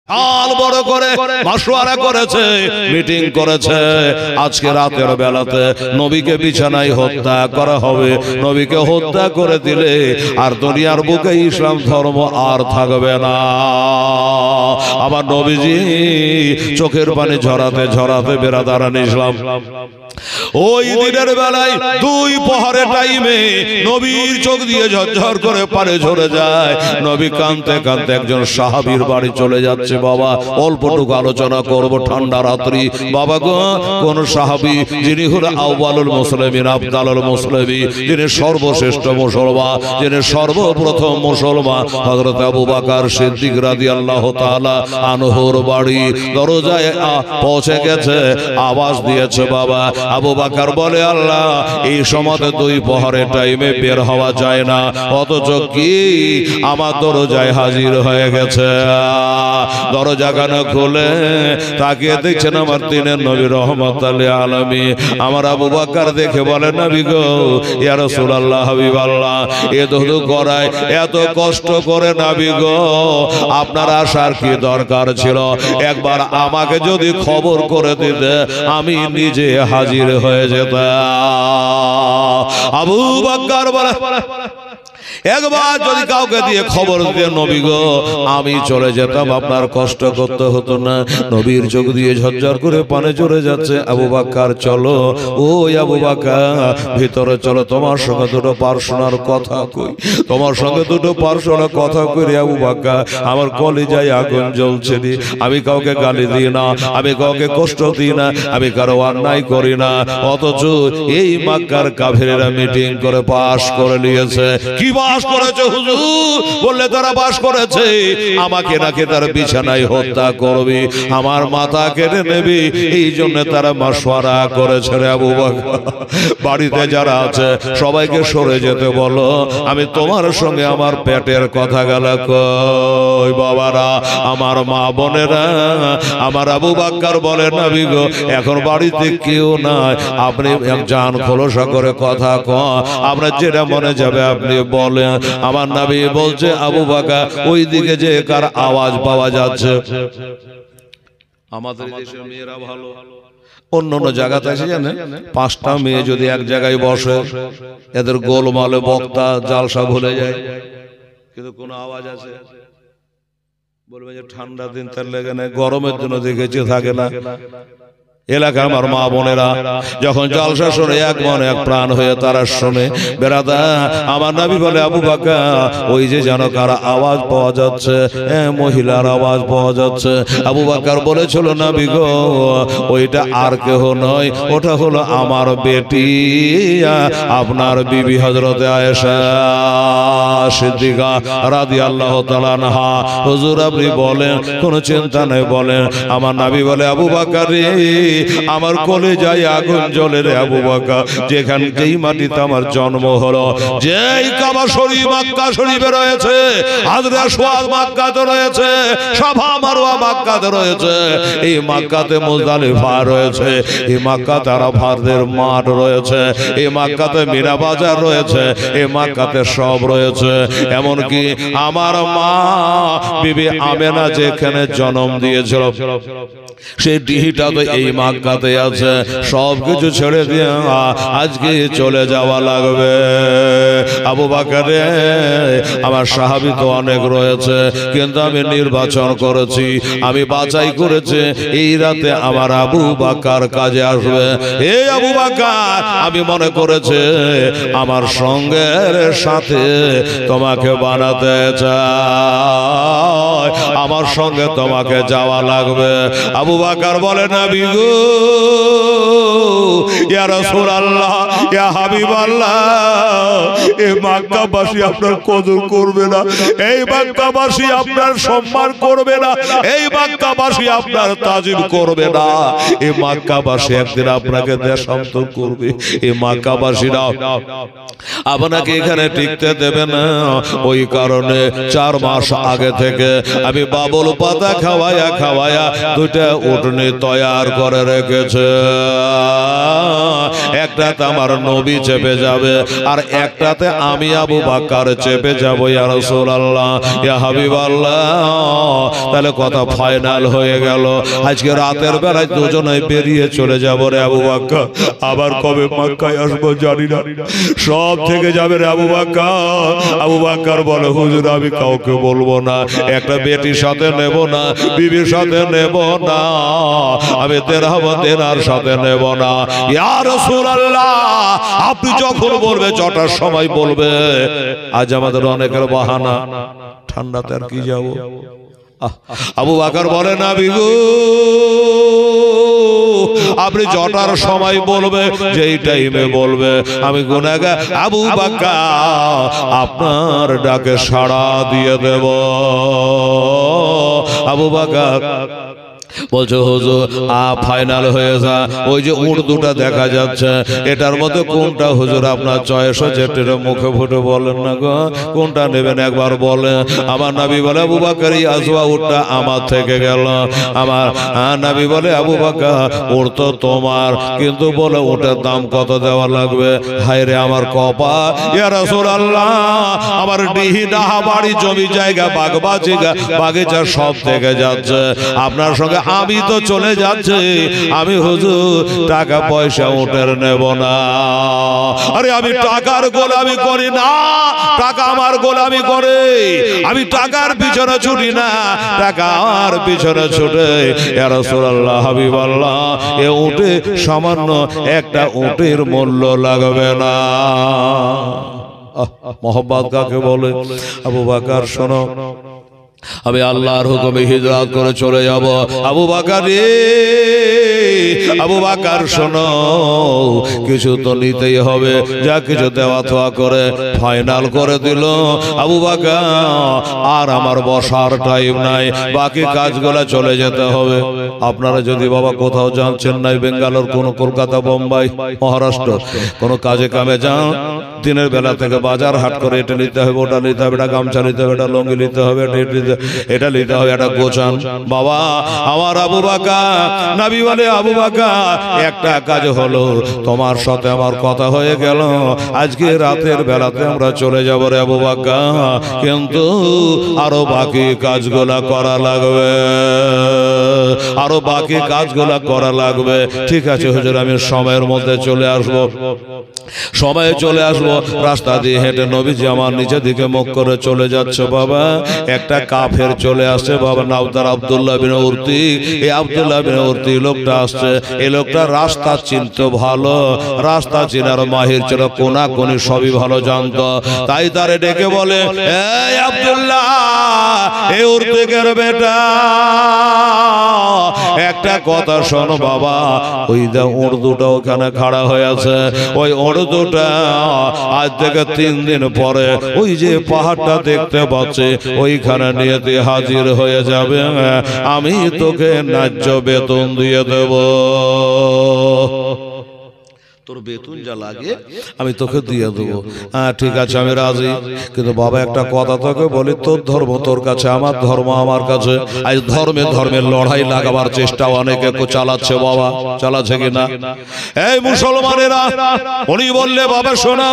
বিশাল বড় করে মাশওয়ারা করেছে, মিটিং করেছে। আজকে রাতের বেলাতে নবীকে বিছানায় হত্যা করা হবে। নবীকে হত্যা করে দিলে আর দুনিয়ার বুকে ইসলাম ধর্ম আর থাকবে না। আবার নবীজি চোখের পানি ঝরাতে ঝরাতে বেরাদারান ইসলাম ওই দিনের বেলায় দুই প্রহরের টাইমে নবীর চোখ দিয়ে ঝরঝর করে পানি ঝরে যায়। নবী কাঁদতে কাঁদতে একজন সাহাবীর বাড়ি চলে যাচ্ছে। বাবা অল্পটুকু আলোচনা করব, ঠান্ডা রাত্রি। বাবা গো, কোন সাহাবী যিনি হলেন আউয়ালুল মুসলিমিন, আফদালুল মুসলিমিন, যিনি সর্বশ্রেষ্ঠ মুসলমান, যিনি সর্বপ্রথম মুসলমান, হযরত আবু বকর সিদ্দিক রাদিয়াল্লাহু তাআলা আনহুর বাড়ি দরজায় পৌঁছে গেছে, আওয়াজ দিয়েছে। বাবা আবু বকর বলে, আল্লাহ এই সময় দুই প্রহরের টাইমে বের হওয়া যায় না, অথচ কি আমার দরজায় হাজির হয়ে গেছে। দরজা কেন খুলে তাকিয়ে দেখছেন আমার দিনের নবী রহমাতুল লিল আলামিন। আমার আবু বকর দেখে বলে, নবী গো, ইয়া রাসূলুল্লাহ, হাবিবাল্লাহ, এ দুধু করায় এত কষ্ট করে নবী গো, আপনার আসার কি দরকার ছিল? একবার আমাকে যদি খবর করে দিতে আমি নিজে হাজির হয়ে যেতাম। আবু বকর বলে, একবার যদি কাউকে দিয়ে খবর দিতে নবী গো, আমি চলে যেতাম, আপনার কষ্ট করতে হতো না। নবীর চোখ দিয়ে ঝরঝর করে পানি ঝরে যাচ্ছে। আবু বকর চলো, ও আবু বকর ভিতরে চলো, তোমার সঙ্গে দুটো পার্সোনাল কথা কই, তোমার সঙ্গে দুটো পার্সোনাল কথা কই। আবু বকর, আমার কলিজায় আগুন জ্বলছে। আমি কাউকে গালি দিই না, আমি কাউকে কষ্ট দিই না, আমি কারো অন্যায় করি না, অথচ এই মক্কার কাফেরেরা মিটিং করে পাশ করে নিয়েছে। কি বাস করেছে হুজুর? বললে তারা বাস করেছে আমাকে নাকি তার বিছানায় হত্যা করবি, আমার মাথা কেটে নেবি, এই জন্য তারা মাশওয়ারা করেছে। রে আবু বকর, বাড়িতে যারা আছে সবাইকে সরে যেতে বলো, আমি তোমার সঙ্গে আমার পেটের কথা গেল কই। বাবারা, আমার মা বোনেরা, আমার আবু বকর বলে, নবী গো, এখন বাড়িতে কেউ নাই, আপনি জান খোলসা করে কথা কন, আপনার যেটা মনে যাবে আপনি বলেন। আমার নবী বলছে, আবু বকর, ওই দিকে যে কার আওয়াজ পাওয়া যাচ্ছে? আমাদের দেশের মেয়েরা ভালো, অন্য অন্য জায়গাতে আছে জানেন, 5টা মেয়ে যদি এক জায়গায় বসে, এদের গোলমালে বক্তা জালসা ভুলে যায়। কিন্তু কোন আওয়াজ আছে? বলবে যে ঠান্ডা দিন তার লেগে না, গরমের জন্য দেখেছি থাকে না। এলাকা আমার মা বোনেরা যখন জলসা শোনে এক মনে এক প্রাণ হয়ে তারা শোনে। বেরাদা, আমার নবী বলে, আবু বকর, ওই যে যেন কার আওয়াজ পাওয়া যাচ্ছে, মহিলার আওয়াজ পাওয়া যাচ্ছে। আবু বকর বলেছিল, নবী গো, ওইটা আর কেহ নয়, ওটা হলো আমার বেটি, আপনার বিবি হযরতে আয়েশা সিদ্দিকা রাদিয়াল্লাহু তাআলা আনহা। হুজুর আপনি বলেন, কোনো চিন্তা নেই, বলেন। আমার নবী বলে, আবু বকর রে, আমার কলিজায় আগুন জ্বলে রে আবু বকর, যেখান যেই মাটিতে আমার জন্ম হলো, যেই কাবা শরীফ মক্কা শরীফে রয়েছে, হযরত আসওয়াদ মক্কাতে রয়েছে, সাফা মারওয়া মক্কাতে রয়েছে, এই মক্কাতে মুজদালিফা রয়েছে, এই মক্কাতে আরাফাতের মাঠ রয়েছে, এই মক্কাতে মিনা বাজার রয়েছে, এই মক্কাতে সব রয়েছে। এমনকি আমার মা বিবি আমেনা যেখানে জন্ম দিয়েছিল, সেই ডিহিটা তো এই মক্কাতে আছে। সবকিছু ছেড়ে দিয়ে আজকে চলে যাওয়া লাগবে। আবু বকর, আমার সাহাবী তো অনেক রয়েছে, কিন্তু আমি নির্বাচন করেছি, আমি বাছাই করেছি, এই রাতে আমার আবু বকর কাজে আসবে। এই আবু বকর, আমি মনে করেছি আমার সঙ্গের সাথে তোমাকে বানাতে চাই, আমার সঙ্গে তোমাকে যাওয়া লাগবে। আবু বকর বলে, নবী গো, ইয়া রাসূলুল্লাহ, ইয়া হাবিবাল্লাহ, এই মক্কাবাসী আপনার কদর করবে না, এই মক্কাবাসী আপনার সম্মান করবে না, এই মক্কাবাসী আপনার তাজিম করবে না, এই মক্কাবাসী একদিন আপনাকে দেশান্তর করবে। এই মক্কাবাসীরা আপনাকে এখানে টিকতে দেবে না। ওই কারণে 4 মাস আগে থেকে আমি বাবুল পাতা খাওয়ায়া খাওয়ায়া 2টা উটনি তৈয়ার করে করে রেখেছে। একটাতে আমার নবী চেপে যাবে, আর একটাতে আমি আবু বকর চেপে যাব। ইয়া রাসূলুল্লাহ, ইয়া হাবিবাল্লাহ। তাহলে কথা ফাইনাল হয়ে গেল। আজকে রাতের বেলায় দুজনে বেরিয়ে চলে যাব রে আবু বকর। আবার কবে মক্কায় আসবো জানি না, সব থেকে যাবে রে আবু বকর। আবু বকর বলে, হুজুর আমি কাউকে বলবো না, একটা বেটির সাথে নেব না, বিবির সাথে নেব না, আমি দিনার সাথে নেব না। ইয়া রাসূলুল্লাহ, আপনি যখন বলবে ছটার সময় বলবে। আজ আমাদের অনেকের বাহানা, ঠান্ডাতে আর কি যাব। আবু বকর বলে, না বিগু, আপনি যটার সময় বলবে, যেই টাইমে বলবে, আমি গুনাহগার আবু বকর আপনার ডাকে সাড়া দিয়ে দেব। আবু বকর বলছে, হুজুর ফাইনাল হয়ে যা। ওই যে উট দুটা দেখা যাচ্ছে, এটার মধ্যে কোনটা হুজুর আপনার চয়েস হচ্ছে? মুখে ফুটে বলেন না গো, কোনটা নেবেন একবার বলে। আমার নবী বলে, আবু বকর এই আজওয়া উটটা আমার থেকে গেল। আমার নবী বলে, আবু বকর উট তো তোমার, কিন্তু বলে উটের দাম কত দেওয়া লাগবে? হায় রে আমার কপাল। ইয়া রাসূলুল্লাহ, আমার ডিহি ডাহা বাড়ি জমি জায়গা বাগিচা সব থেকে যাচ্ছে, আপনার সঙ্গে আমি তো চলে যাচ্ছি। আমি হুজুর টাকা পয়সা উটের নেব না। আরে আমি টাকার গোলামি করি না, টাকা আমার গোলামি করে। আমি টাকার পিছনে ছুটি না, টাকার পিছনে ছুটে। ইয়া রাসূলুল্লাহ, হাবিবাল্লাহ, এ উটে সামান্য একটা উটের মূল্য লাগবে না। মোহাম্মদ কাকে বলে? আবু বকর শোনো, আমি আল্লাহর হুকুমে হিজরত করে চলে যাব। আবু বকর রে, আবু বকর শোনো, কিছু তো নিতেই হবে, যা কিছু দেওয়া থোয়া করে ফাইনাল করে দিল। আবু বকর আর আমার বসার টাইম নাই, বাকি কাজগুলো চলে যেতে হবে। আপনারা যদি বাবা কোথাও যান, চেন্নাই, বেঙ্গালোর, কোনো কলকাতা, বোম্বাই, মহারাষ্ট্র, কোনো কাজে কামে যান, দিনের বেলা থেকে বাজার হাট করে এটা নিতে হবে, ওটা নিতে হবে, এটা গামছা নিতে হবে, এটা লুঙ্গি নিতে হবে, এটা নিতে হবে, এটা গোছান। বাবা আমার আবু বকর, নবী বলে, আবু বকর একটা কাজ হলো, তোমার সাথে আমার কথা হয়ে গেল, আজকে রাতের বেলাতে আমরা চলে যাব রে আবু বকর, কিন্তু আরো বাকি কাজগুলা করা লাগবে, আরো বাকি কাজগুলা করা লাগবে। ঠিক আছে হুজুর, আমি সময়ের মধ্যে চলে আসবো, সময়ে চলে আসবো। রাস্তা দিয়ে হেঁটে নবীজি আমার নিচের দিকে মুখ করে চলে যাচ্ছে। বাবা একটা কাফের চলে আসছে, বাবা নাম তার আব্দুল্লাহ বিন উরতি। এই আব্দুল্লাহ বিন উরতি লোকটা আসছে, এই লোকটা রাস্তা চিনতো ভালো, রাস্তা চিনার মাহির ছিল, কোনা কোনি সবই ভালো জানতো। তাই তারে ডেকে বলে, এই আব্দুল্লাহ, এই উরতিকের বেটা, একটা কথা শোনো বাবা, ওই উট দুটো ওখানে খাড়া হয়ে আছে, ওই উট দুটা আজ থেকে 3 দিন পরে ওই যে পাহাড়টা দেখতে পাচ্ছি, ওইখানে নিয়ে তুই হাজির হয়ে যাবে, আমি তোকে ন্যায্য বেতন দিয়ে দেব। তোর বেতন যা লাগে আমি তোকে দিয়ে দেবো। হ্যাঁ ঠিক আছে, আমি রাজি, কিন্তু বাবা একটা কথা তোকে বলি, তোর ধর্ম তোর কাছে, আমার ধর্ম আমার কাছে। আজ ধর্মের লড়াই লাগাবার চেষ্টা অনেকে চালাচ্ছে, বাবা চালাচ্ছে কিনা? এই মুসলমানেরা, উনি বললে, বাবা শোনো,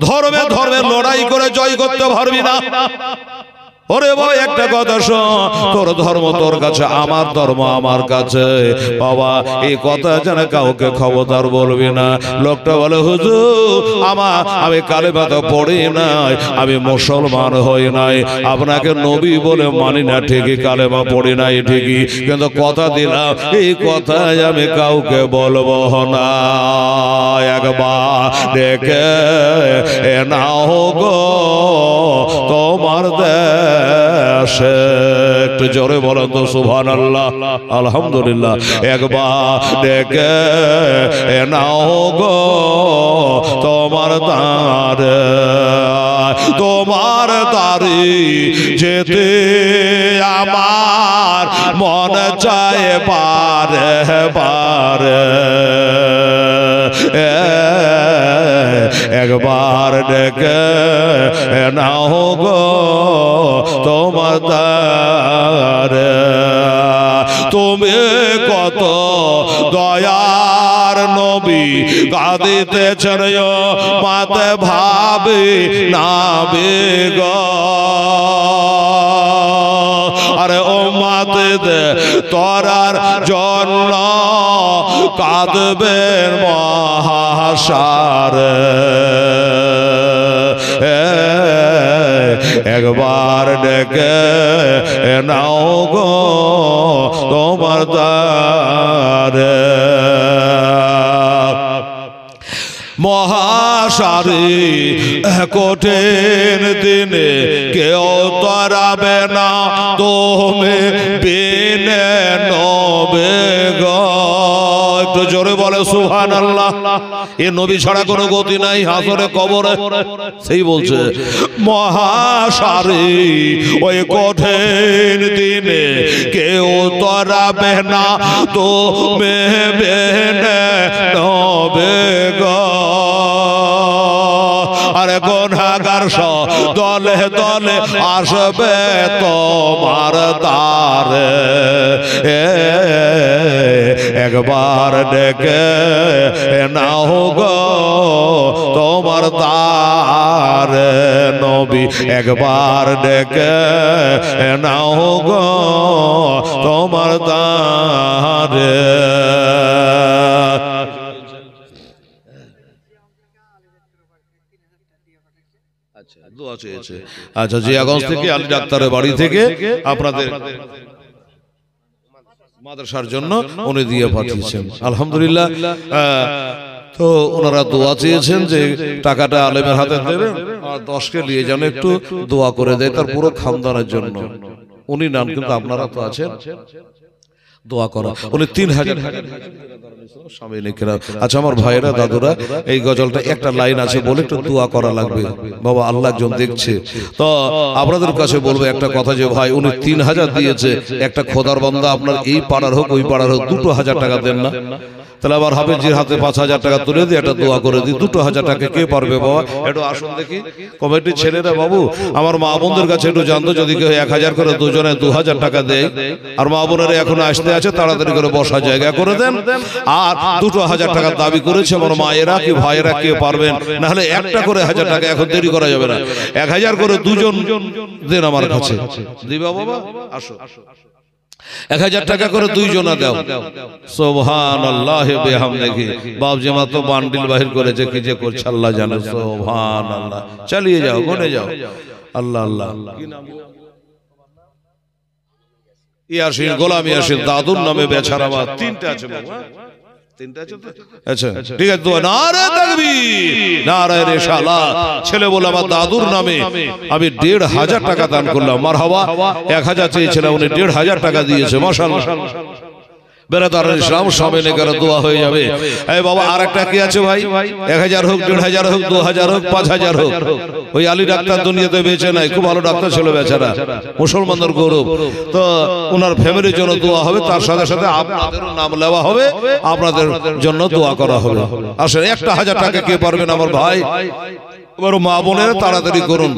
ধর্মের লড়াই করে জয় করতে পারবি না। ওরে ভাই একটা কথা শোন, তোর ধর্ম তোর কাছে, আমার ধর্ম আমার কাছে। বাবা এই কথা যেন কাউকে খবরদার বলবি না। লোকটা বলে, হুজুর আমি কালেমা তো পড়ি নাই, আমি মুসলমান হই নাই, আপনাকে নবী বলে মানি না ঠিকই, কালেমা পড়ি নাই ঠিকই, কিন্তু কথা দিলাম এই কথাই আমি কাউকে বলবো না। একবার দেখে নাও গো তোমার দেশে, একটু জোরে বলেন তো সুবহানাল্লাহ, আলহামদুলিল্লাহ। একবার ডেকে নাও গো তোমার দ্বারে, তোমার দ্বারে যেতে আমার মন চায় বারে বারে, একবার ডেকে নাও গো তোমার দ্বারে, তুমি কত দয়ার নবী কাঁদিতেছেন মাতে ভাবি নাবি গো আরে ও মাতে দে তোরার জন্য কাঁদবেন মহাশারে একবার ডেকে নাও গো তোমার দ্বারে মহাশারে কঠিন দিনে কেউ তরাবে না তুমি বিনে নবে গো একটু জোরে বলে সুবহানাল্লাহ এ নবী ছাড়া কোনো গতি নাই হাসরে কবরে সেই বলছে মহাশারে ওই কঠিন দিনে কেউ তরাবে না তুমি বিনে নবে গো আরে গুনাহগার দলে দলে আসবে তোমার দ্বারে একবার ডেকে নাও গো তোমার দ্বারে নবী একবার ডেকে নাও গো তোমার দ্বারে আচ্ছা জিয়াগঞ্জ থেকে আলী ডাক্তারের বাড়ি থেকে আপনাদের মাদ্রাসার জন্য উনি দিয়ে পাঠিয়েছেন আলহামদুলিল্লাহ তো ওনারা দোয়া চেয়েছেন যে টাকাটা আলেমের হাতে দেবেন আর 10কে নিয়ে যেন একটু দোয়া করে দেয় তার পুরো খানদানের জন্য উনি নাম কিন্তু আপনারা তো আছেন দোয়া করা উনি 3000 টাকা আচ্ছা আমার ভাইয়েরা দাদুরা এই গজলটা একটা লাইন আছে বলে একটু দোয়া করা লাগবে বাবা আল্লাহ একজন দেখছে তো আপনাদের কাছে বলবো একটা কথা যে ভাই উনি 3000 দিয়েছে একটা খোদার বান্দা আপনার এই পাড়ার হোক ওই পাড়ার হোক 2000 টাকা দেন না তাহলে আবার হাফেজির হাতে 5000 টাকা তুলে দিয়ে একটা দোয়া করে দিই 2000 টাকা কে পারবে বাবা একটু আসুন দেখি কমিটির ছেলেরা বাবু আমার মা বোনদের কাছে একটু জানতো যদি কেউ 1000 করে দুজনে 2000 টাকা দেয় আর মা বোনেরা এখন আসতে আছে তাড়াতাড়ি করে বসার জায়গা করে দেন আর 2000 টাকা দাবি করেছে আমার মায়েরা কি ভাইয়েরা কে পারবেন না হলে একটা করে 1000 টাকা এখন দেরি করা যাবে না 1000 করে দুজন দেন আমার কাছে দিবা বাবা আসো 1000 টাকা করে দুইজনা দাও সুবহানাল্লাহ বিহামদিহি বাপ জামা তো বান্ডিল বাহির করেছে কি যে করছে আল্লাহ জানে সুবহানাল্লাহ চালিয়ে যাও গনে যাও আল্লাহ আল্লাহ কি নাম ইয়াসিন গোলাম ইয়াসিন দাদুর নামে বেচারা বাবা তিনটা আছে বাবা তিনটা আছে তো আচ্ছা ঠিক আছে দোয়া নারে তাকবীর নারে রিসালাত ছেলে বলে আমার দাদুর নামে আমি 1500 টাকা দান করলাম মারহাবা 1000 চেয়েছিলাম উনি 1500 টাকা দিয়েছে মাশাআল্লাহ বেরাদার ইসলাম সামনে করে দোয়া হয়ে যাবে এই বাবা আরেকটা কি আছে ভাই 1000 হোক 1500 হোক 2000 হোক 5000 হোক ওই আলী ডাক্তার দুনিয়াতে বেঁচে নাই খুব ভালো ডাক্তার ছিল বেচারা মুসলমানদের গৌরব তো ওনার ফ্যামিলির জন্য দোয়া হবে তার সাথে সাথে আপনাদেরও নাম নেওয়া হবে আপনাদের জন্য দোয়া করা হবে আসলে 1000 টাকা কে পারবেন আমার ভাই এবার মা বোনের তাড়াতাড়ি করুন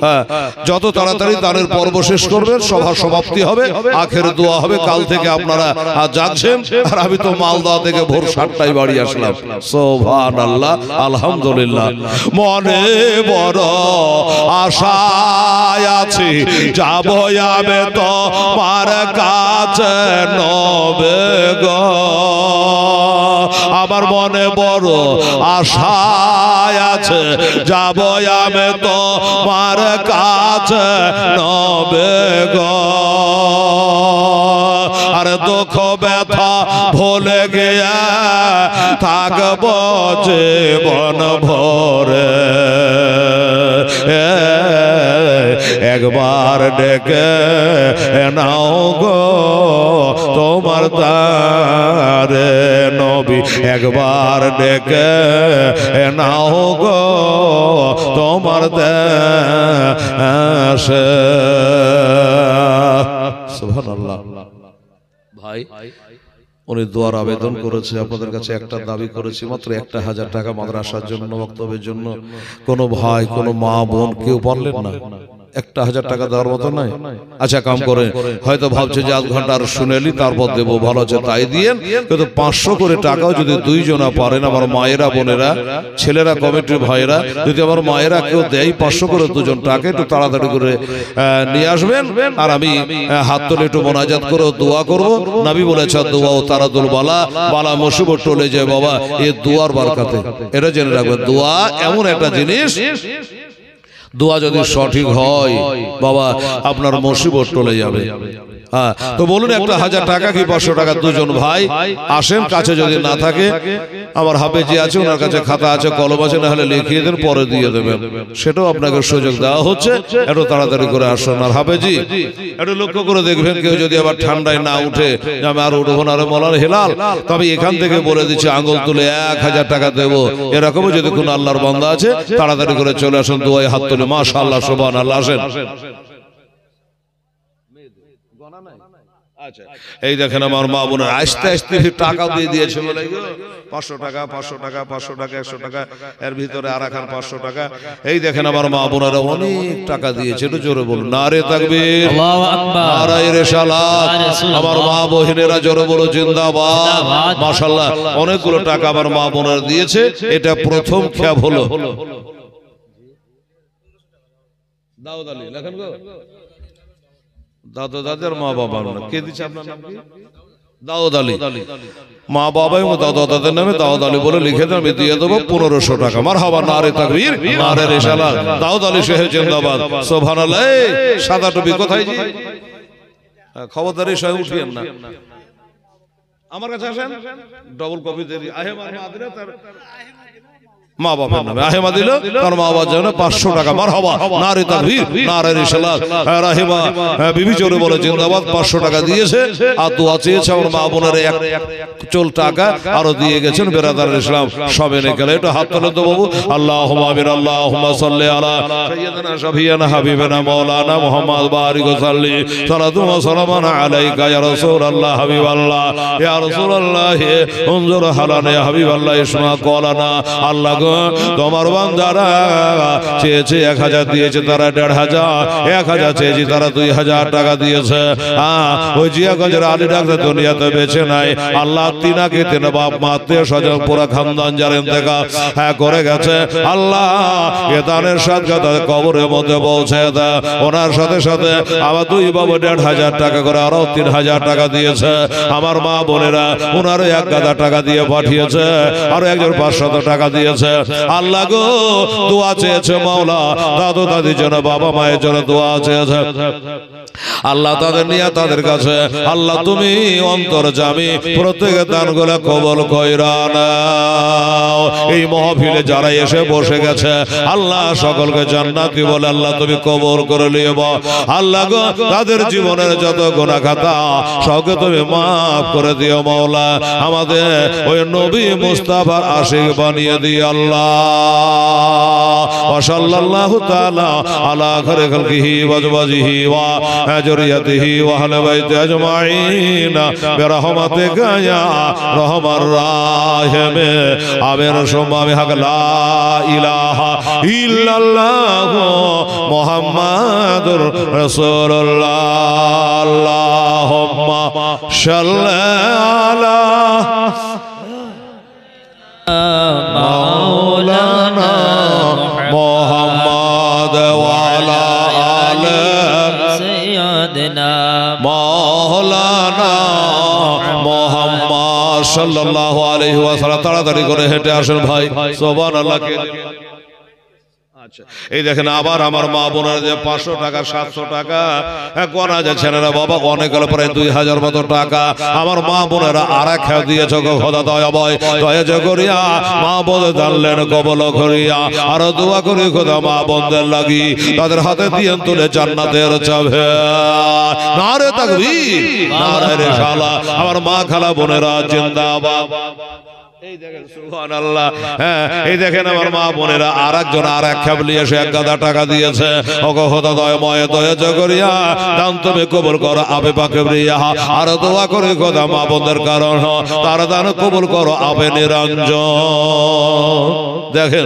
হ্যাঁ যত তাড়াতাড়ি দানের পর্ব শেষ করবেন সভা সমাপ্তি হবে আখের দোয়া হবে কাল থেকে আপনারা যাচ্ছেন আর আমি তো মালদা থেকে ভোর 7টায় বাড়ি আসলাম সুবহানাল্লাহ আলহামদুলিল্লাহ মনে বড় আশা আছে যাব আমি তো মার কাছে নবে গো আমার মনে বড় আশা আছে যাব আমি তো মার কাছে নবে গো আর দুঃখ ব্যথা ভুলে গিয়া থাকব জীবন ভরে একবার ডেকে নাও গো তোমার দ্বারে নবী একবার ডেকে নাও গো তোমার দেশে সুবহানাল্লাহ ভাই উনি দোয়ার আবেদন করেছে আপনাদের কাছে একটা দাবি করেছি মাত্র 1000 টাকা মাদ্রাসার জন্য বক্তব্যের জন্য কোনো ভাই কোনো মা বোন কেউ পারলেন না 1000 টাকা দেওয়ার মতো নাই? আচ্ছা কাম করে, হয়তো ভাবছে যে আধ ঘন্টা আর শুনেলি তারপর দেবো, ভালো আছে তাই দিয়েন। কিন্তু 500 করে টাকাও যদি দুইজনা পারেন, আমার মায়েরা বোনেরা ছেলেরা কমিটির ভাইয়েরা, যদি আমার মায়েরা কেউ দেয় 500 করে দুজন টাকা, একটু তাড়াতাড়ি করে নিয়ে আসবেন। আর আমি হাত তুলে একটু মোনাজাত করে দোয়া করব। নবী বলেছে দোয়া ও তারাদুল বালা, বালা মুসিবত টলে যায় বাবা এই দোয়ার বরকতে। এটা জেনে রাখবেন, দোয়া এমন একটা জিনিস, দোয়া যদি সঠিক হয় বাবা আপনার মুসিবত টলে যাবে। হ্যাঁ, তো বলুন একটা 1000 টাকা কি 500 টাকা দুজন ভাই আসেন, কাছে যদি না থাকে আমার হাফেজি আছে, ওনার কাছে খাতা আছে কলম আছে, না হলে লিখিয়ে দেন পরে দিয়ে দেবেন, সেটাও আপনাকে সুযোগ দেওয়া হচ্ছে। একটু তাড়াতাড়ি করে আসুন। আর হাফেজি একটু লক্ষ্য করে দেখবেন, কেউ যদি আবার ঠান্ডায় না উঠে আমি আর উঠবো না রে মৌলানা হেলাল, তবে এখান থেকে বলে দিচ্ছি আঙ্গুল তুলে 1000 টাকা দেবো। এরকমও যদি কোনো আল্লাহর বান্দা আছে তাড়াতাড়ি করে চলে আসুন, দোয়ায় হাত তুলে মাশাআল্লাহ সুবহানাল্লাহ আসেন। এই দেখেন আমার মা বোনের আস্তে আস্তে টাকা দিয়ে দিয়েছে, বলে 500 টাকা 500 টাকা 500 টাকা 100 টাকা, এর ভিতরে আর এখন 500 টাকা। এই দেখেন আমার মা বোনেরা অনেক টাকা দিয়েছে, একটু জোরে বলুন নারে তাকবীর, আল্লাহু আকবার, নারে রিসালাত। আমার মা বোনেরা জোরে বলো জিন্দাবাদ। মাশাআল্লাহ অনেকগুলো টাকা আমার মা বোনেরা দিয়েছে, এটা প্রথম খেয়াল হলো। দাউদ আলী লেখেন গো, দাদা দাদার মা বাবা কে দিচ্ছে, আপনার নাম কি? দাউদ আলী। মা বাবা এবং দাদা দাদার নামে দাউদ আলী বলে লিখে দেন, আমি দিয়ে দেবো 1500 টাকা। মারহাবা নারে তাকবীর, নারে রিসালাত। দাউদ আলী সাহেব জিন্দাবাদ, সুবহানাল্লাহ। সাদা টুপি কোথায় জি? খবরদারি সহ উঠিয়েন না, আমার কাছে আসেন, ডবল কপি দেরি আহেমা মাদরে তার মা বাবার নামে আহেমা দিল, তার মা বাবার জন্য 500 টাকা। মারহাবা নারে তাকবীর, নারে রিসালাত। রাহিমা বিবি জোরে বলে জিন্দাবাদ, 500 টাকা দিয়েছে। আর দোয়া চেয়েছে আমার মা বোনের এক চল টাকা আরো দিয়ে গেছেন বেরাদার ইসলাম সবে নেকেলে। এটা হাত তুলে তো বাবু। আল্লাহুম্মা আমিন, আল্লাহুম্মা সাল্লি আলা সাইয়্যিদিনা শাফিয়ানা হাবিবানা মাওলানা মুহাম্মদ বারিক ওয়া সাল্লি সালাতু ওয়া সালামান আলাইকা ইয়া রাসূলুল্লাহ হাবিবাল্লাহ ইয়া রাসূলুল্লাহ উনজুর হালানা ইয়া হাবিবাল্লাহ ইসমা কওলানা। আল্লাহ তোমার বান্দারা চেয়েছে 1000 দিয়েছে, তারা 1500, 1000 চেয়েছে তারা 2000 টাকা দিয়েছে। ওই জিয়াগঞ্জের আলী ডাক্তার দুনিয়াতে বেঁচে নাই। আল্লাহ তিনাকে তিন বাপ মাতে স্বজন পুরা খানদান যার ইন্তেকাল করে গেছে, আল্লাহ এ দানের সাথে কবরের মধ্যে পৌঁছে দেয়। ওনার সাথে সাথে আমার 2 বাবু 1500 টাকা করে আরো 3000 টাকা দিয়েছে। আমার মা বোনেরা ওনারও 1000 টাকা দিয়ে পাঠিয়েছে, আরো একজন 500 টাকা দিয়েছে। আল্লাহ গো দোয়া চেয়েছে মাওলা, দাদু দাদির জন্য বাবা মায়ের জন্য দোয়া চেয়েছে। আল্লাহ তাদের নিয়ে তাদের কাছে আল্লাহ তুমি অন্তর্যামী, প্রত্যেকের দানগুলো কবুল কইরা নাও। এই মাহফিলে যারা এসে বসে গেছে আল্লাহ সকলকে জান্নাতি বলে আল্লাহ তুমি কবুল করে নিও। আল্লাহ গো তাদের জীবনের যত গুনাহ খাতা সবকে তুমি মাফ করে দিও মাওলা। আমাদের ওই নবী মুস্তাফার আশিক বানিয়ে দিও আল্লাহ। ওয়া সাল্লাল্লাহু তাআলা আলা খায়রি খালকিহি ওয়া আজওয়াজিহি ওয়া যুররিয়াতিহি ওয়া আহলি বাইতি আজমাইন বিরহমাতিকা ইয়া রহমান রাহিম। আমিন সুম্মা আমিন। হক লা ইলাহা ইল্লাল্লাহ মুহাম্মাদুর রাসূলুল্লাহ। আল্লাহুম্মা সাল্লি আলা মাওলানা মুহাম্মদ ওয়া আলা আলি সাইয়্যিদিনা মাওলানা মুহাম্মদ সাল্লাল্লাহু আলাইহি ওয়াসাল্লাম। তাড়াতাড়ি করে হেঁটে আসেন ভাই, সুবহানাল্লাহ। এই দেখেন আবার আমার মা বোনেরা যে 500 টাকা 700 টাকা গোনা যাচ্ছে না বাবা, অনেক গেল প্রায় 2000 মতো টাকা আমার মা বোনেরা আর এক খেয়ে দিয়েছে। খোদা দয়া ভয় দয়া করিয়া মা বোন জানলেন কবল করিয়া আর দোয়া করি খোদা মা বোনদের লাগি তাদের হাতে দিয়ে তুলে জান্নাতের চাবে। নারে তাকবীর, নারে রিসালাত। আমার মা খালা বোনেরা জিন্দাবাদ। এই দেখেন সুবহানাল্লাহ। হ্যাঁ এই দেখেন আমার মা বোনেরা আর একজন আর এক খাবলি এসে 1000 টাকা দিয়েছে। ওগো খোদা দয়াময় দয়া করিয়া দান তুমি কবুল করো আবে পাকে রিয়া আর দোয়া করে খোদা মা বোনদের কারণ তার দান কবুল করো আবে নিরঞ্জন। দেখেন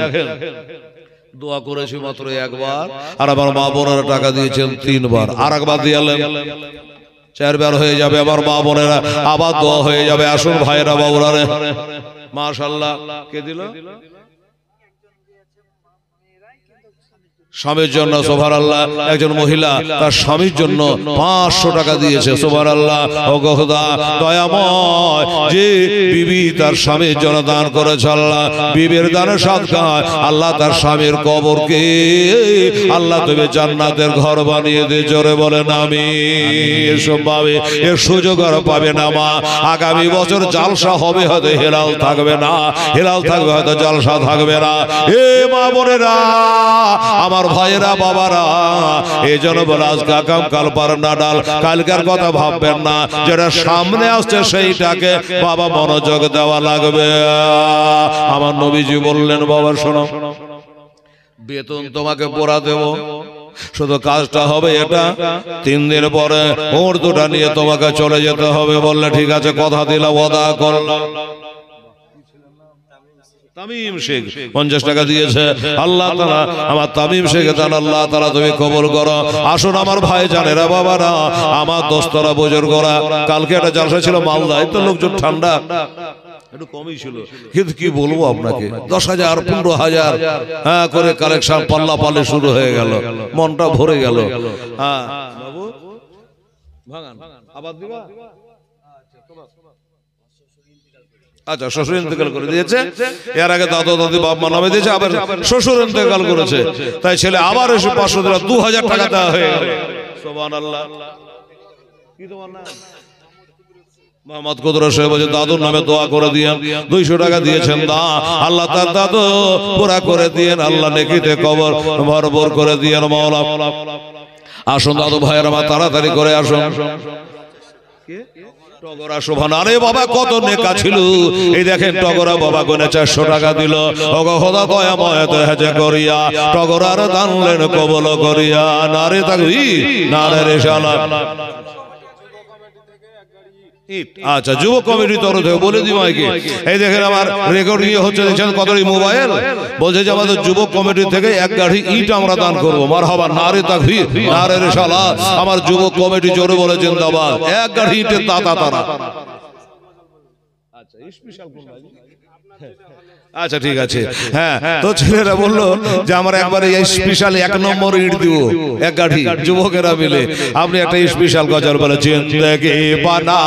দোয়া করেছি মাত্র একবার, আর আমার মা বোনেরা টাকা দিয়েছেন 3 বার, আর একবার দিয়ালেন 4 বার হয়ে যাবে। আমার মা বোনেরা আবার দোয়া হয়ে যাবে। আসুন ভাইরা বাবুরা রে, মাশাআল্লাহ। কে দিল? স্বামীর জন্য, সুবহানাল্লাহ। একজন মহিলা তার স্বামীর জন্য 500 টাকা দিয়েছে, সুবহানাল্লাহ। ও খোদা দয়াময়, যে বিবি তার স্বামীর জন্য দান করেছে, আল্লাহ বিবির দানে সাদকা আল্লাহ তার স্বামীর কবরকে আল্লাহ তুমি জান্নাতের ঘর বানিয়ে দে। জোরে বলেন আমিন। এসব পাবে, এর সুযোগ আর পাবে না মা। আগামী বছর জালসা হবে, হয়তো হেলাল থাকবে না, হেলাল থাকবে হয়তো জালসা থাকবে না। এ মা বোনেরা, আমার ভাইয়েরা, বাবারা, এই জন্য বলে আজকে আকাম কাল পার না ডাল। কালকার কথা ভাববেন না, যেটা সামনে আসছে সেইটাকে বাবা মনোযোগ দেওয়া লাগবে। আমার নবীজি বললেন, বাবা শোনো, বেতন তোমাকে পোড়া দেব, শুধু কাজটা হবে এটা, 3 দিন পরে ওর দুটা নিয়ে তোমাকে চলে যেতে হবে। বললে ঠিক আছে, কথা দিলাম, ওয়াদা করলাম। তামিম শেখ 50 টাকা দিয়েছে। আল্লাহ তাআলা আমার তামিম শেখে দান, আল্লাহ তাআলা তুমি কবুল করো। আসুন আমার ভাই জানেরা, বাবারা, আমার দোস্তরা, বুজুর্গরা, কালকে একটা জলসা ছিল মালদায়, তো লোকজন ঠান্ডা একটু কমই ছিল, কিন্তু কি বলবো আপনাকে, 10,000 15,000 হ্যাঁ করে কালেকশন পাল্লা পাল্লে শুরু হয়ে গেল, মনটা ভরে গেল। হ্যাঁ বাবু ভাঙান আবার দিবা। আচ্ছা, শ্বশুর ইন্তেকাল করে দিয়েছে, এর আগে দাদা দাদি বাপ মা নামে দিয়েছে, আবার শ্বশুর ইন্তেকাল করেছে, তাই ছেলে আবার এসে 500 দিল, 2000 টাকা দেওয়া হয়ে গেল। সুবহানাল্লাহ। কি তোমার নাম? মোহাম্মদ কুদরত সাহেব বলে দাদুর নামে দোয়া করে দিয়েন, 200 টাকা দিয়েছেন, দা আল্লাহ তার দাদু পুরা করে দিয়েন, আল্লাহ নেকিতে কবর ভরপুর করে দিয়েন মাওলা। আসুন দাদু ভাইয়েরা, মা তাড়াতাড়ি করে আসুন। টগরা শোভান, আরে বাবা কত নেকা ছিল, এই দেখেন টগরা বাবা গুনে 400 টাকা দিল। ওগো খোদা দয়াময় তেজে করিয়া টগরার দানলেন কবল করিয়া। নারে তাকবীর, নারে রিসালাত। আচ্ছা, যুব কমিটির তরফ থেকে বলে দিই মাইকে, এই দেখেন আমার রেকর্ডিং হচ্ছে, দেখছেন কত মোবাইল, বলছে যে আমাদের যুব কমিটি থেকে 1 গাড়ি ইট আমরা দান করবো। মারহাবা, নারে তাকবীর, নারে রিসালাত। আমার যুব কমিটি জোরে বলে জিন্দাবাদ। 1 গাড়ি ইটের দাতা তারা। আচ্ছা, স্পেশাল কোন ভাই? আচ্ছা ঠিক আছে। হ্যাঁ, তো ছেলেরা বললো যে আমরা একবারে স্পেশাল 1 নম্বর ইট দিব, 1 গাড়ি, যুবকেরা মিলে। আপনি একটা স্পেশাল গজল বলে, জিন্দেগি বানা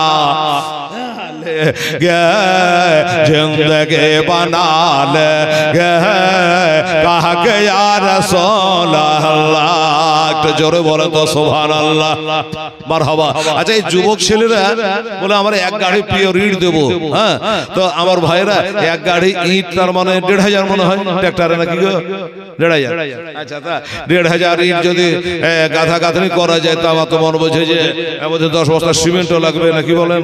জিন্দেগি বানা লে কাহা কে ইয়া রাসূলুল্লাহ। একটা জোরে বলে তো সুবহানাল্লাহ, মারহাবা। আচ্ছা, এই যুবক ছেলেরা বলে আমরা 1 গাড়ি পিওর ইট দেব। হ্যাঁ, তো আমার ভাইরা 1 গাড়ি ইট তার মানে 1,500 মনে হয় ট্রাক্টরে নাকি গো, 1,500। আচ্ছা, তা 1,500 ইট যদি গাথা গাঁথনি করা যায়, তা আমার তো মনে বলছে যে 10 বস্তা সিমেন্টও লাগবে, নাকি বলেন?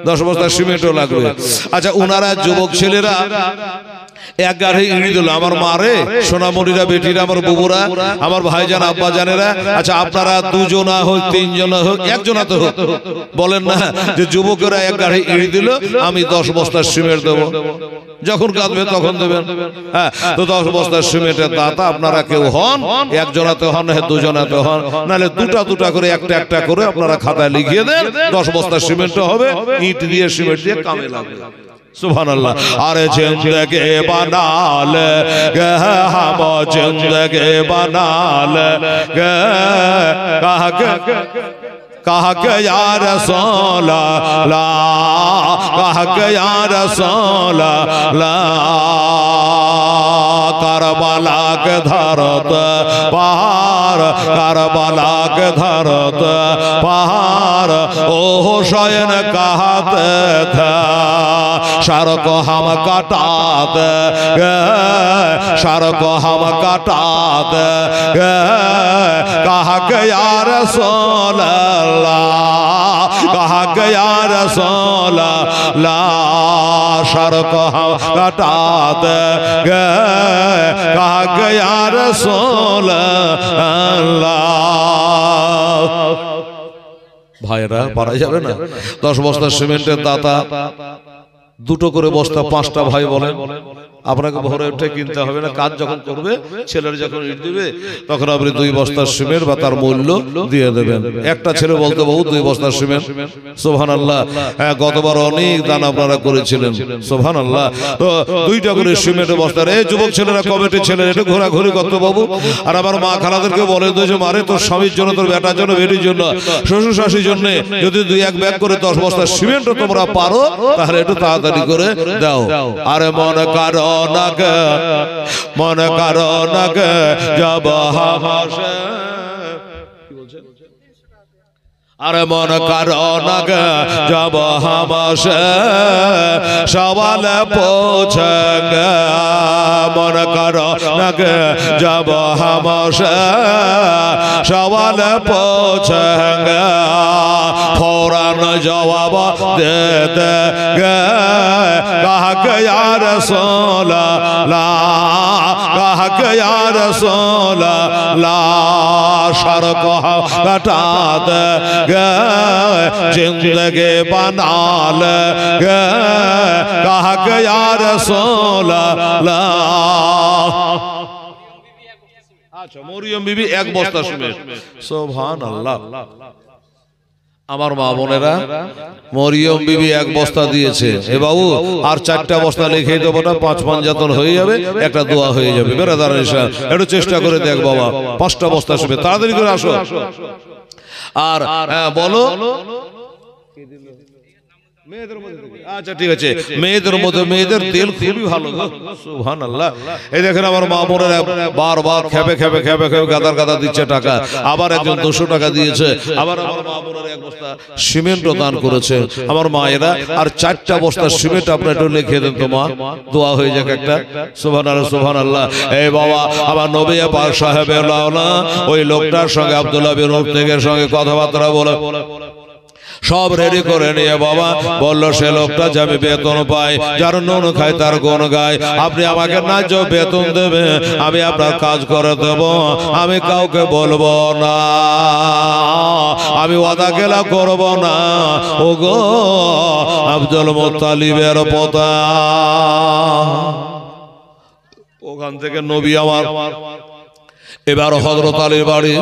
10 বস্তা সিমেন্টও লাগবে। আচ্ছা, ওনারা যুবক ছেলেরা 1 গাড়ি ইট দিল। আমার মারে, সোনামণিরা, বেটিরা, আমার বুবুরা, আমার ভাইজান, আব্বা জানেরা। আচ্ছা, আপনারা 2 জনা হোক, 3 জনা হোক, 1 জনা তো হোক, বলেন না যে যুবকেরা 1 গাড়ি ইট দিল, আমি 10 বস্তা সিমেন্ট দেবো। যখন কাঁদবে তখন দেবেন। হ্যাঁ, তো 10 বস্তা সিমেন্টের দাতা আপনারা কেউ হন, 1 জনাতে হন, 2 জনাতে হন, নাহলে দুটা করে একটা করে আপনারা খাতায় লিখিয়ে দেন, 10 বস্তা সিমেন্ট হবে, ইট দিয়ে সিমেন্ট দিয়ে কামে লাগবে। সুবহানাল্লাহ। আরে জিন্দেগি বানাল গে হাম, জিন্দেগি বানাল গে কাহা কে ইয়া রাসূলুল্লাহ, কাহা কে ইয়া রাসূলুল্লাহ। কারবালা কে ধরত পাহাড়, কারবালা কে ধরত পাহাড়, ও হুসैन कहते थे सर को हम कटा देंगे, सर को हम कटा देंगे। कहा कि या रसूल अल्लाह, कहा कि या रसूल अल्लाह, सर को हम कटा देंगे। कहा कि या रसूल अल्लाह। ভাইরা পারা যাবে না? 10 বস্তা সিমেন্টের দাতা, 2টো করে বস্তা 5টা ভাই বলেন, আপনাকে ভোরে উঠে কিনতে হবে না, কাজ যখন করবে ছেলের যখন ইট দিবে তখন আপনি 2 বস্তা সিমেন্ট বা তার মূল্য দিয়ে দেবেন। একটা ছেলে বলতে বহু 2 বস্তা সিমেন্ট, সুবহানাল্লাহ। হ্যাঁ, গতবার অনেক দান আপনারা করেছিলেন, সুবহানাল্লাহ। তো 2টা করে সিমেন্টের বস্তা। এই যুবক ছেলেরা, কমিটি ছেলে একটু ঘোরাঘুরি করতে বাবু। আর আমার মা খালাদেরকে বলে দিয়েছে, মারে তোর স্বামীর জন্য, তোর বেটার জন্য, বেটির জন্য, শ্বশুর শাশুড়ির জন্য যদি 2-1 ব্যাগ করে 10 বস্তা সিমেন্ট তোমরা পারো তাহলে একটু তাড়াতাড়ি করে দাও। আরে মনে কারো নাগে, মনে কারো নাগে যাব হামাশে, আরে মন কারো নাগে যাব হামাশে সওয়াল পৌঁছেঙ্গে, মন কারো নাগে যাব হামাশে সওয়াল পৌঁছেঙ্গে, ফৌরান জবাব দে দেঙ্গে कहा के या रसूल अल्लाह, कहा के या रसूल अल्लाह, शर को हटा देंगे जिंदगी बना लेंगे, कहा के या रसूल अल्लाह। अच्छा, मरियम बीबी 1 বস্তা সিমেন্ট, সুবহানাল্লাহ। আমার মা বোনেরা, মরিয়ম বিবি 1 বস্তা দিয়েছে। এ বাবু আর 4টা বস্তা লিখে দেবো না, 5 পাঞ্জাতন হয়ে যাবে, একটা দোয়া হয়ে যাবে। বেরাদার ইনশাআল্লাহ একটু চেষ্টা করে দেখ বাবা, 5টা বস্তা শুবে, তাড়াতাড়ি করে আসো। আর বলো আচ্ছা ঠিক আছে, মেয়েদের মধ্যে মেয়েদের তেল খুবই ভালো, সুবহানাল্লাহ। এই দেখেন আমার মা বোনেরা বারবার খেপে খেপে খেপে খেপে গাদার গাদা দিচ্ছে টাকা। আবার একজন 200 টাকা দিয়েছে। আবার আমার মা বোনেরা 1 বস্তা সিমেন্টও দান করেছে আমার মায়েরা। আর 4টা বস্তা সিমেন্ট আপনারা একটু লিখে দেন তো মা, দোয়া হয়ে যাক একটা। সুবহানাল্লাহ সুবহানাল্লাহ। এই বাবা আমার নবী পাক সাহেবে লাওলা ওই লোকটার সঙ্গে আব্দুল্লাহ বিন উমতেকের সঙ্গে কথাবার্তা বলে সব রেডি করে নিয়ে বাবা বলল, সে লোকটা যে আমি বেতন পাই, যার নুন খাই তার গুণ গায়, আপনি আমাকে ন্যায্য বেতন দেবে, আমি আপনার কাজ করে দেব, আমি কাউকে বলবো না, আমি ওয়াদা খেলা করব না। ও গো আব্দুল মুত্তালিবের পোতা। ওখান থেকে নবী আমার এবার হযরত আলীর বাড়ি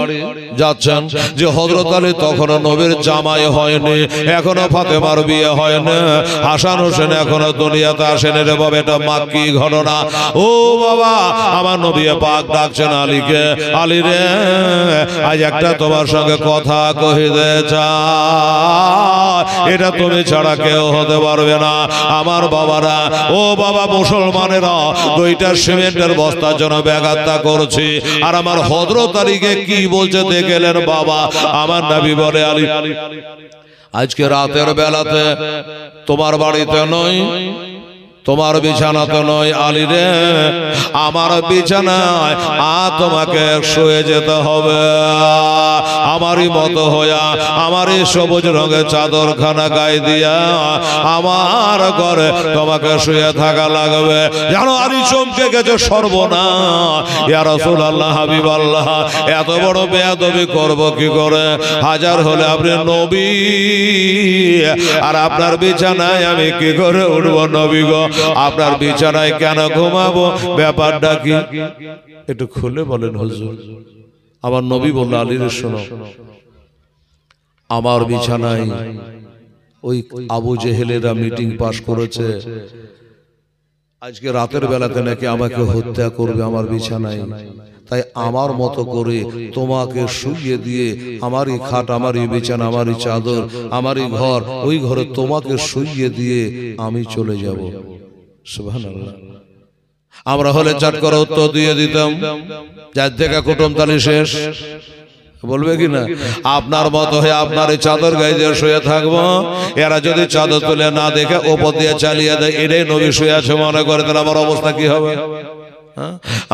যাচ্ছেন। যে হযরত আলী তখনও নবীর জামাই হয়নি, এখনো ফাতেমার বিয়ে হয়নি, হাসান হোসেন এখনো দুনিয়াতে আসেনি রে বাবা। এটা মাক্কি ঘটনা। ও বাবা আমার নবী পাক ডাকছেন আলীকে, আলী রে আজ একটা তোমার সঙ্গে কথা কহিতে চাই, এটা তুমি ছাড়া কেউ হতে পারবে না। আমার বাবারা, ও বাবা মুসলমানেরা, 2টা সিমেন্টের বস্তার জন্য ব্যাঘাতটা করছি। আর আমার হযরত আলীকে কি বলছে দেখলেন বাবা। আমার নবী বলে, আলী আজকে রাতের বেলাতে তোমার বাড়িতে নই, তোমার বিছানাতে নয়, আলী রে আমার বিছানায় তোমাকে শুয়ে যেতে হবে। আমারই মতো হইয়া, আমারই সবুজ রঙের চাদরখানা গায়ে দিয়া আমার ঘরে তোমাকে শুয়ে থাকা লাগবে। জানো আলী চমকে গেছে, সর্বনাশ, ইয়া রাসূলুল্লাহ, হাবিবাল্লাহ, এত বড় বেয়াদবি করব কি করে? হাজার হলে আপনি নবী, আর আপনার বিছানায় আমি কি করে উঠবো নবী গো? আপনার বিছানায় কেন ঘুমাবো? ব্যাপারটা কি একটু খুলে বলেন হুজুর। আমার নবী বলল, আলীর শোনো, আমার বিছানায় ওই আবু জেহেলেরা মিটিং পাস করেছে, আজকে রাতের বেলাতে নাকি আমাকে হত্যা করবে আমার বিছানায়। তাই আমার মতো করে তোমাকে শুইয়ে দিয়ে, আমারই খাট, আমারই বিছানা, আমারই চাদর, আমারই ঘর, ওই ঘরে তোমাকে শুইয়ে দিয়ে আমি চলে যাব। সুবহানাল্লাহ। আমরা হলে চাট করে উত্তর দিয়ে দিতাম, যার থেকে কুটুমতালি শেষ। বলবে কি না, আপনার মতো হয়ে আপনার এই চাদর গায়ে দিয়ে শুয়ে থাকবো। এরা যদি চাদর তুলে না দেখে ওপর দিয়ে চালিয়ে দেয়, এটাই নবী শুয়ে আছে মনে করে, তাহলে আমার অবস্থা কি হবে?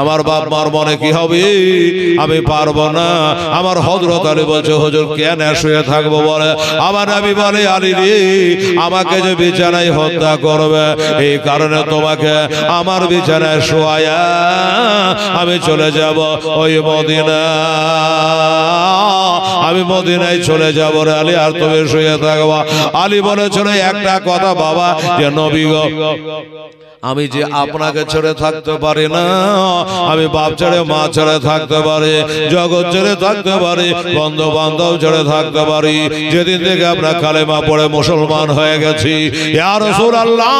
আমার বাপ মার মনে কি হবে, আমি পারবো না। আমার হযরত আলী বলছে হুজুর কেন শুয়ে থাকবো বলে। আমার নবী বলে আলী রে, আমাকে যে বিছানায় হত্যা করবে এই কারণে তোমাকে আমার বিছানায় শোয়ায়া আমি চলে যাব ওই মদিনা, আমি মদিনায় চলে যাব রে আলী, আর তুমি শুয়ে থাকবা। আলী বলেছিল একটা কথা বাবা, যে নবী গো আমি যে আপনাকে ছেড়ে থাকতে পারি না, আমি বাপ ছেড়ে মা ছেড়ে থাকতে পারি, জগৎ ছেড়ে থাকতে পারি, বন্ধু বান্ধব ছেড়ে থাকতে পারি, যেদিন থেকে আপনার কালেমা পড়ে মুসলমান হয়ে গেছি, ইয়া রাসূলুল্লাহ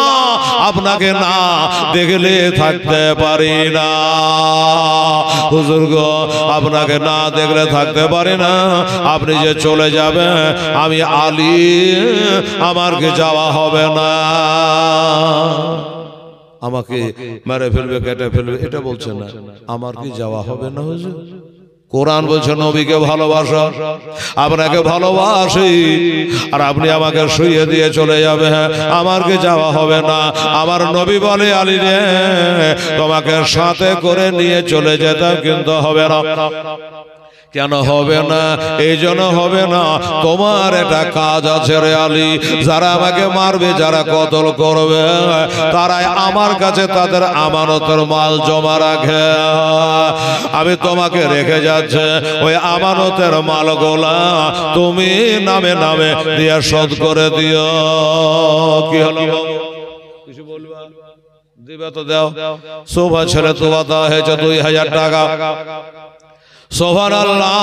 আপনাকে না দেখলে থাকতে পারি না। হুজুর গো আপনাকে না দেখলে থাকতে পারি না, আপনি যে চলে যাবেন আমি আলী আমার কি যাওয়া হবে না, আমাকে মেরে ফেলবে কেটে ফেলবে এটা বলছে না, আমার কি যাওয়া হবে না হুজুর? কোরআন বলছে নবীকে ভালোবাসা, আপনাকে ভালোবাসি, আর আপনি আমাকে শুইয়ে দিয়ে চলে যাবে, আমার কি যাওয়া হবে না? আমার নবী বলে আলী রে তোমাকে সাথে করে নিয়ে চলে যেতে কিন্তু হবে না। কেন হবে না? এই জন্য হবে না, তোমার একটা কাজ আছে রে আলী, যারা আমাকে মারবে, যারা কতল করবে, তারাই আমার কাছে তাদের আমানতের মাল জমা রাখে, আমি তোমাকে রেখে যাচ্ছে ওই আমানতের মালগুলা তুমি নামে নামে দিয়ে শোধ করে দিও। কি হলো কিছু বলবা? দিবে তো দাও। শোভা ছেলে তো বাতা হয়েছে 2000 টাকা। সুবহানাল্লাহ।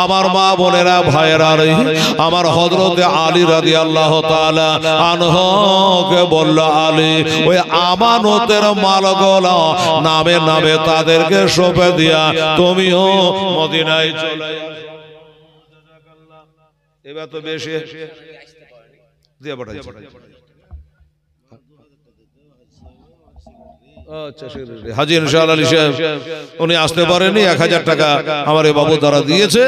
আমার মা বোনেরা ভাইয়েরা, আমার হযরত আলী রাদিয়াল্লাহু তাআলা আনহুকে বলল আলী ওই আমানতের মালগুলো নামে নামে তাদেরকে সঁপে দিয়া তুমিও মদিনায় চলে আসো। এবার তো বেশি দিয়ে পাঠাইছে। হাজী ইনশাআল্লাহ আলী সাহেব উনি আসতে পারেনি, 1000 টাকা আমার এই বাবু দ্বারা দিয়েছে।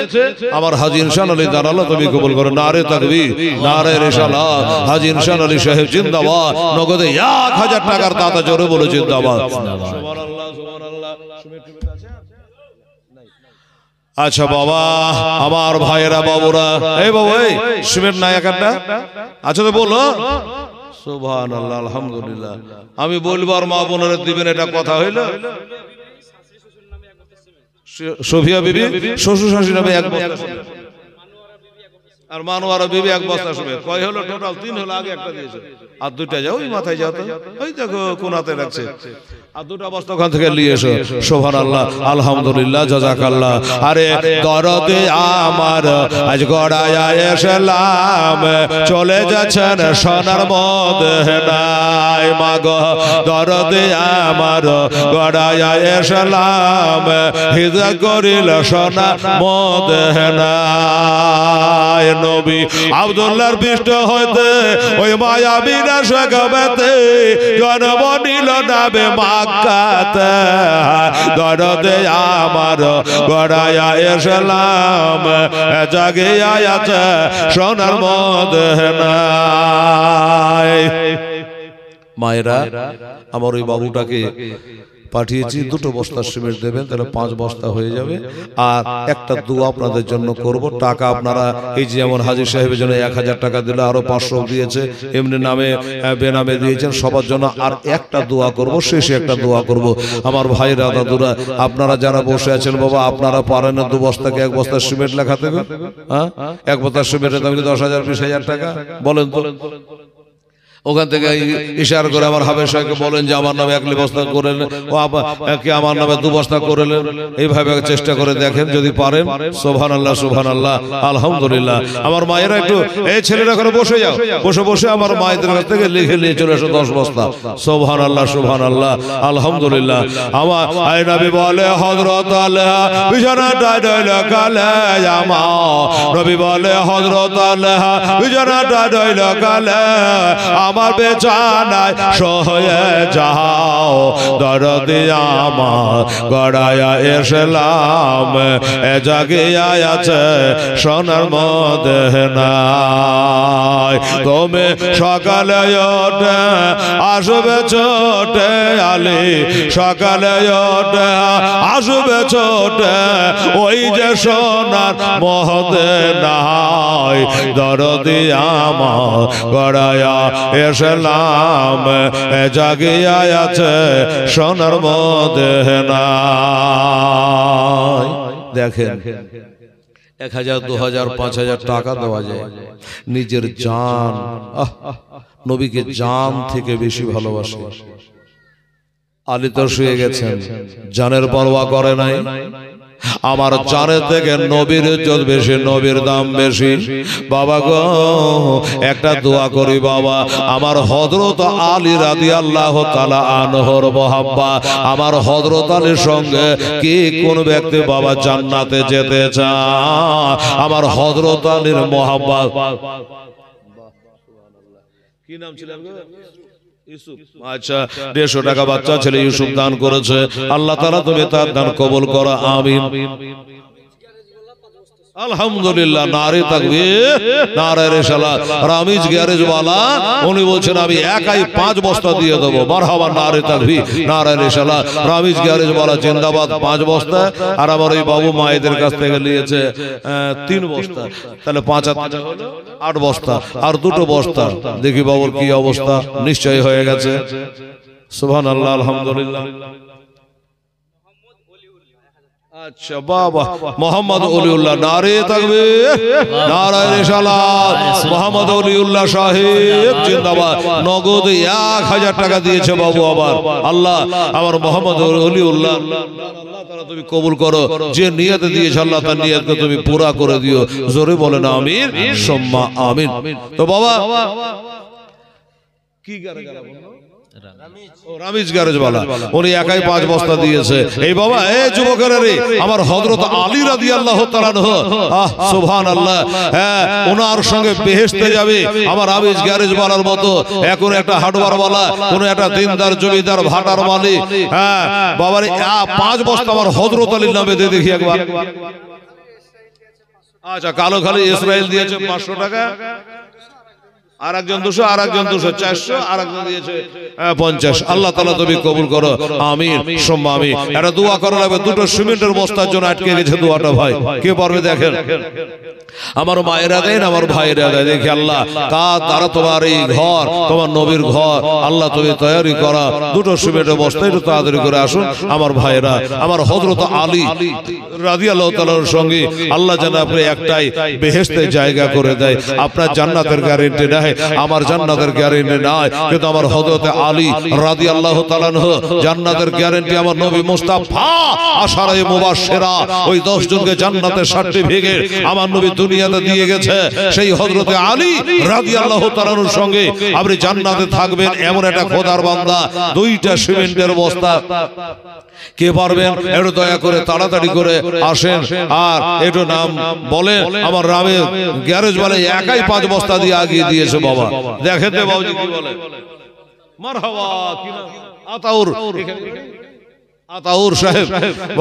আমার হাজী ইনশাআল্লাহ আলী দ্বারা আল্লাহ তুমি কবুল করো। নারে তাকবীর, নারে রিসালাত। হাজী ইনশাআল্লাহ আলী সাহেব জিন্দাবাদ। নগদে 1000 টাকার দাতা জোরে বলে জিন্দাবাদ। সুবহানাল্লাহ সুবহানাল্লাহ। আচ্ছা বাবা, আমার ভাইয়েরা বাবুরা, এই বাবু এই সিমেন্ট নাই একটা আচ্ছা তো বলো। সুবহানাল্লাহ আলহামদুলিল্লাহ। আমি বলবো আর মা বোনেরা দিবেন, এটা কথা হইল। সোফিয়া বিবি শ্বশুর শাশুড়ি নামে এক বস্তা, আর মানুয়ারা বিবি এক বস্তা সিমেন্ট। কয় হলো টোটাল? 3 হলো। আগে একটা দিয়েছে, আর 2টা যাও ওই মাথায় যাও তো, ওই দেখো কোনাতে রাখছে, আর 2টা বস্তা ওখান থেকে নিয়ে এসো। সুবহানাল্লাহ আলহামদুলিল্লাহ জাযাকাল্লাহ। আরে দরদে আমার আজ গড়ায় এসলাম, চলে যাচ্ছেন সোনার মদিনায়, মাগো দরদে আমার গড়ায় এসলাম, হিজরত করিল সোনার মদিনায়। নবী আব্দুল্লাহর পৃষ্ঠ হইতে ওই মায়াবী রাশগাবেতে জন্ম নিল নামে মক্কাতে, দরদে আমার গড়ায়া এসলাম, জাগে আয়াতে সোনার মদিনায়। মায়েরা, আমার ওই বাবুটাকে পাঠিয়েছি, 2টো বস্তা সিমেন্ট দেবেন, তাহলে 5 বস্তা হয়ে যাবে। আর একটা দোয়া আপনাদের জন্য করব। টাকা আপনারা এই যে যেমন হাজী সাহেবের জন্য 1000 টাকা দিলে, আরো 500 দিয়েছে, এমনি নামে বেনামে দিয়েছেন, সবার জন্য আর একটা দোয়া করব, শেষে একটা দোয়া করব। আমার ভাইরা দাদুরা, আপনারা যারা বসে আছেন বাবা, আপনারা পারেন না 2 বস্তাকে 1 বস্তা সিমেন্ট লেখা দেবে? হ্যাঁ, 1 বস্তা সিমেন্টের দাম 10,000 20,000 টাকা, বলেন তো। ওখান থেকে ইশারা করে আমার হাবের সাহেবকে বলেন যে আমার নামে 1 বস্তা করেন, ও কি আমার নামে 2 বস্তা করলেন, এইভাবে চেষ্টা করে দেখেন যদি পারেন। সুবহানাল্লাহ সুবহানাল্লাহ আলহামদুলিল্লাহ। আমার মায়েরা একটু, এই ছেলেরা করে বসে যাও, বসে বসে আমার মায়েদের কাছ থেকে লিখে নিয়ে চলে এসো 10 বস্তা। সুবহানাল্লাহ সুবহানাল্লাহ আলহামদুলিল্লাহ। আমার আই নবী বলে হযরত আলী বিছানাটা ডইল কালে আমার, নবী বলে হযরত আলী বিছানাটা ডইল কালে আমার বেচানায় সয়ে যাও দরদি আমার গড়ায়া এসলাম এ জাগিয়া আছে সোনার মদিনায় তুমি সকালে ওঠে আসবে ছোটে আলী সকালে ওঠে আসবে ছোটে ওই যে সোনার মদিনায় দরদি আমার গড়ায়া এসলাম জাগিয়া আছে সোনার মদিনায়। দেখেন 1000 2000 5000 টাকা দেওয়া যায়, নিজের জান নবীকে জান থেকে বেশি ভালোবাসে। আলী তো শুয়ে গেছেন, জানের পরোয়া করে নাই। আমার জানের থেকে নবীর ইজ্জত বেশি, নবীর দাম বেশি। বাবা গো একটা দোয়া করি বাবা, আমার হযরত আলী রাদিয়াল্লাহু তাআলা আনহুর মুহাব্বা, আমার হযরত আলীর সঙ্গে কি কোন ব্যক্তি বাবা জান্নাতে যেতে চায়? আমার হযরত আলীর মুহাব্বা। কি নাম ছিল ইউসুফ? আচ্ছা 150 টাকা বাচ্চা ছেলে ইউসুফ দান করেছে। আল্লাহ তাআলা তুমি তার দান কবুল করো, আমিন। আলহামদুলিল্লাহ, নারে তাকবীর, নারে রিসালাত। রামিজ গ্যারেজ ওয়ালা উনি বলছেন আমি একাই 5 বস্তা দিয়ে দেবো। মারহাবা, নারে তাকবীর, নারে রিসালাত। রামিজ গ্যারেজ ওয়ালা জিন্দাবাদ। 5 বস্তা, আর আমার এই বাবু মায়েদের কাছ থেকে নিয়েছে 3 বস্তা, তাহলে 5 আর 8 বস্তা, আর 2 বস্তা। দেখি বাবুর কি অবস্থা, নিশ্চয় হয়ে গেছে। সুবহানাল্লাহ, আলহামদুলিল্লাহ। আচ্ছা বাবা, মোহাম্মদ ওলিউল্লাহ, নারে তাকবীর, নারে রিসালাত। মোহাম্মদ ওলিউল্লাহ সাহেব জিন্দাবাদ। নগদ 1000 টাকা দিয়েছে বাবু। আবার আল্লাহ আমার মোহাম্মদ ওলিউল্লাহ আল্লাহ তাআলা তুমি কবুল করো। যে নিয়তে দিয়েছে আল্লাহ তার নিয়তকে তুমি পুরা করে দিও। জোরে বলেন আমিন, সুম্মা আমিন। তো বাবা কি করে গেল? রামিজ গ্যারেজ ওয়ালা উনি একাই 5 বস্তা দিয়েছে। এই বাবা, এই যুবকেরা রে, আমার হযরত আলী রাদিয়াল্লাহু তাআলা আনহু, সুবহানাল্লাহ, হ্যাঁ ওনার সঙ্গে বেহেশতে যাবে আমার রামিজ গ্যারেজ ওয়ালার মতো। এখন একটা হার্ডওয়্যার ওয়ালা, কোন একটা দিনদার জমিদার ভাটার মালিক। হ্যাঁ বাবারে 5 বস্তা আমার হযরত আলীর নামে দিয়ে দেখি একবার। আচ্ছা কালো খালি ইসরাইল দিয়েছে 500 টাকা, আর একজন 200, আর একজন 200, 400, আর একজন দিয়েছে 50। আল্লাহ তাআলা তুমি কবুল করো, আমিন সুম্মা আমিন। এটা দোয়া করা লাগবে। 2টো সিমেন্টের বস্তার জন্য আটকে গেছে দোয়াটা। ভাই কে পারবে? দেখেন আমার মায়েরা দেন, আমার ভাইরা দেয়। দেখি আল্লাহ কার দ্বারা তোমার এই ঘর, তোমার নবীর ঘর আল্লাহ তুমি তৈরি করা। 2টো সিমেন্টের বস্তা একটু তাড়াতাড়ি করে আসুন আমার ভাইরা। আমার হযরত আলী রাদিয়াল্লাহু তাআলার সঙ্গে আল্লাহ যেন আপনি একটাই বেহেশতে জায়গা করে দেয়। আপনার জান্নাতের গ্যারান্টি নাই, আমার জান্নাতের গ্যারান্টি নাই, কিন্তু আমার হযরত আলী রাদিয়াল্লাহু তাআলা আনহু জান্নাতের গ্যারান্টি। আমার নবী মুস্তাফা আশারায়ে মুবাশশিরা, ওই 10 জনকে জান্নাতের সার্টিফিকেট আমার নবী দুনিয়াতে দিয়ে গেছে। সেই হযরত আলী রাদিয়াল্লাহু তাআলার সঙ্গে আপনি জান্নাতে থাকবেন এমন একটা খোদার বান্দা। 2টা সিমেন্টের বস্তা কে পারবেন? একটু দয়া করে তাড়াতাড়ি করে আসেন আর একটু নাম বলেন। আমার রামে গ্যারেজ বলে একাই 5 বস্তা দিয়ে আগিয়ে দিয়েছে বাবা। দেখেন তো বাবুজি কি বলে। মারহাবা, কি নাম? আতাউর, আতাউর সাহেব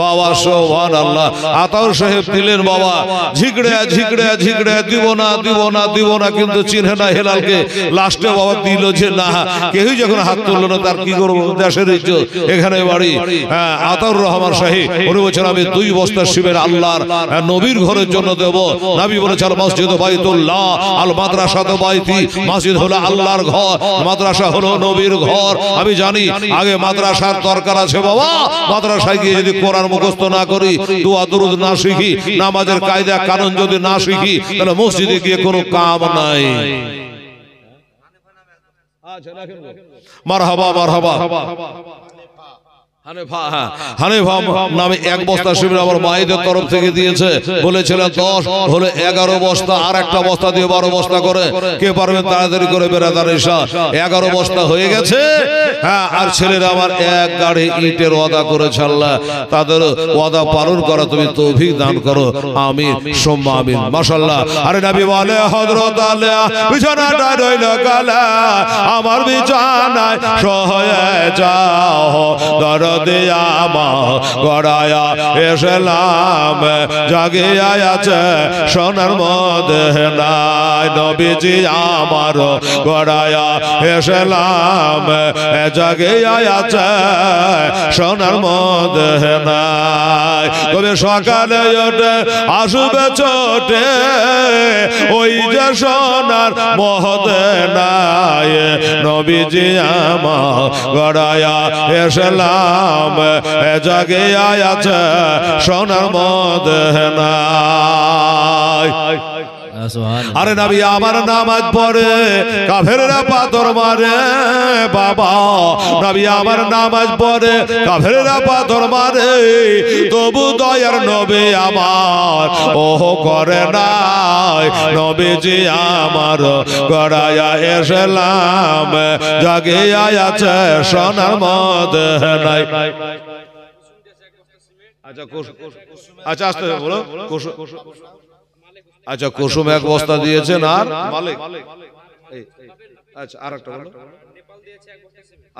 বাবা, সুবহানাল্লাহ। আতাউর সাহেব দিলেন বাবা, ঝিকড়ে ঝিকড়ে ঝিকড়ে, দিব না দিব না দিব না, কিন্তু চিনে না হেলালকে। লাস্টে বাবা দিল যে না। কেউই যখন হাত তুললো না, তার কি করবো? দেশের ইজ্জত, এখানে বাড়ি। হ্যাঁ আতাউর রহমান সাহেব উনি বলছেন আমি 2 বস্তা শিবের আল্লাহর নবীর ঘরের জন্য দেব। নবী বলেছেন মসজিদ বাইতুল্লাহ, আল মাদ্রাসা তো বাইতি। মসজিদ হলো আল্লাহর ঘর, মাদ্রাসা হলো নবীর ঘর। আমি জানি আগে মাদ্রাসার দরকার আছে বাবা। মাদ্রাসায় গিয়ে যদি কোরআন মুখস্থ না করি, দোয়া দরুদ না শিখি, নামাজের কায়দা কানুন যদি না শিখি, তাহলে মসজিদে গিয়ে কোনো কাম নাই। মারহাবা মারহাবা। হানিফা নামে এক বস্তা সিমেন্ট আমার মায়েদের তরফ থেকে দিয়েছে, বলেছিলেন 10 হলে 11 বস্তা, আর একটা বস্তা দিয়ে 12 বস্তা করে কে পারবে তাড়াতাড়ি করে বেরাদার এসা 11 বস্তা হয়ে গেছে। হ্যাঁ, আর ছেলেরা আমার এক গাড়ি ইটের ওয়াদা করেছে, আল্লাহ তাদের ওয়াদা পালন করা তুমি তৌফিক দান করো, আমিন সুম্মা আমিন। মাশাআল্লাহ। আরে নবী বলে হযরত আলী বিছানাটা রইল কালা, আমার বিছানায় সহয়ে যাও, দরদে আমার গড়ায়া এসলাম, জাগিয়া আছে সোনার মদিনায়, নবীজি আমার গড়ায়া এসলাম, জাগিয়া আছে সোনার মদিনায়। তবে সকালে ওঠে আসবে ছোটে ওই যে সোনার মদিনায়, নবীজি আমার গড়ায়া এসলাম, জাগিয়া আছে সোনার মদিনায়। আরে নবী আমার নামাজ পড়ে কাফেররা পাথর মারে বাবা, নবী আমার নামাজ পড়ে কাফেররা পাথর মারে, তবু দয়ার নবী আমার ওহ করে নাই, নবীজি আমার গড়ায়া এসলাম, জাগিয়া আছে সোনার মদিনায়। আচ্ছা আস্তে বলো। আচ্ছা কুসুম এক বস্তা দিয়েছেন, আর মালিক আচ্ছা আর একটা বলো,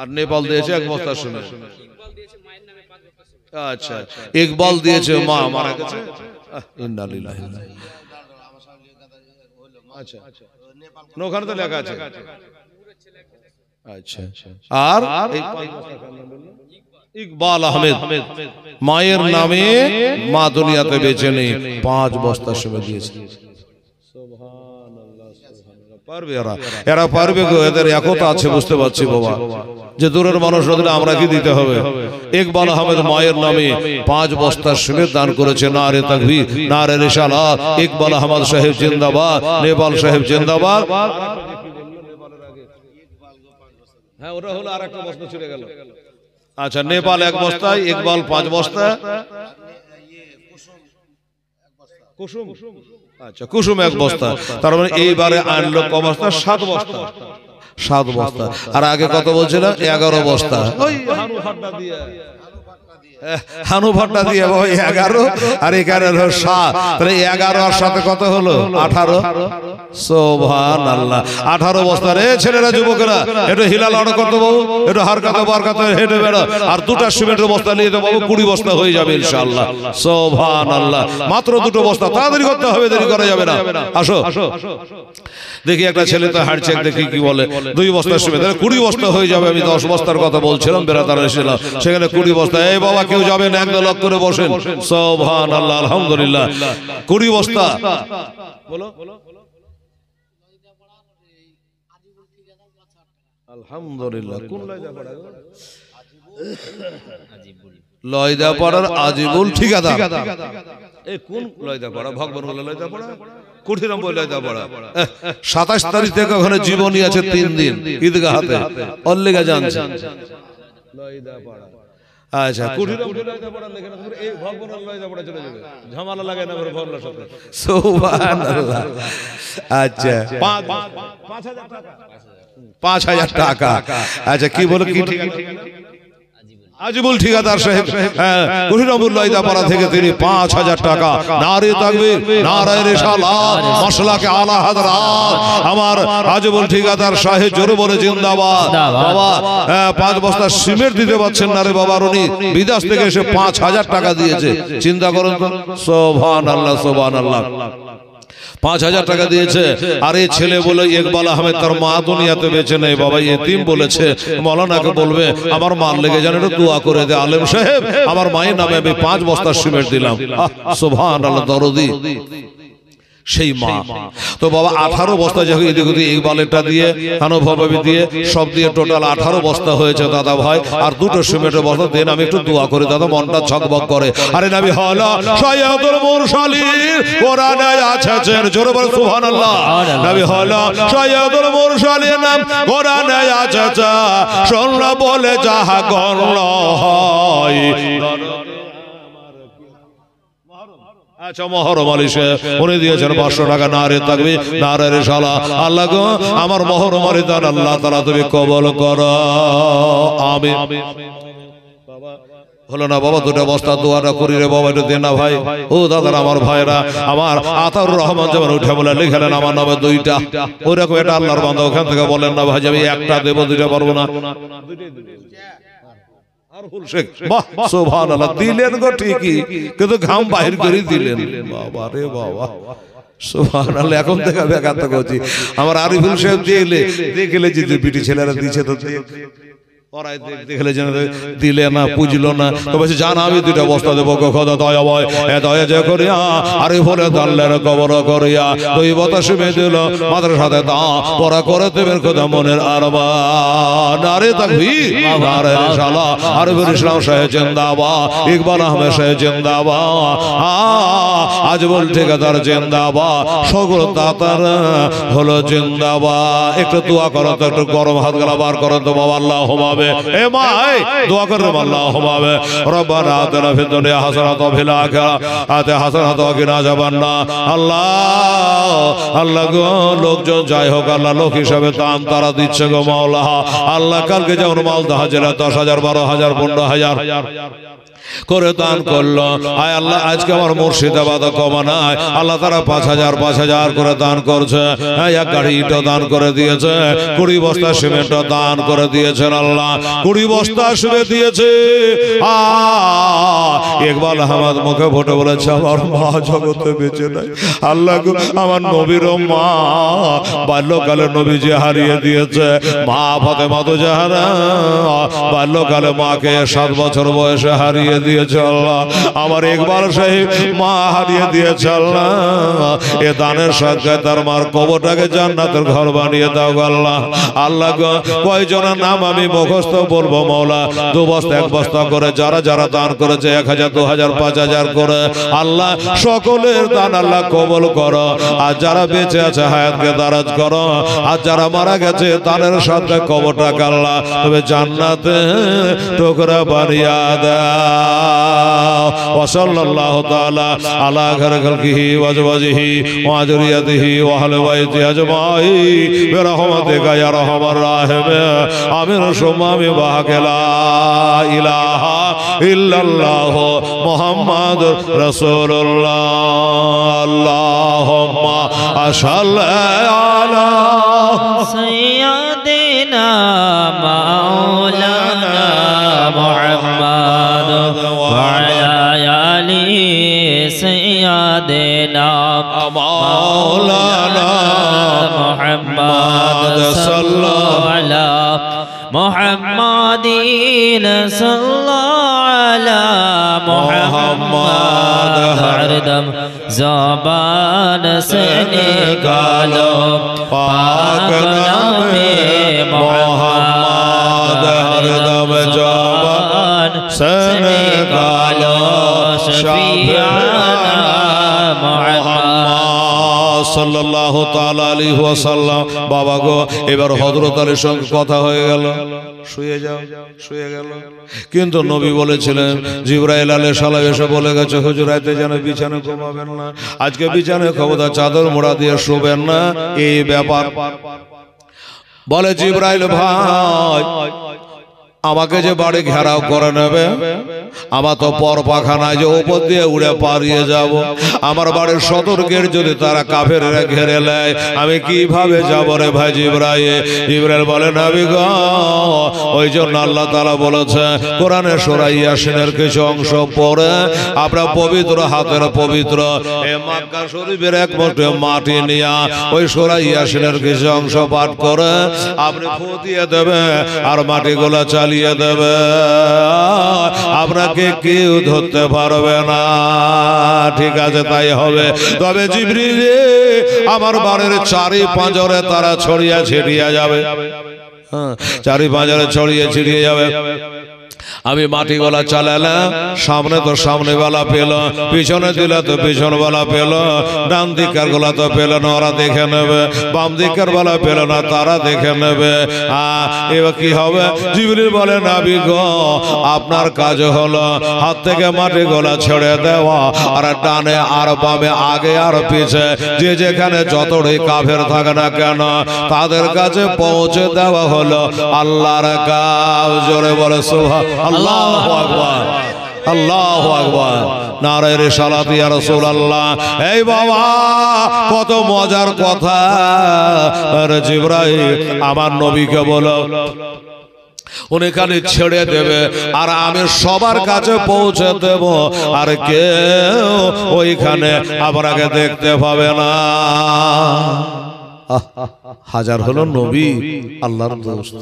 আর নেপাল দিয়েছে এক বস্তা সিমেন্ট। আচ্ছা ইকবাল দিয়েছে মা মারা গেছে, ইন্না লিল্লাহি। আচ্ছা ওখানে তো লেখা আছে। আচ্ছা আর ইকবাল আহমেদ মায়ের নামে মা দুনিয়াতে বেঁচে নেই, 5 বস্তা সিমেন্ট দিয়েছে। এরা পারবে গো, এদের একতা আছে বুঝতে পারছি বাবা, যে দূরের মানুষ হলে আমরা কি দিতে হবে। ইকবাল আহমেদ মায়ের নামে 5 বস্তা সিমেন্ট দান করেছে। নারে তাকবীর, নারে রিসালাত। ইকবাল আহমদ সাহেব জিন্দাবাদ, নেপাল সাহেব জিন্দাবাদ। হ্যাঁ ওটা হলো আর একটা বস্তা চলে গেল। আচ্ছা নেপাল 1 বস্তা, ইকবাল 5 বস্তা, কুসুম আচ্ছা কুসুম 1 বস্তা। তার মানে এইবারে আনলো ক বস্তা? 7 বস্তা। 7 বস্তা। আর আগে কত বলছিল? 11 বস্তা। ওই হানু ভাট্টা দিয়ে, হানু ভাট্টা দিয়ে 11, আর এখানে হলো 7। তাহলে 11 আর 7 কত হলো? 18। সুবহানাল্লাহ। 18 বস্তা। রে ছেলেরা যুবকেরা একটু হিলাল অর্ডার করতে বাবু, একটু হারকাতে বারকাতে হেঁটে বেড়া, আর 2টা সিমেন্টের বস্তা নিয়ে তো বাবু 20 বস্তা হয়ে যাবে ইনশাআল্লাহ। সুবহানাল্লাহ। মাত্র 2টো বস্তা, তাড়াতাড়ি করতে হবে, দেরি করা যাবে না। আসো দেখি একটা ছেলে তো হাঁটছে, দেখি কি বলে। 2 বস্তা সিমেন্ট, তাহলে 20 বস্তা হয়ে যাবে। আমি 10 বস্তার কথা বলছিলাম, বেরাদার এসেছিলাম, সেখানে 20 বস্তা। এই বাবা কেউ যাবেন, এক লক করে বসেন। সুবহানাল্লাহ, আলহামদুলিল্লাহ। 20 বস্তা বলো। আলহামদুলিল্লাহ। কোন লয়দাপাড়া? লয়দাপাড়ার আজিবুল ঠিকাদার। এই কোন লয়দাপাড়া? ভগবান লয়দাপাড়া, কুঠিরামপুর লয়দাপাড়া। 27 তারিখ থেকে ওখানে জীবনী আছে 3 দিন ঈদগাহতে, অল্লিগা জানছে লয়দাপাড়া। আচ্ছা কুঠিরামপুর লয়দাপাড়া লেখা না, এই ভগবান লয়দাপাড়া চলে যাবে, ঝামেলা লাগে না ভগবানের সাথে। সুবহানাল্লাহ। আচ্ছা 5,000 টাকা। আচ্ছা কি বলে, কি ঠিক আজিবুল ঠিকাদার সাহেব কুঠিরামপুর লয়দাপাড়া থেকে তিনি 5,000 টাকা। নারে তাকবীর, নারে রিসালাত, মাশাআল্লাহ আলা হযরত আমার আজিবুল ঠিকাদার সাহেব জোরে বলে জিন্দাবাদ। বাবা 5 বস্তা সিমেন্ট দিতে পারছেন না রে বাবা, উনি বিদেশ থেকে এসে 5,000 টাকা দিয়েছে। চিন্তা করুন তো। সুবহানাল্লাহ, সুবহানাল্লাহ। 5,000 টাকা দিয়েছে। আর এই ছেলে বলে ইকবাল আহমেদ তার মা দুনিয়াতে বেঁচে নেই বাবা, এতিম বলেছে। মাওলানাকে বলবে আমার মার লেগে যেন একটু দোয়া করে দে আলেম সাহেব, আমার মায়ের নামে আমি 5 বস্তা সিমেন্ট দিলাম। সুবহানাল্লাহ। দরদি সেই মা তো বাবা 18 বস্তা যখন এদিক ওদিক ইকবালেরটা দিয়ে হানভাবি দিয়ে সব দিয়ে টোটাল 18 বস্তা হয়েছে দাদা ভাই। আর দুটো সিমেন্টের বস্তা দেন, আমি একটু দোয়া করি দাদা, মনটা ছকবক করে। আরে নবী হলো সাইয়্যিদুল মুরসালিন, কোরআনে আছে, জোরে বল সুবহানাল্লাহ। নবী হলো সাইয়্যিদুল মুরসালিন, নাম কোরআনে আছে, শুনলো বলে যাহা গণল হয়। আচ্ছা মহরম আলী সাহেব উনি দিয়েছেন 500 টাকা। নারে তাকবীর, নারে রিসালাত। আল্লাহ গো আমার মহরম আলী দান আল্লাহ তাআলা তুমি কবুল করো, আমিন। বাবা হলো না বাবা, দুটো বস্তা দোয়াটা করি রে বাবা, একটু দেন না ভাই। ও দাদারা আমার ভাইরা, আমার আতাউর রহমান যেমন উঠে বলে লিখলেন আমার নামে 2টা, ওইরকম এটা আল্লাহর বান্দা ওখান থেকে বলেন না ভাই আমি একটা দেবো 2টা পারবো না। দিলেন গো ঠিকই, কিন্তু ঘাম বাহির করে দিলেন। বাবা রে বাবা সুবহানাল্লাহ। এখন থেকে বেকার তো করছি। আমার আরিফুল সাহেব দেখলে যে বিটি ছেলেরা দিচ্ছে তো দেখলে যেন দিলে না, পুজলো না, তো বলছে জান আমি 2টা বস্তা দেবো খোদা দয়া ভয় দয়া যে করিয়া। আরে বলে দাল্লের কবর করিয়া 2 বস্তা সিমে দিল, মাথার সাথে দা পড়া করে দেবেন খোদা মনের আরবা। নারে তাকবীর, নারে রিসালাত। আরিফুল ইসলাম সাহেব জিন্দাবাদ, ইকবাল আহমেদ সাহেব জিন্দাবাদ, আজমল ঠিকাদার জিন্দাবাদ, সকল দাতার হলো জিন্দাবাদ। একটু দোয়া করো তো, একটু গরম হাত গলা বার করো তো বাবা। আল্লাহুম্মা এ মা দোয়া করে আল্লাহুম্মা রব্বানা আতিনা ফিদ দুনিয়া হাসানাতাও ওয়া ফিল আখিরাতি হাসানাতাও ওয়া কিনা আযাবান্নার। আল্লাহ গো লোকজন যাই হোক আল্লাহ লোক হিসাবে দান তারা দিচ্ছে গো মাওলা। আল্লাহ কালকে যেমন মালদা হাজিরা 10,000 12,000 15,000 করে দান করলো, আয় আল্লাহ আজকে আমার মুর্শিদাবাদ কমা নাই আল্লাহ তারা 5,000 করে দান করছে। এক গাড়ি ইটও দান করে দিয়েছে, 20 বস্তা সিমেন্টও দান করে দিয়েছেন আল্লাহ, 20 বস্তা সিমেন্ট দিয়েছে। ইকবাল আহমদ মুখে ফুটে বলেছে আমার মা জগতে বেঁচে নাই। আল্লাহ গো আমার নবীর মা বাল্যকালে নবীজি হারিয়ে দিয়েছে, মা ফাতেমা তো জাহরা বাল্যকালে মাকে 7 বছর বয়সে হারিয়ে দিয়েছে আল্লাহ। আমার ইকবাল সাহেব মা হারিয়ে দিয়েছে আল্লাহ, এ দানের সদকায় তার মার কবরটাকে জান্নাতের ঘর বানিয়ে দাও আল্লাহ। আল্লাহ গো কয়জনের নাম আমি মুখস্থ বলবো মাওলা, 2 বস্তা 1 বস্তা করে যারা যারা দান করেছে 1,000 2,000 5,000 করে আল্লাহ সকলের দান আল্লাহ কবুল করো। আর যারা বেঁচে আছে হায়াতকে দারাজ করো, আর যারা মারা গেছে দানের সাথে কবরটাকে আল্লাহ তবে জান্নাতে টুকরা বানিয়ে দাও। وصلى الله تعالى على خير خلقه وازواجه وذريته واهل بيته اجمعين برحمتك يا ارحم الراحمين امين ثم بحق لا اله الا الله محمد رسول الله اللهم صل على سيدنا مولانا محمد وعلى آله سيدنا مولانا محمد صلى على محمد صلى على محمد हरदम ज़बान से निकालो पाक नामे मोहम्मद हरदम ज़बान से निकालो शफीआना मोहम्मद সাল্লাল্লাহু তাআলা আলাইহি ওয়াসাল্লাম। বাবা গো এবার হযরত আলীর সঙ্গে কথা হয়ে গেল, শুয়ে যাও, শুয়ে গেল। কিন্তু নবী বলেছিলেন জিবরাইল আলাইহিস সালাম এসে বলে গেছে হুজুর রাতে যেন বিছানায় ঘুমাবেন না, আজকে বিছানায় খবরদার চাদর মোড়া দিয়ে শুবেন না, এই ব্যাপার। বলে জিবরাইল ভাই আমাকে যে বাড়ি ঘেরাও করে নেবে, আমার তো পর পাখা নাই যে উপর দিয়ে উড়ে পালিয়ে যাব। আমার বাড়ির সদর গেট যদি তারা কাফেররা ঘেরে নেয় আমি কিভাবে যাব রে ভাই জিবরাইল? জিবরাইল বলে নবী গো ওই জন্য আল্লাহ তাআলা বলেছে কোরআনে সূরা ইয়াসিনের কিছু অংশ পড়ে আপনারা পবিত্র হাতের পবিত্র এই মক্কা শরীফের এক মুঠো মাটি নিয়ে ওই সূরা ইয়াসিনের কিছু অংশ পাঠ করে আপনি ফু দিয়ে দেবেন আর মাটিগুলো চালিয়ে চালিয়ে দেবে, আপনাকে কেউ ধরতে পারবে না। ঠিক আছে, তাই হবে। তবে জিবরিল আমার বাড়ির চারি পাঁজরে তারা ছড়িয়ে ছিটিয়ে যাবে, চারি পাঁজরে ছড়িয়ে ছিটিয়ে যাবে। আমি মাটি গলা চালালাম, সামনে তো সামনে বেলা পেল, পিছনে দিলে তো পিছন বেলা পেল, ডান দিকের গলা তো পেল না, ওরা দেখে নেবে, বাম দিকের বেলা পেল না, তারা দেখে নেবে। এবার কি হবে? জিবরিল বলে, নবী গো, আপনার কাজ হলো হাত থেকে মাটি গলা ছেড়ে দেওয়া, আর ডানে আর বামে, আগে আর পিছে যে যেখানে যতই কাফের থাকে না কেন তাদের কাছে পৌঁছে দেওয়া হলো আল্লাহর কাজ। জোরে বলে সুবহানাল্লাহ। আল্লাহু আকবার, আল্লাহু আকবার, নারে রিসালাত ইয়া রাসূলুল্লাহ। এই বাবা, কত মজার কথা। আরে জিবরাইল আমার নবীকে বলো উনি খালি ছেড়ে দেবে, আর আমি সবার কাছে পৌঁছে দেব, আর কেউ ওইখানে আপনাকে দেখতে পাবে না। হাজার হলো নবী আল্লাহর দোস্ত।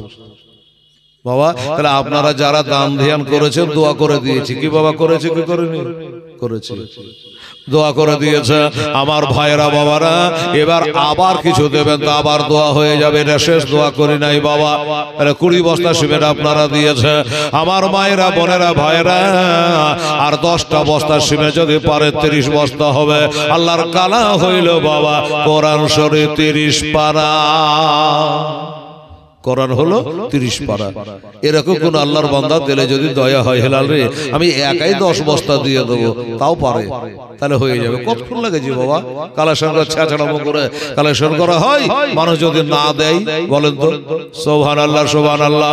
বাবা, তাহলে আপনারা যারা দান ধ্যান করেছেন, দোয়া করে দিয়েছি কি বাবা? করেছে কি করেনি? করেছে, দোয়া করে দিয়েছে আমার ভাইরা বাবারা। এবার আবার কিছু দেবেন তো আবার দোয়া হয়ে যাবে, এটা শেষ দোয়া করি নাই বাবা। 20 বস্তা সিমেন্ট আপনারা দিয়েছে আমার মায়েরা, বোনেরা, ভাইরা, আর 10টা বস্তা সিমেন্ট যদি পারে 30 বস্তা হবে। আল্লাহর কালা হইল বাবা কোরআন শরীফ 30 পারা, কোরআন হলো 30 পারা। এরকম কোন আল্লাহর বান্দা দিলে যদি দয়া হয়, হেলাল রে আমি একাই 10 বস্তা দিয়ে দেবো, তাও পারে, তাহলে হয়ে যাবে। কতক্ষণ লাগে জি বাবা? কালেকশন করে ছেঁচড়ামো করে কালেকশন করা হয়, মানুষ যদি না দেয় বলেন তো? সুবহানাল্লাহ, সুবহানাল্লাহ।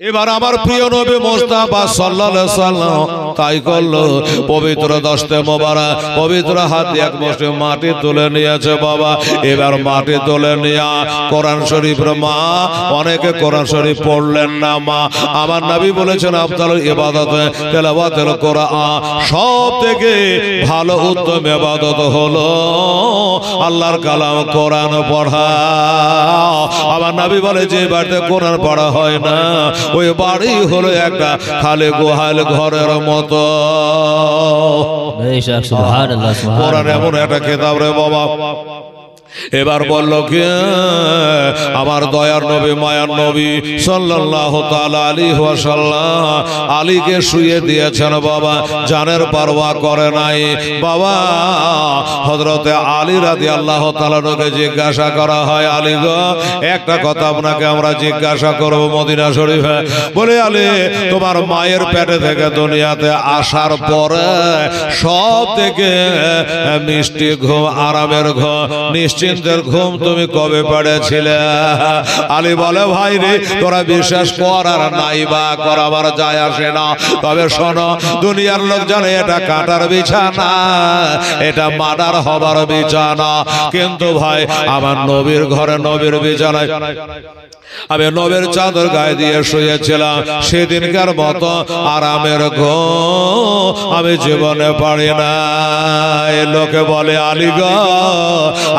এবার আমার প্রিয় নবী মুস্তাফা সাল্লাল্লাহু আলাইহি সাল্লাম তাই করলো, পবিত্র দস্তে মোবারক, পবিত্র হাত এক মুঠি মাটি তুলে নিয়েছে বাবা। এবার মাটি তুলে নিয়ে কোরআন শরীফের মা, অনেকে কোরআন শরীফ পড়লেন না মা, আমার নবী বলেছেন আফদালুল ইবাদত তেলাওয়াতুল কোরআন, সব থেকে ভালো উত্তম ইবাদত হলো আল্লাহর কালাম কোরআন পড়া। আমার নবী বলে যে বাড়িতে কোরআন পড়া হয় না ওই বাড়ি হলো একটা খালি গোহাল ঘরের মতো। কোরআন এমন একটা কিতাব রে বাবা। এবার বলল কি আমার দয়ার নবী, মায়ার নবী সাল্লাল্লাহু তাআলা আলাইহি ওয়াসাল্লাম আলীকে শুইয়ে দিয়েছেন বাবা, জানের পরোয়া করে নাই বাবা। হযরতে আলী রাদিয়াল্লাহু তাআলা কে জিজ্ঞাসা করা হয়, আলী গো একটা কথা আপনাকে আমরা জিজ্ঞাসা করব মদিনা শরীফে। বলে আলী, তোমার মায়ের পেটে থেকে দুনিয়াতে আসার পরে সব থেকে মিষ্টি ঘুম, আরামের ঘুম, নিশ্চিন্তের ঘুম তুমি কবে পড়েছিলে? আলী বলে, ভাই রে তোরা বিশ্বাস কর আর নাই বা কর, আমার যায় আসে না। তবে শোনো, দুনিয়ার লোক জানে এটা কাটার বিছানা, এটা মার্ডার হবার বিছানা, কিন্তু ভাই আমার নবীর ঘরে, নবীর বিছানায় আমি নবীর চাদর গায়ে দিয়ে শুয়েছিলাম, সেদিনকার মতো আরামের ঘুম আমি জীবনে পারি না। লোকে বলে, আলী গো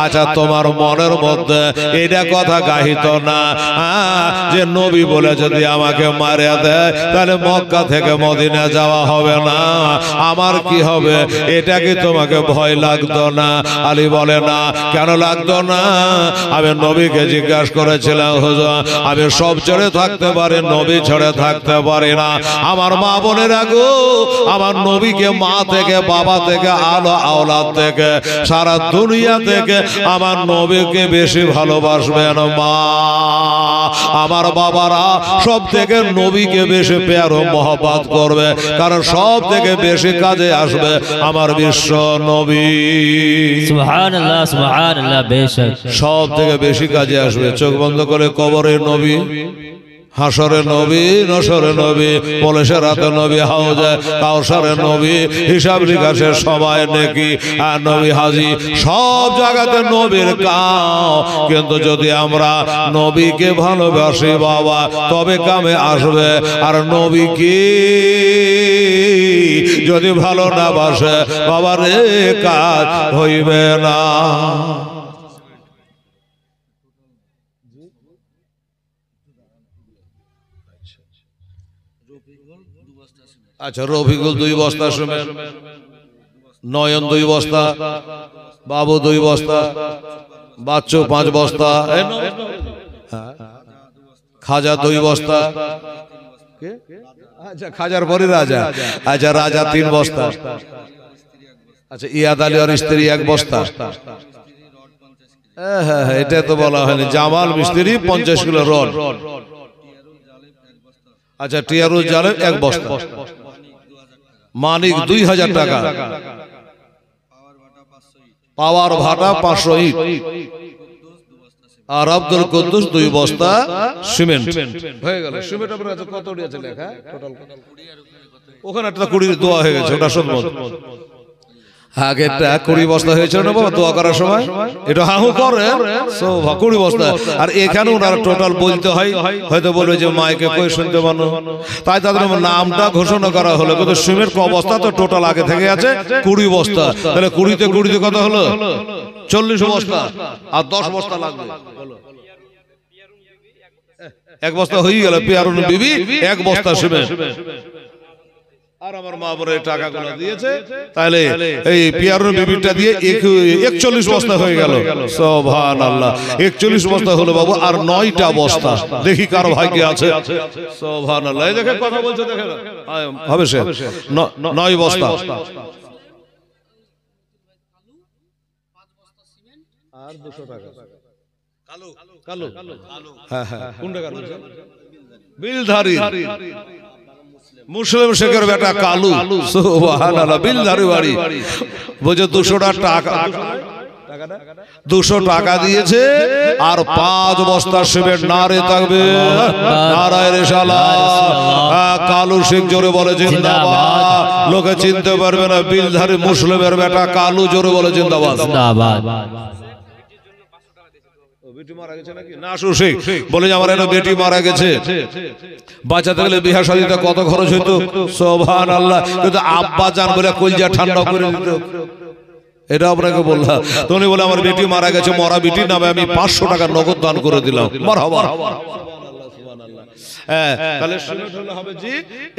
আচ্ছা তোমার মনের মধ্যে এটা কথা গাহিত না যে নবী বলে যদি আমাকে মারিয়া দেয় তাহলে মক্কা থেকে মদিনা যাওয়া হবে না, আমার কি হবে? এটা কি তোমাকে ভয় লাগতো না? আলী বলে, না। কেন লাগতো না? আমি নবীকে জিজ্ঞাসা করেছিলাম, হুজুর আমি সব ছেড়ে থাকতে পারি, নবী ছেড়ে থাকতে পারি না। আমার মা বোনেরা গো, আমার নবীকে মা থেকে, বাবা থেকে, আলো আওলাদ থেকে, সারা দুনিয়া থেকে আমার নবীকে বেশি ভালোবাসবেন মা। আমার বাবারা সব থেকে নবীকে বেশি প্যার ও মহব্বত করবে, কারণ সব থেকে বেশি কাজে আসবে আমার বিশ্ব নবী। সুবহানাল্লাহ, সুবহানাল্লাহ, বেশক সব থেকে বেশি কাজে আসবে। চোখ বন্ধ করে কবরের নবী, হাসরের নবী, নসরের নবী, পলেশের রাতে নবী, হাউজে কাউসারের নবী, হিসাব নিকাশের সময় নেকি আর নবী হাজি, সব জায়গাতে নবীর কাম। কিন্তু যদি আমরা নবীকে ভালোবাসি বাবা তবে কামে আসবে, আর নবীকে যদি ভালো না বাসে বাবা রে কাজ হইবে না। আচ্ছা রফিকুল 2 বস্তা সিমেন্ট, নয়ন 2 বস্তা, বাবু 2 বস্তা, বাচ্চু 5 বস্তা, খাজা 2 বস্তা, আচ্ছা খাজার পরে রাজা, আচ্ছা রাজা 3 বস্তা, আচ্ছা ইয়াদ আলী আর স্ত্রী 1 বস্তা। হ্যাঁ এটা তো বলা হয়নি। জামাল মিস্ত্রি 50 কিলো রড, আচ্ছা টিয়ারুল জালেব 1 বস্তা, মানিক 2000 টাকা, পাওয়ার ভাটা 500 ইট, আর আব্দুল কুদ্দুস 2 বস্তা সিমেন্ট হয়ে গেল। সিমেন্ট আপনার কাছে কত আছে লেখা টোটাল? ওখানে একটা 20 দোয়া হয়ে গেছে, ওটা সন্মত। আগেরটা 20 বস্তা হয়েছিল না বাবা দোয়া করার সময়, এটা হাহু করে 20 বস্তা। আর এখানে ওনারা টোটাল বলতে হয়, হয়তো বলবে যে মাইকে কই শুনতে পানো, তাই তাদের নামটা ঘোষণা করা হলো। কিন্তু সিমেন্ট ক বস্তা তো টোটাল আগে থেকে আছে 20 বস্তা। তাহলে 20 কত হলো? 40 বস্তা, আর 10 বস্তা লাগবে। 1 বস্তা হয়ে গেল। পিয়ারুন বিবি 1 বস্তা সিমেন্ট, আর আমার মা বোনের টাকাগুলো দিয়েছে, তাহলে এই পিয়ারুন বিবিটা দিয়ে 41 বস্তা হয়ে গেল। সুবহানাল্লাহ, 41 বস্তা হলো বাবু, আর 9টা বস্তা। দেখি কার ভাগ্যে আছে। সুবহানাল্লাহ, এই দেখে কথা বলছে, দেখেন হবে সে 9 বস্তা। আর 200 টাকা কালু কালু, হ্যাঁ হ্যাঁ কোনটা কালু? বিলধারী মুসলিম শেখের বেটা কালু। সুবহানাল্লাহ, বিলধারী বাড়ি। বুঝে 200 টাকা, 200 টাকা দিয়েছে, আর 5 বস্তা সিমেন্ট। নারে তাকবীর, নারায়ে রিসালাত। কালু শেখ জোরে বলে জিন্দাবাদ। লোকে চিনতে পারবে না, বিলধারী মুসলিমের বেটা কালু, জোরে বলে জিন্দাবাদ। বেটি মারা গেছে নাকি? না শেখ বলে আমার একটা বেটি মারা গেছে, বাঁচাতে গেলে বিহার শাদীতে কত খরচ হইতো। সুবহানাল্লাহ, কিন্তু আব্বা জান বলে কলজা ঠান্ডা করে দিত। এটা আপনাকে বললাম। তো উনি বলে আমার বেটি মারা গেছে, মরা বেটির নামে আমি 500 টাকা নগদ দান করে দিলাম। মারহাবা। হ্যাঁ, তাহলে সিমেন্ট হলে হবে জি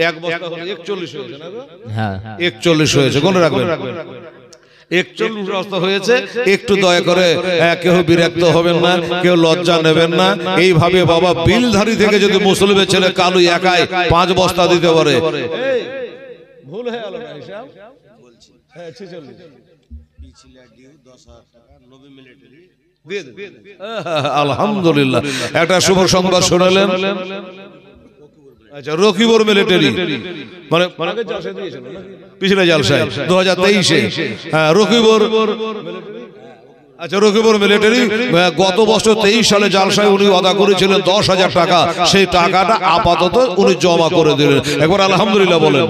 1 বস্তা হলে 41 হয়েছে না গো? হ্যাঁ 41 হয়েছে, কোন রাখবেন? 41 বস্তা হয়েছে। একটু দয়া করে কেউ বিরক্ত হবেন না, কেউ লজ্জা নেবেন না। এইভাবে বাবা বিলধারী থেকে যদি মুসলিমের ছেলে কালু একাই 5 বস্তা দিতে পারে, ভুল হয়ে গেল না হিসাব? বলছি হ্যাঁ 46 পিছলা ডিউ 10000 টাকা 90 মিলিটারি দিয়ে দেন। আলহামদুলিল্লাহ, একটা শুভ সংবাদ শোনালেন। আচ্ছা রকিবর মিলিটারি মানে আগে জলসা দিয়েছিল না, পিছলে জলসায় 2023-এ। হ্যাঁ রকিবর, আচ্ছা রকিবর মিলিটারি গত বছর 23 সালে জালসায় উনি আদা করেছিলেন 10,000 টাকা। সেই টাকাটা আপাতত উনি জমা করে দিলেন। একবার আলহামদুলিল্লাহ বলেন।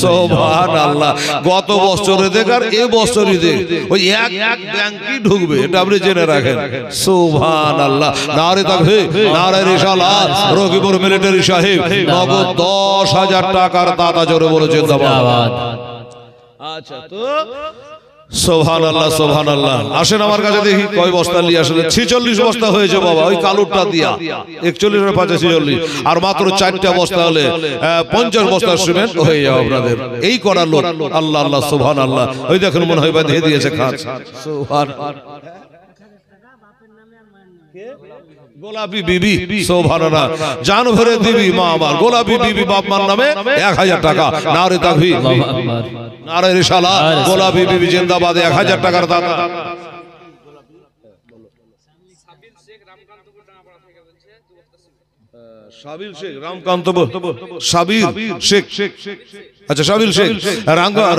সুবহানাল্লাহ, গত বছরে দেখার এ বছরই দেখ ওই এক ব্যাংকই ঢুকবে, এটা আপনি জেনে রাখেন। সুবহানাল্লাহ, নারে তাকবীর, নারে রিসালাত। রকিবর মিলিটারি সাহেব নগদ 10,000 টাকার দাতা, জোরে বলে জিন্দাবাদ। আচ্ছা তো সুবহানাল্লাহ, সুবহানাল্লাহ। আসেন আমার কাছে দেখি কয় বস্তা নিয়ে আসলে। 46 বস্তা হয়েছে বাবা, ওই কালুরটা দিয়া 41 আর 5 46, আর মাত্র 4টা বস্তা হলে 50 বস্তা সিমেন্ট হয়ে যাবে আপনাদের। এই করার লোক আল্লাহ আল্লাহ, সুবহানাল্লাহ। ওই দেখুন মনে হয় বাঁধিয়ে দিয়েছে খাট। সুবহানাল্লাহ, গোলাপি বিবি। সুবহানাল্লাহ, জান ভরে দিবি মা আমার। গোলাপি বিবি বাপ মার নামে 1000 টাকা। নারে তাকবীর, নারে রিসালাত। গোলাপি বিবি জিন্দাবাদ, 1000 টাকার দাতা। সাবিল শেখ, রামকান্তপুর, সাবির শেখ, আচ্ছা সাবিল শেখ,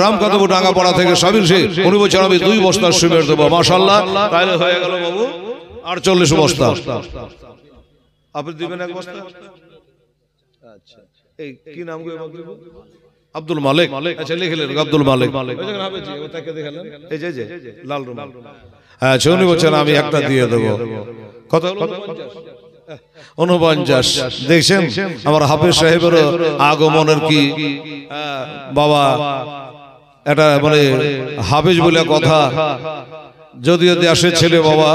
রামকান্তপুর ডাঙ্গাপাড়া থেকে সাবিল শেখ। উনি বলছেন আমি 2 বস্তা সিমেন্ট দেবো। মাশাআল্লাহ, তাহলে হয়ে গেল বাবু 48 বস্তা। আপনি দিবেন 1 বস্তা? আচ্ছা, এই কি নাম গো? আব্দুল মালিক। আচ্ছা লিখলেন আব্দুল মালিক। ওটাকে দেখালেন, এই যে লাল রুম। আচ্ছা উনি বলছেন আমি একটা দিয়ে দেবো। কত হলো? 49। দেখছেন আমার হাফেজ সাহেবের আগমনের কি বাবা, এটা মানে হাফেজ বলে কথা। যদিও দেশের ছেলে বাবা,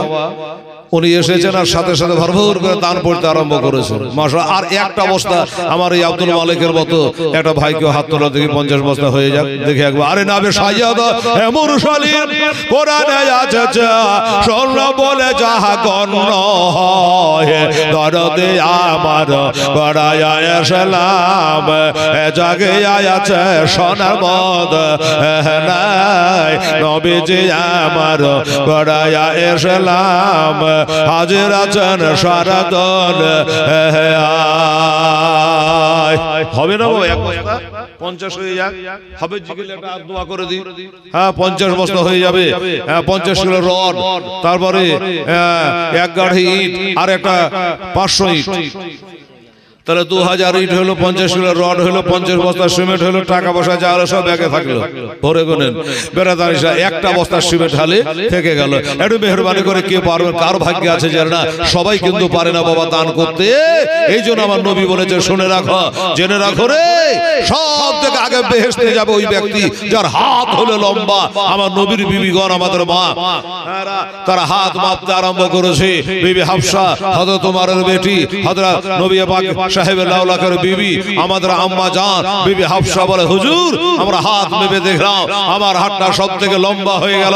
উনি এসেছেন আর সাথে সাথে ভরপুর করে দান পড়তে আরম্ভ করেছেন মাশাআল্লাহ। আর একটা বস্তা আমার এই আব্দুল মালিকের মতো একটা ভাইকে হাত তোলা দেখি 50 বস্তা হয়ে যাক দেখি একবার। আরে নাবে সাইয়্যিদ হে মুরসালিন কোরআনে আছে স্বর্ণ বলে যাহা গণ্য হয় দরদে আমার গড়ায়া এসলাম এ জাগে আছে সোনার মদ নাই নবীজি আমার গড়ায়া এসলাম হাজির আছেন সারা দল হবে না এক বস্তা 50 হয়ে যাক হবে জিগিলে একটা দোয়া করে দিই। হ্যাঁ 50 বস্তা হয়ে যাবে। হ্যাঁ 50 কিলো রড, তারপরে এক গাড়ি ইট আর একটা 500 ইট, তাহলে 2000 ইট হলো, 50 কিলো রড হলো, 50 বস্তা সিমেন্ট হলো, টাকা পয়সা যা হলো সব ব্যাগে থাকলো। ভরে গোনেন বেরাদার একটা বস্তা সিমেন্ট হালে থেকে গেল। একটু মেহরবানি করে কে পারবে, কার ভাগ্যে আছে জানে না, সবাই কিন্তু পারে না বাবা দান করতে। এই জন্য আমার নবী বলেছে শুনে রাখো, জেনে রাখো রে, সব থেকে আগে বেহেশতে যাবে ওই ব্যক্তি যার হাত হলো লম্বা। আমার নবীর বিবিগণ, আমাদের মা, তারা হাত মাপতে আরম্ভ করেছে। বিবি হাফসা হযরত ওমরের বেটি, হযরত নবী পাক সাহেবের লাউলাকের বিবি, আমাদের আম্মা জান বিবি হাফসা বলে হুজুর আমরা হাত মেপে দেখলাম আমার হাতটা সব থেকে লম্বা হয়ে গেল।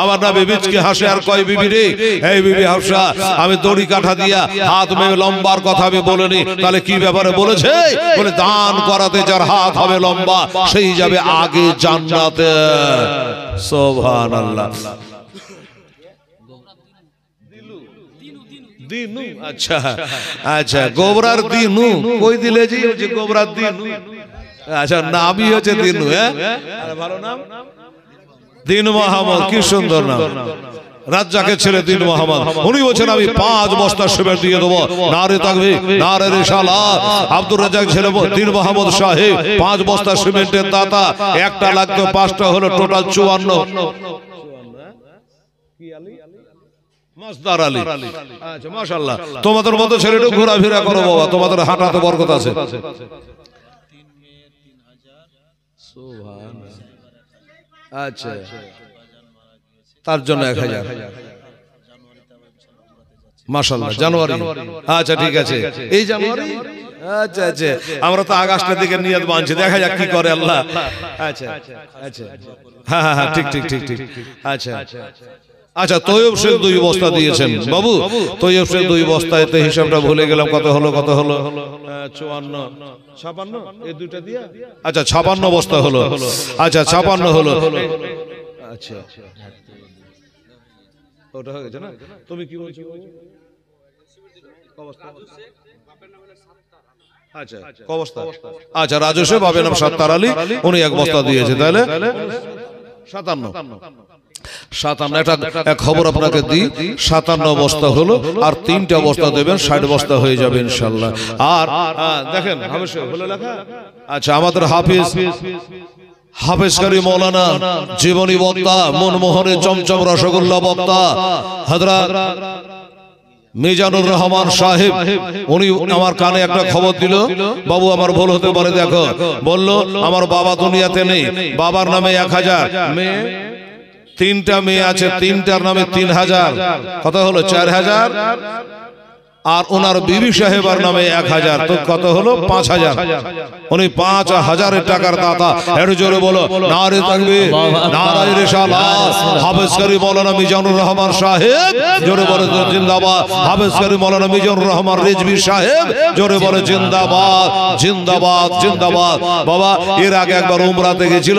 আমার নবী বিচকে হাসে আর কয় বিবি রে, এই বিবি হাফসা আমি দড়ি কাঠা দিয়া হাত মেপে লম্বার কথা আমি বলিনি, তাহলে কি ব্যাপারে বলেছে? বলে দান করাতে যার হাত হবে লম্বা সেই যাবে আগে জান্নাতে। সুবহানাল্লাহ। দিনু, আচ্ছা আচ্ছা, গোবরার দিনু কই দিলে জি? যে গোবরার দিনু, আচ্ছা নামই হচ্ছে দিনু। হ্যাঁ ভালো নাম, দিন মোহাম্মদ, কি সুন্দর নাম। রাজ্জাকের ছেলে দিন মোহাম্মদ, উনি বলছেন আমি 5 বস্তা সিমেন্ট দিয়ে দেবো। নারে তাকবীর, নারে রিসালাত। আব্দুর রাজ্জাক ছেলে দিন মোহাম্মদ সাহেব 5 বস্তা সিমেন্টের দাতা, একটা লাগতো 5টা হলো টোটাল 54। মাসদার আলী, আচ্ছা মাশাআল্লাহ। তোমাদের মতো ছেলেটা ঘোরাফেরা করো বাবা, তোমাদের হাঁটাতে বরকত আছে। আচ্ছা তার জন্য 1000 মাশাআল্লাহ। জানুয়ারি, আচ্ছা ঠিক আছে, এই জানুয়ারি, আচ্ছা আচ্ছা আমরা তো আগস্টের দিকে নিয়ত বানছি, দেখা যাক কি করে আল্লাহ। আচ্ছা আচ্ছা, হ্যাঁ হ্যাঁ হ্যাঁ ঠিক ঠিক ঠিক ঠিক, আচ্ছা আচ্ছা। তৈয়ব শেখ 2 বস্তা দিয়েছেন বাবু, তৈয়ব শেখ 2 বস্তা, এতে হিসাবটা ভুলে গেলাম কত হলো, কত হলো 54 56 এই দুইটা দিয়া, আচ্ছা 56 বস্তা হলো। আচ্ছা 56 হলো, আচ্ছা ওটা হয়ে গেছে না? তুমি কি বলছো? আচ্ছা ক বস্তা? আচ্ছা রাজু সাহেব বাবার নাম সাত্তার আলী, উনি 1 বস্তা দিয়েছে, তাহলে 57। একটা খবর আপনাকে দিই, 57 বস্তা হলো, আর 3টা বস্তা দেবেন, 60 বস্তা হয়ে যাবে ইনশাআল্লাহ। আর দেখেন হলো লেখা, আচ্ছা আমাদের হাফেজ কারি মৌলানা জীবনী বক্তা, মনমোহনের চমচম রসগোল্লা বক্তা হযরত মিজানুর রহমান সাহেব, উনি আমার কানে একটা খবর দিল, বাবু আমার ভুল হতে পারে দেখো, বলল আমার বাবা দুনিয়াতে নেই, বাবার নামে 1000, মেয়ে 3টা মেয়ে আছে, 3টার নামে 3000, কত হলো 4000, আর ওনার বিবি সাহেবার নামে 1000, তো কত হলো 5000। উনি 5000 টাকার দাতা। এর জোরে বলো নারে তাকবীর, নারে রিসালাত। হাফেজ কারি মাওলানা মিজানুর রহমান সাহেব, জোরে বলে জিন্দাবাদ। হাফেজ কারি মাওলানা মিজানুর রহমান রিজভী সাহেব, জোরে বলে জিন্দাবাদ, জিন্দাবাদ, জিন্দাবাদ। বাবা এর আগে একবার উমরাতে গেছিল,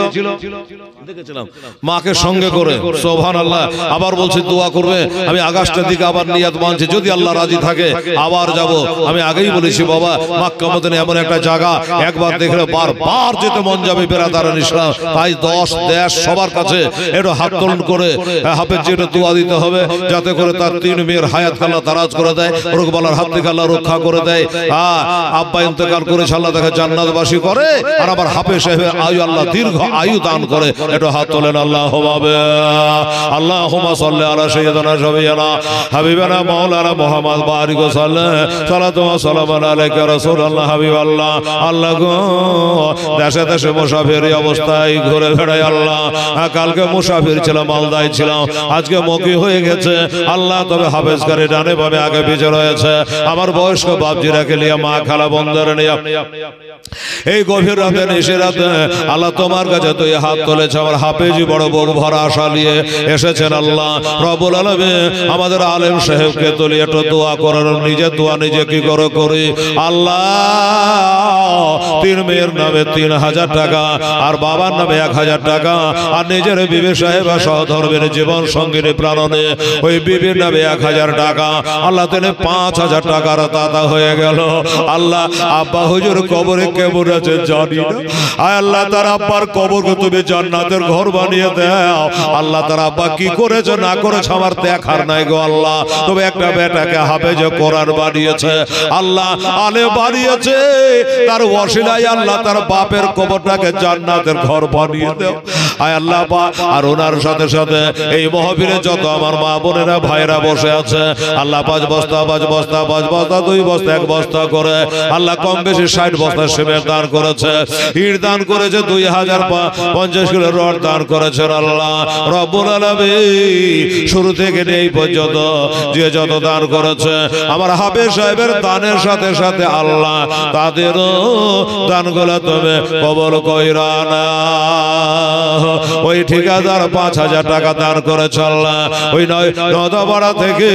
দেখেছিলাম মাকে সঙ্গে করে, সুবহানাল্লাহ। আবার বলছে দোয়া করবে, আমি আগস্টের দিকে আবার নিয়ত বানছি, যদি আল্লাহ রাজি থাকে আবার যাব। আমি আগেই বলেছি বাবা মক্কা মদিনা এমন একটা জায়গা, একবার দেখলে বারবার যেতে মন যাবে বেরাদারান ইসলাম। তাই 10 দেশ সবার কাছে একটু হাত তোলন করে হাফেজ যেটা দোয়া দিতে হবে, যাতে করে তার 3 মেয়ের হায়াত আল্লাহ দারাজ করে দেয়, রোগবালার হাত থেকে আল্লাহ রক্ষা করে দেয়। আব্বা ইন্তেকাল করেছে, আল্লাহ তাকে জান্নাতবাসী করে, আর আবার হাফেজ সাহেবের আয়ু আল্লাহ দীর্ঘ আয়ু দান করে। একটু হাত তোলেন আল্লাহুম্মা আল্লাহুম্মা সাল্লি আলা সাইয়্যিদিনা হাবিবানা মাওলানা মুহাম্মদ বারিক বারিক ওয়া সাল্লাম সালাতু ওয়া সালামু আলাইকা রাসূলুল্লাহ হাবিবাল্লাহ। আল্লাহ গো দেশে দেশে মুসাফিরি অবস্থায় ঘুরে বেড়াই আল্লাহ। কালকে মুসাফির ছিলাম, মালদায় ছিলাম, আজকে মকি হয়ে গেছে আল্লাহ। তবে হাফেজ গাড়ি ডানে বামে আগে পিছে রয়েছে। আমার বয়স্ক বাপজিরাকে নিয়ে, মা খালা বন্ধুরা নিয়ে এই গভীর রাতে নিশি রাতে আল্লাহ তোমার কাছে তুই হাত তুলেছে। আমার হাফেজি বড় বুক ভরা আশা নিয়ে এসেছেন আল্লাহ রব্বুল আলামিন। আমাদের আলেম সাহেবকে তুলি একটু দোয়া করার, নিজের দোয়া নিজে কি করে করি আল্লাহ। 3 মেয়ের নামে 3000 টাকা, আর বাবার নামে 1000 টাকা, আর নিজের বিবি সাহেবা সহধর্মের জীবন সঙ্গিনী প্রাণনে ওই বিবির নামে 1000 টাকা। আল্লাহ তিনি 5000 টাকার দাতা হয়ে গেল আল্লাহ। আব্বা হুজুর কবরে কেমন আছে জানি না, আয় আল্লাহ তার আব্বার কবরকে তুমি জান্নাতের ঘর বানিয়ে দাও আল্লাহ। তার আব্বা কি করেছে না করেছে আমার দেখার নাই গো আল্লাহ। তবে একটা বেটাকে হাফেজে কোরআন বানিয়েছে আল্লাহ, আলে বানিয়েছে, তার ওয়াসিলায় আল্লাহ তার বাপের কবরটাকে জান্নাতের ঘর বানিয়ে দাও আয় আল্লাহ। আর ওনার সাথে সাথে এই মহফিলে যত আমার মা বোনেরা ভাইরা বসে আছে আল্লাহ, 5 বস্তা 5 বস্তা 5 বস্তা 2 বস্তা 1 বস্তা করে আল্লাহ কম বেশি 60 বস্তা সিমেন্ট দান করেছে, ইট দান করেছে, 2050 কিলো রড দান করেছেন আল্লাহ রব্বুল আলামিন। শুরু থেকে এই পর্যন্ত যে যত দান করেছে আমার হাফেজ সাহেবের দানের সাথে সাথে আল্লাহ তাদেরও দানগুলো তুমি কবুল কইরা না। ওই ঠিকাদার 5000 টাকা দান করেছে আল্লাহ, ওই নদাপাড়া থেকে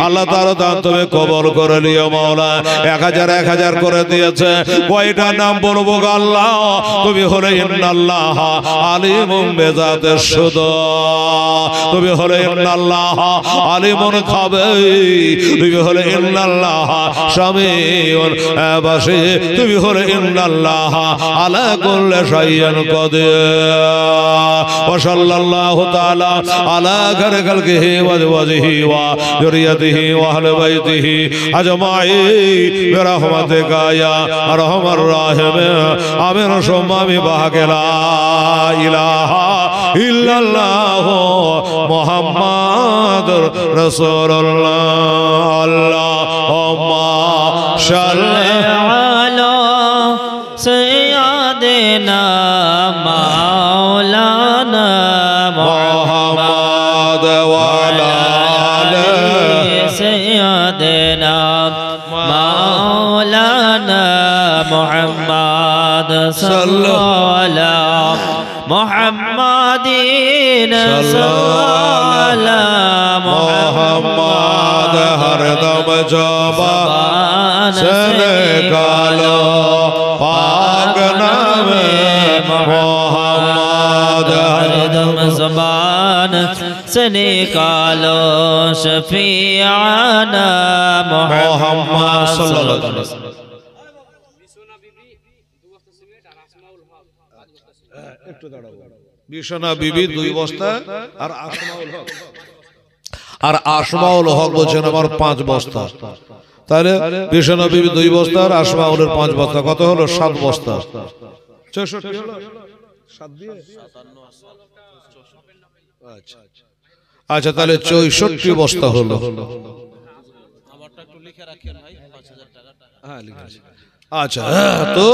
আল্লাহ তার দান তুমি কবুল করে নিও মাওলা। 1000 করে দিয়েছে। কয়টা নাম বলবো আল্লাহ? তুমি হলে ইন্নাল্লাহ আলিমুম বিযাতিস সুদূর, তুমি হলে ইন্নাল্লাহ আলিমুন খাবীর, তুমি হলে ইন্নাল্লাহ সামিউন বাসীর, তুমি হলে ইন্নাল্লাহ আলা কুল্লি শাইইন কাদির। ওয়া সাল্লাল্লাহু তাআলা আলা খায়রি খালকিহি ওয়া আজওয়াজিহি ওয়া যুররিয়াতিহি ওয়া আহলি বাইতিহি আজমাইন বিরহমাতিকা ইয়া আরহামার রাহিমিন। আমিন সুম্মা আমিন। বাহাকে লা ইলাহা ইল্লাল্লাহ মুহাম্মাদুর রাসূলুল্লাহ। আল্লাহুম্মা সাল্লি আলা সাইয়্যিদিনা মাওলানা মুহাম্মাদ ওয়া আলা আলি সাইয়্যিদিনা মাওলানা মুহাম্মাদ সাল্লাল্লাহু আলা মুহাম্মাদিন সাল্লাল্লাহু মুহাম্মাদ হরদম জবান से निकालो पाक नामे मोहम्मद हरदम ज़बान से निकालो शफीआना मोहम्मद सल्लल्लाहु अलैहि वसल्लम। বিশ্বনা বিবি 2 বস্তা আর আসমাউল হক, আর আসমাউল হক বলছেন আমার 5 বস্তা। তাহলে বিশ্বনা বিবি 2 বস্তা আর আসমাউলের 5 বস্তা, কত হলো? 7 বস্তা। 64 হলো 7 দিয়ে 57। আচ্ছা তাহলে 64 বস্তা হলো। আমারটা একটু লিখে রাখেন ভাই, 5000 টাকাটা। হ্যাঁ লিখেছি। আচ্ছা তো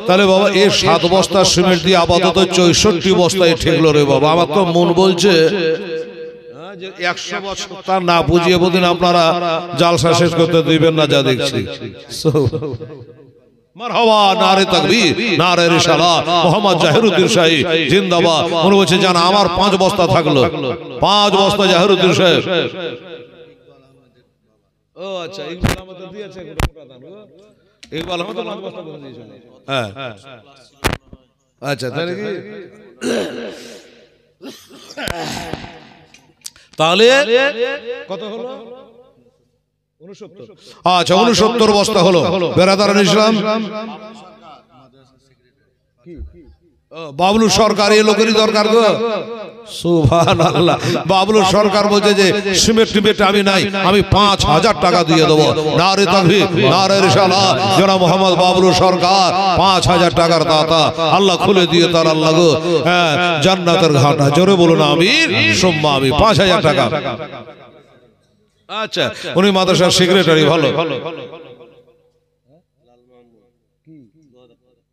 তাহলে বাবা এই 7 বস্তা সিমেন্ট দিয়ে আপাতত 64 বস্তায় ঠেকলো রে বাবা। আমার তো মন বলছে যে 100 বছর তা না বুঝিয়ে বদিন আপনারা জালসা শেষ করতে দিবেন না, যা দেখছি। মারহাবা, নারে তাকবীর, নারে রিসালাত, মোহাম্মদ জাহিরুদ্দিন শাহী জিন্দাবাদ। মনে হচ্ছে জান আমার 5 বস্তা থাকলো, 5 বস্তা জাহিরুদ্দিন সাহেব। ও আচ্ছা ইকবাল আমাদের দিয়েছে মোটা দান, ইকবাল আমাদের 5 বস্তা বলে দিয়েছে। হ্যাঁ আচ্ছা তাহলে কি তাহলে কত হলো? 69। আচ্ছা 69 বস্তা হলো। বেরাদার ইসলাম বাবলু সরকার এই লোকেরই দরকার গো। সুবহানাল্লাহ। বাবলু সরকার বলছে যে সিমেন্ট টিমেন্ট আমি নাই, আমি 5000 টাকা দিয়ে দেবো। নারে তাকবীর, নারে রিসালাত। জনাব মোহাম্মদ বাবলু সরকার 5000 টাকার দাতা। আল্লাহ খুলে দিয়ে তার আল্লাহ গো হ্যাঁ জান্নাতের ঘাটা। জোরে বলুন আমিন সুম্মা আমিন। 5000 টাকা আচ্ছা, উনি মাদ্রাসার সেক্রেটারি। ভালো।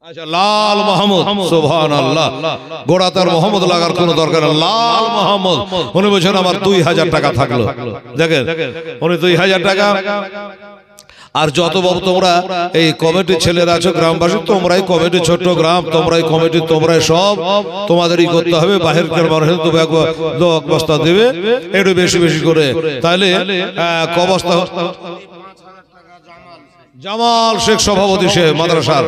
আচ্ছা, লাল মাহমুদ, সুবহানাল্লাহ। গোড়া তার মোহাম্মদ লাগার কোনো দরকার নেই, লাল মাহমুদ। উনি বলছেন আমার 2000 টাকা থাকলো। দেখেন, উনি 2000 টাকা। আর যত বাবু তোমরা এই কমিটির ছেলেরা আছো, গ্রামবাসী, তোমরাই কমিটি, ছোট্ট গ্রাম, তোমরাই কমিটি, তোমরাই সব, তোমাদেরই করতে হবে। বাহির মানুষের তো এক বস্তা দেবে, একটু বেশি বেশি করে, তাহলে ক বস্তা? জামাল শেখ সভাপতি, সে মাদ্রাসার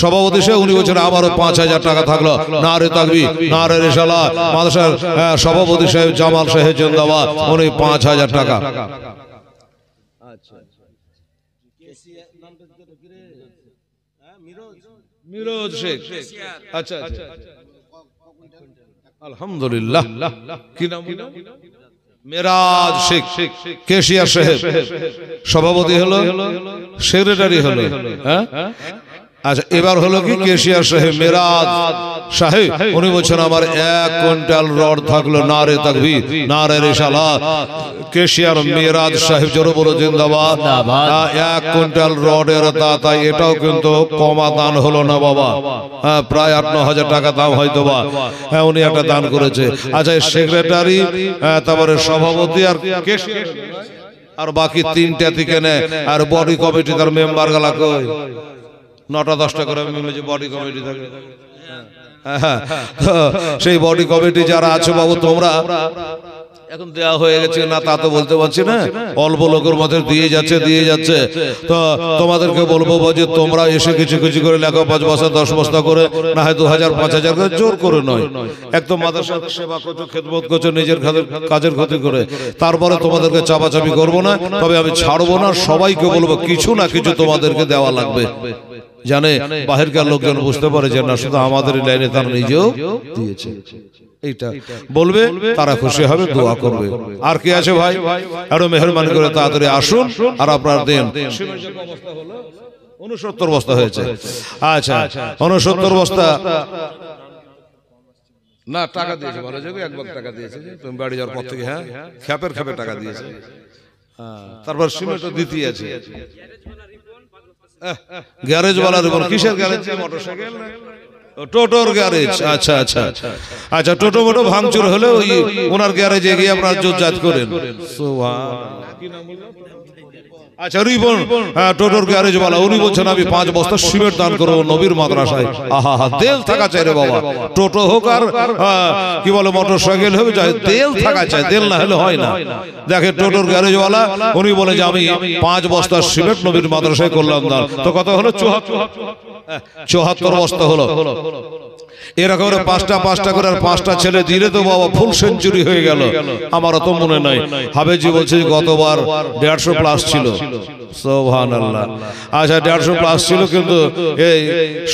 সভাপতি, সে উনি বলছেন আমারও 5000 টাকা থাকলো। নারে তাকবীর, নারে রিসালাত। মাদ্রাসার সভাপতি সাহেব জামাল সাহেব জিন্দাবাদ, উনি 5000 টাকা। মিরোজ শেখ। আচ্ছা, আলহামদুলিল্লাহ। কি নাম? মেরাজ শেখ, কেশিয়ার সাহেব সভাপতি হলো, সেক্রেটারি হলো। হ্যাঁ, আচ্ছা, এবার হলো কি কেশিয়ার সাহেব মেরাজ সাহেব, উনি বলছেন আমার 1 কুইন্টাল রড থাকলো। নারে তাকবীর, নারে রিসালাত। কেশিয়ার মেরাজ সাহেব জোরে বলো জিন্দাবাদ। 1 কুইন্টাল রডের তাই এটাও কিন্তু কমা দান হলো না বাবা। হ্যাঁ, প্রায় 8-9 হাজার টাকা দাম হয়তো বা। হ্যাঁ, উনি একটা দান করেছে। আচ্ছা, সেক্রেটারি, তারপরে সভাপতি আর কেশিয়ার, আর বাকি 3টা থেকে নেয়। আর বডি কমিটি তার মেম্বার গুলা কই? 9টা-10টা করে বডি কমিটি থাকে। সেই বডি কমিটি যারা আছে বাবু, তোমরা এখন দেয়া হয়ে গেছে না তা তো বলতে পারছি না, অল্প লোকের মধ্যে দিয়ে যাচ্ছে। তো তোমাদেরকে বলবো যে তোমরা এসে কিছু কিছু করে লেখো, 5 বস্তা 10 বস্তা করে, না হয় 2000-5000 করে, জোর করে নয়। একদম মাদ্রাসার সেবা করছো, খেদমত করছো, নিজের কাজের ক্ষতি করে, তারপরে তোমাদেরকে চাপাচাপি করবো না। তবে আমি ছাড়বো না, সবাইকে বলবো কিছু না কিছু তোমাদেরকে দেওয়া লাগবে, জানে বাহিরকার লোকজন বুঝতে পারে যে না শুধু আমাদের লাইনে, তার নিজেও দিয়েছে। এইটা বলবে, তারা খুশি হবে, দোয়া করবে। আর কি আছে ভাই? আরো মেহরবানি করে তাড়াতাড়ি আসুন আর আপনার দেন। 69 বস্তা হয়েছে। আচ্ছা, 69 বস্তা না টাকা দিয়েছে, ভালো যাবে। 1 ভাগ টাকা দিয়েছে, তুমি বাড়ি যাওয়ার পর থেকে। হ্যাঁ, খ্যাপের টাকা দিয়েছে। তারপর সিমেন্টও দিতে আছে। গ্যারেজ ওয়ালা রিপন, কিসের গ্যারেজ? মোটরসাইকেল, টোটোর গ্যারেজ। আচ্ছা আচ্ছা আচ্ছা, টোটো মোটো ভাঙচুর হলে ওই ওনার গ্যারেজে গিয়ে আপনার জোরজাত করেন। আচ্ছা, রিপন টোটোর গ্যারেজ ওয়ালা, উনি বলছেন আমি 5 বস্তা সিমেন্ট দান করবো নবীর মাদ্রাসায়। আহা হা, তেল থাকা চাই রে বাবা। টোটো হোক আর কি বলে মোটরসাইকেল হোক, চাই তেল থাকা চাই, তেল না হলে হয় না। দেখে টোটোর গ্যারেজ ওয়ালা, উনি বলে যে আমি 5 বস্তা সিমেন্ট নবীর মাদ্রাসায় করলাম দান। তো কত হলো? 74 বস্তা হলো। এরকম 5টা করে, আর 5টা ছেলে দিলে তো বাবা ফুল সেঞ্চুরি হয়ে গেল। আমার অত মনে নাই, হাবেজি বলছে গতবার 150 প্লাস ছিল। সুবহানাল্লাহ। আচ্ছা, 150 প্লাস ছিল, কিন্তু এই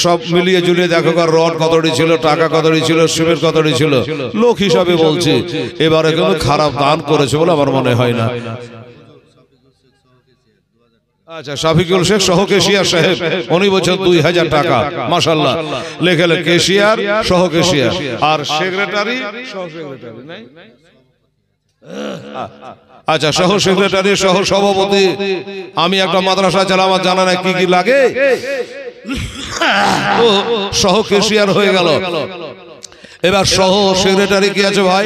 সব মিলিয়ে জুলিয়ে দেখো রড কতটি ছিল, টাকা কতটি ছিল, সিমেন্ট কতটি ছিল, লোক হিসাবে বলছি। এবারে কিন্তু খারাপ দান করেছে বলে আমার মনে হয় না। আচ্ছা, শাফিকুল শেখ সহ কেশিয়ার সাহেব, উনি বলছেন 2000 টাকা। মাশাআল্লাহ, লেখেলেন কেশিয়ার সহ কেশিয়ার আর সেক্রেটারি সহ সেক্রেটারি নাই। আচ্ছা, সহ সেক্রেটারি সহ সভাপতি। আমি একটা মাদ্রাসা চালাই, আমার জানা নাই কি কি লাগে, সহ কেশিয়ার হয়ে গেল। এবার সহ সেক্রেটারি কি আছে ভাই?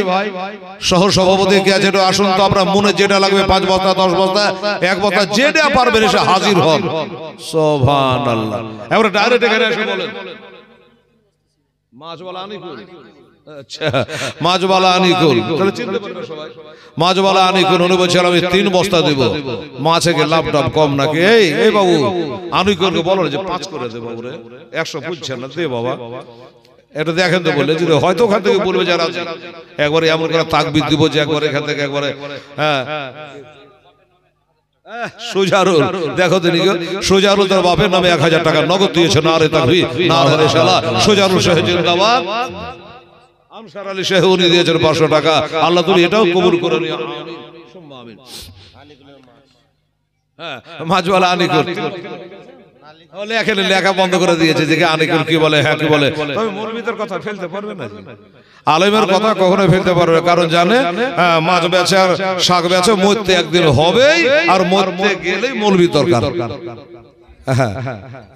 সহ সভাপতি কি আছে? একটু আসুন তো, আপনার মনে যেটা লাগবে, 5 বস্তা 10 বস্তা 1 বস্তা যেটা পারবেন এসে হাজির হন। সুবহানাল্লাহ। এবার ডাইরেক্ট এখানে এসে বলেন মাছওয়ালা আনিকুল। আচ্ছা, মাছওয়ালা আনিকুল, তাহলে চিনতে পারবে সবাই। মাছওয়ালা আনিকুল, উনি বলছেন আমি 3 বস্তা দেব। মাছে কি লাভ টাভ কম নাকি? এই বাবু আনিকুলকে বলো যে 5 করে দে বাবু রে, 100 বুঝছেন না, দে বাবা। এটা দেখেন তো বললে, যদি হয়তো ওখান থেকে বলবে যারা একবারে এমন করে তাকবীর দিব যে একবারে এখান থেকে একবারে। হ্যাঁ, সুজারুল, দেখো তো সুজারুল তার বাপের নামে 1000 টাকা নগদ দিয়েছে। নারে তাকবীর, নারে রিসালাত। সুজারুল সাহেব জিন্দাবাদ। আনসার আলী সাহেব উনি দিয়েছেন 500 টাকা। আল্লাহ তুমি এটাও কবুল করে নিও, আমিন সুম্মা আমিন। হ্যাঁ, মাঝওয়ালা আনিকুল লেখা বন্ধ করে দিয়েছে যে আনিকুল কি বলে, হ্যাঁ কি বলে। তবে মৌলবীদের কথা ফেলতে পারবে না। আলেমের কথা কখনো ফেলতে পারবে, কারণ জানে মাছ বেচে আর শাক বেচে মরতে একদিন হবেই, আর মরতে গেলেই মৌলবি দরকার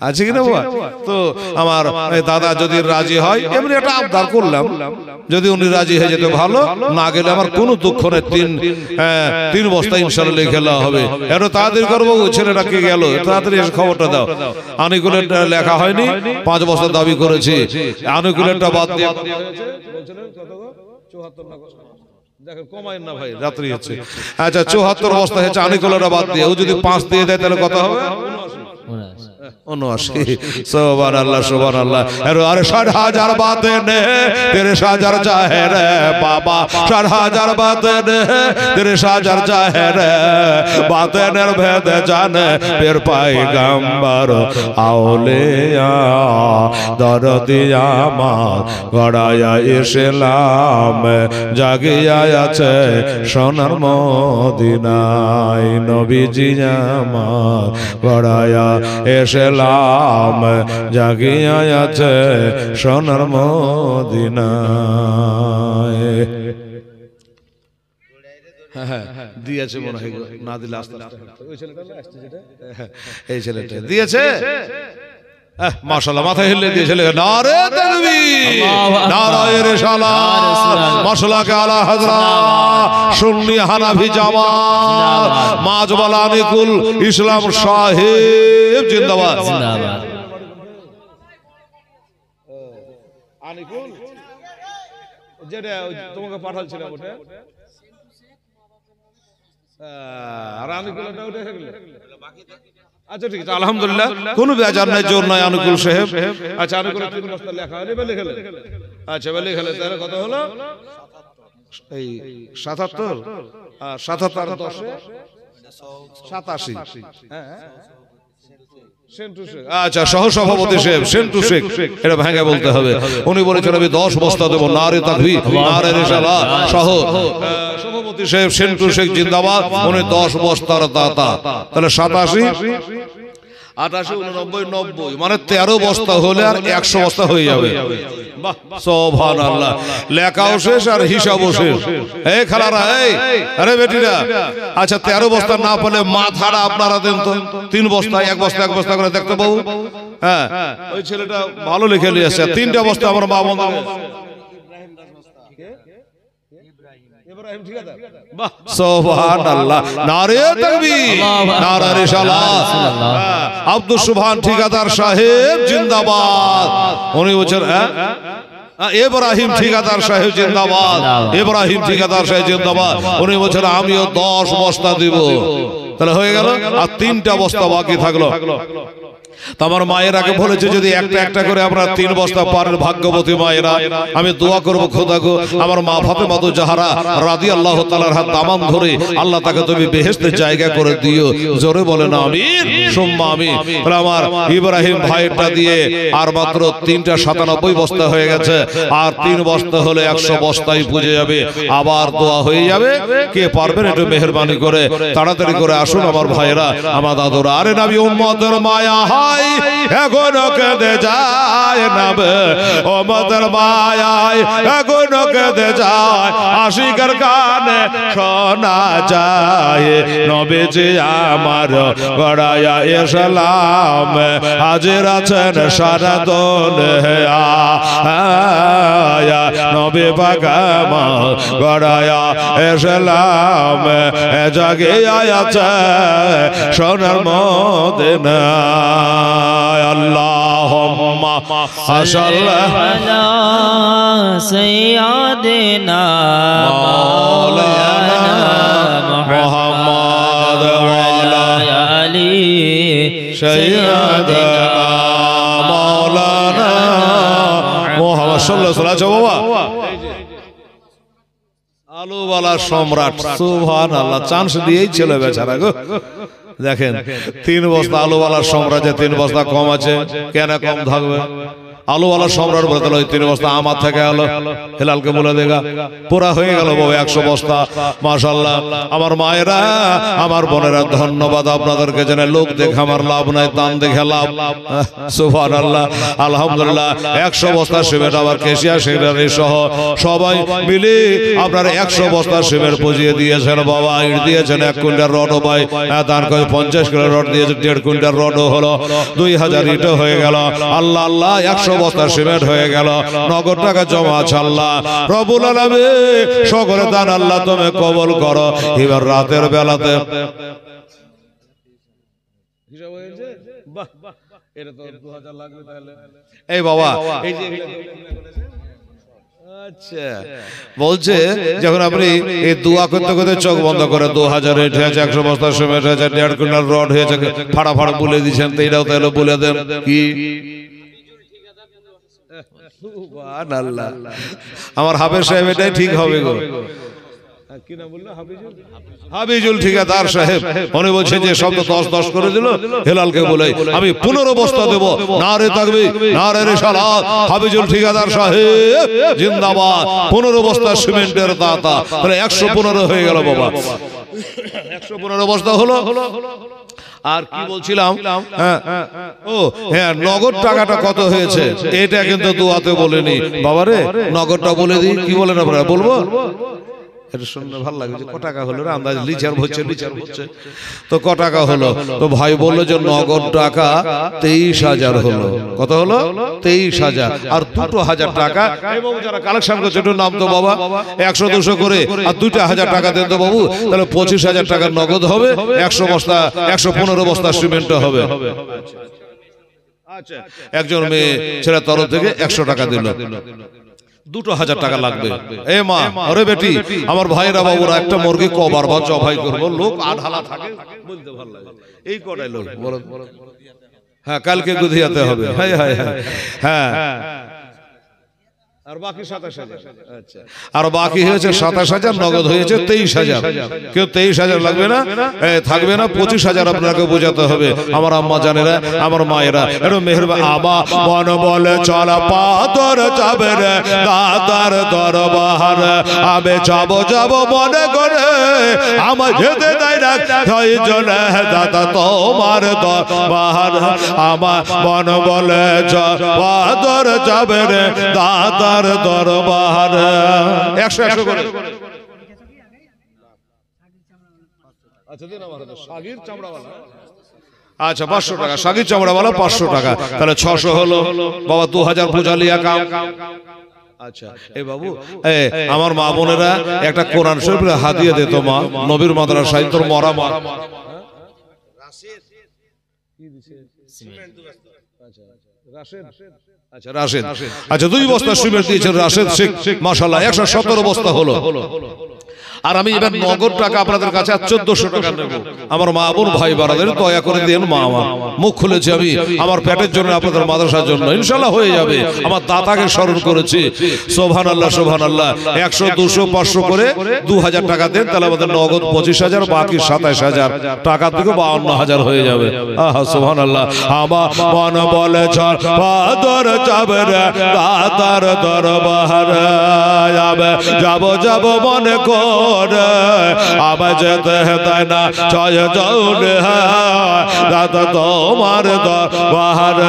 আছে কিনা বাবা। তো আমার দাদা যদি রাজি হয়, এমনি একটা আবদার করলাম, যদি উনি রাজি হয়ে যেতে ভালো, না গেলে আমার কোনো দুঃখ নেই। তিন বস্তা ইনশাআল্লাহ লিখে দেওয়া হবে। এত তাড়াতাড়ি করবো, ছেলেটা কে গেল, তাড়াতাড়ি এসে খবরটা দাও। আনুকূলেরটা লেখা হয়নি, 5 বস্তা দাবি করেছি, আনুকূলেরটা বাদ দিয়ে কমাই না ভাই, রাত্রি হচ্ছে। আচ্ছা 74 বস্তা হচ্ছে আনুকূলেরটা বাদ দিয়ে, ও যদি 5 দিয়ে দেয় তাহলে কত হবে? 79। সুবহানাল্লাহ সুবহানাল্লাহ। আরে 60,000 বাতেं ने तेरे साजर चाहे रे बाबा, 60,000 बातें ने तेरे साजर चाहे रे, बातें निर्भेद जाने फिर पैगंबर আউলিয়া দরদিয়া মা গড়ায়া ইসলাম জাগিয়া আছে সোনার মদিনায়, নবীজি আমার গড়ায়া ইসলাম জাগিয়া আছে সোনার মদিনায়। দিয়েছে মনে হয়, না দিলে আস্তে আস্তে এই ছেলেটা দিয়েছে। মাশাআল্লাহ, মাথা হিলে দিয়েছে। নারে তাকবীর, নারায়ে রিসালাত, মাশাআল্লাহ আলা হযরত সুন্নি হানাফি জামাত মাযবাল আনিকুল ইসলাম সাহেব জিন্দাবাদ। আনিকুল যেটা তোমাকে পাঠালছিলাম ওটা, আর আনিকুলটা ওটা হয়ে গেল। আচ্ছা ঠিক আছে, আলহামদুলিল্লাহ, কোনো বেজার নাই, জোর নাই আনুকুল সাহেব। আচ্ছা আনুকুল 3 বস্তা লেখা হলে বেলে খেলে, আচ্ছা বেলে খেলে তাহলে কত হলো? এই 77 আর 77 10 87। আচ্ছা সহ সভাপতি সাহেব সেন্টু শেখ, এটা ভাঙা বলতে হবে। উনি বলেছেন আমি 10 বস্তা দেব। নারে তাকবীর, নারে রিসালাত। সহ সভাপতি সাহেব সেন্টু শেখ জিন্দাবাদ, উনি 10 বস্তার দাতা। তাহলে 87 88 89 90, মানে 13 বস্তা হলে আর 100 বস্তা হয়ে যাবে। বাহ সুবহানাল্লাহ, লেখাও শেষ আর হিসাবও শেষ। এই খালারা, এই আরে বেটিরা, আচ্ছা 13 বস্তা না পেলে মাথাটা আপনারা দেন তো, 3 বস্তা 1 বস্তা 1 বস্তা করে দেখতে পাবো। হ্যাঁ ওই ছেলেটা ভালো লিখে নিয়েছে, 3টা বস্তা আমার মা বন্ধ। সুবহানাল্লাহ, নারে তাকবীর, নারে রিসালাত। আব্দুল সুবহান ঠিকাদার সাহেব জিন্দাবাদ, উনি বলছেন ইব্রাহিম ঠিকাদার সাহেব জিন্দাবাদ, ইব্রাহিম ঠিকাদার সাহেব জিন্দাবাদ। উনি বলছেন আমিও 10 বস্তা দিব। তাহলে হয়ে গেল, আর 3টা বস্তা বাকি থাকলো। আমার মায়ের আগে বলেছে যদি একটা একটা করে আমরা 3 বস্তা পারেন, ভাগ্যবতী মায়েরা, আমি দোয়া করবো খোদা গো আমার মা ফাতেমা জাহরা রাদিয়াল্লাহু তাআলার হাত দামান ধরে আল্লাহ তাকে তুমি বেহেশতের জায়গা করে দিও। জোরে বলেন আমিন সুম্মা আমিন। তাহলে আমার ইব্রাহিম ভাইটা দিয়ে আর মাত্র 3টা 97 বস্তা হয়ে গেছে, আর 3 বস্তা হলে 100 বস্তাই পুজে যাবে, আবার দোয়া হয়ে যাবে। কে পারবেন একটু মেহেরবানি করে তাড়াতাড়ি করে আসুন আমার ভাইরা, আমার দাদুরা। আরে নবী উম্মতের মায়া এখনো কেঁদে যায় না, উম্মতের মায়ায় এখনো কেঁদে যায়, আশিকের কানে শোনা যায় নবীজি আমার গড়ায়া ইসলাম হাজির আছেন সারা দুনিয়া, নবী পাক আমার গড়ায়া ইসলাম জাগিয়া আছে সোনার মদিনা। আল্লাহুম্মা সাল্লি সাইয়্যিদিনা মাওলানা মুহাম্মদ ওয়া আলা আলি সাইয়্যিদিনা মাওলানা মুহাম্মদ সাল্লাল্লাহু আলাইহি ওয়া আলুওয়ালা সম্রাট। সুবহানাল্লাহ, চান্স দিয়েই ছিল বেচারা গো। দেখেন 3 বস্তা আলুওয়ালার সাম্রাজ্যে 3 বস্তা কম আছে, কেন কম থাকবে? আলুওয়ালা সম্রাট বলে তাহলে ওই 3 বস্তা আমার থেকে আলো হেলালকে বলে দেগা পুরা হয়ে গেল বাবা 100 বস্তা। মাশাআল্লাহ আমার মায়েরা আমার বোনেরা ধন্যবাদ আপনাদেরকে। জানে লোক দেখে আমার লাভ নাই, দান দেখে লাভ। সুবহানাল্লাহ আলহামদুলিল্লাহ 100 বস্তা সিমেন্ট আবার কেশিয়া সেক্রেটারি সহ সবাই মিলে আপনারা 100 বস্তা সিমেন্ট পুজিয়ে দিয়েছেন বাবা। ইট দিয়েছেন 1 কুইন্টাল রডও ভাই দান করে 50 কিলো রড দিয়েছে, 1.5 কুইন্টাল রডও হলো, 2000 ইটও হয়ে গেল। আল্লাহ আল্লাহ 100 বস্তা সিমেন্ট হয়ে গেল, নগদ টাকা জমা আছে। আল্লাহ রব্বুল আলামিন সকলে দান আল্লাহ তুমি কবুল করো। এবার রাতের বেলাতে এই বাবা এই যে আচ্ছা বলছে যখন আপনি এই দোয়া করতে করতে চোখ বন্ধ করে 2000 রেট হয়েছে, 100 বস্তা সিমেন্ট হয়েছে, 1.5 কুইন্টাল রড হয়েছে, ফাড়া ফাড়া বলে দিচ্ছেন, তো এটাও তাহলে বলে দেন কি আমার হাফেজ সাহেব এটাই ঠিক হবে গো। হাবিজুল ঠিকাদার সাহেব উনি বলছেন যে শব্দ 10-10 করে দিল হেলালকে বলে আমি 15 বস্তা দেব। নারে তাকবীর নারে রিসালাত। হাবিজুল ঠিকাদার সাহেব জিন্দাবাদ। 15 বস্তা সিমেন্টের দাতা, তাহলে 115 হয়ে গেল বাবা। 115 বস্তা হলো। আর কি বলছিলাম, ও হ্যাঁ নগদ টাকাটা কত হয়েছে এটা কিন্তু দোয়াতে বলেনি বাবারে, নগদটা বলে দিই। কি বলেন আপনারা? বলবো এটা শুনলে ভালো লাগে যে ক টাকা হলো রে, আন্দাজ লিচার হচ্ছে তো ক টাকা হলো। তো ভাই বললো যে নগদ টাকা 23,000 হলো। কত হলো? 23,000। আর 2,000 টাকা যারা কালেকশন করছে একটু নাম তো বাবা 100-200 করে আর 2,000 টাকা দেন তো বাবু, তাহলে 25,000 টাকার নগদ হবে। 100 বস্তা 115 বস্তা সিমেন্ট হবে। আচ্ছা একজন মেয়ে ছেলের তরফ থেকে 100 টাকা দিল, 2,000 টাকা লাগবে। এ মা আরে বেটি আমার ভাইরা বাবুরা একটা মুরগি কবার বা জবাই করবো, লোক আধালা থাকে বলতে ভালো লাগে। এই কটাই লোক বলো হ্যাঁ কালকে গুধিয়াতে হবে। হ্যাঁ হ্যাঁ হ্যাঁ আর বাকি 27,000। আচ্ছা আর বাকি হয়েছে 27,000, নগদ হয়েছে 23,000। কেউ 23,000 লাগবে না, থাকবে না 25,000 আপনাকে বোঝাতে হবে। আমার আম্মা জানেরা আমার মায়েরা একটু মেহেরবান। আমা মন বলে চল পাথর যাবে রে দাদার দরবার, আমি যাব মনে করে আমার যেতে দেয় না ছয়জনে দাদা তোমার দরবার। আমার মন বলে চল পাথর যাবে রে দাদা দরবার। 100 করে। আচ্ছা 500 টাকা সাগির চামড়াওয়ালা 500 টাকা, তাহলে 600 হলো বাবা। 2,000 পূজালিয়া কাম। আচ্ছা এই বাবু আমার মা বোনেরা একটা কোরআন শরীফ হাদিয়া দিত মা নবীর মাদ্রাসায়। তোর মরা মা আচ্ছা রাশেদ, আচ্ছা 2 বস্তা সিমেন্ট দিয়েছেন রাশেদ শেখ মাশাআল্লাহ 117 বস্তা হলো। আর আমি এবার নগদ টাকা আপনাদের কাছে 1400 টাকা নেব। আমার মা বোন ভাই বাড়াদের দয়া করে দেন। মা আমার মুখ খুলেছি আমি আমার পেটের জন্য আপনাদের মাদ্রাসার জন্য, ইনশাআল্লাহ হয়ে যাবে। আমার দাতাকে স্মরণ করেছি। সুবহানাল্লাহ সুবহানাল্লাহ। 100 200 500 করে 2,000 টাকা দেন, তাহলে আমাদের নগদ 25,000, বাকি 27,000 টাকা থেকে 52,000 হয়ে যাবে। আহা সুবহানাল্লাহ। আমার মন বলে চল পাথর যাবে রে দাতার দরবার, যাব মনে করে আমার যেতে দেয় না ছয়জন দাদা তোমার দরবার।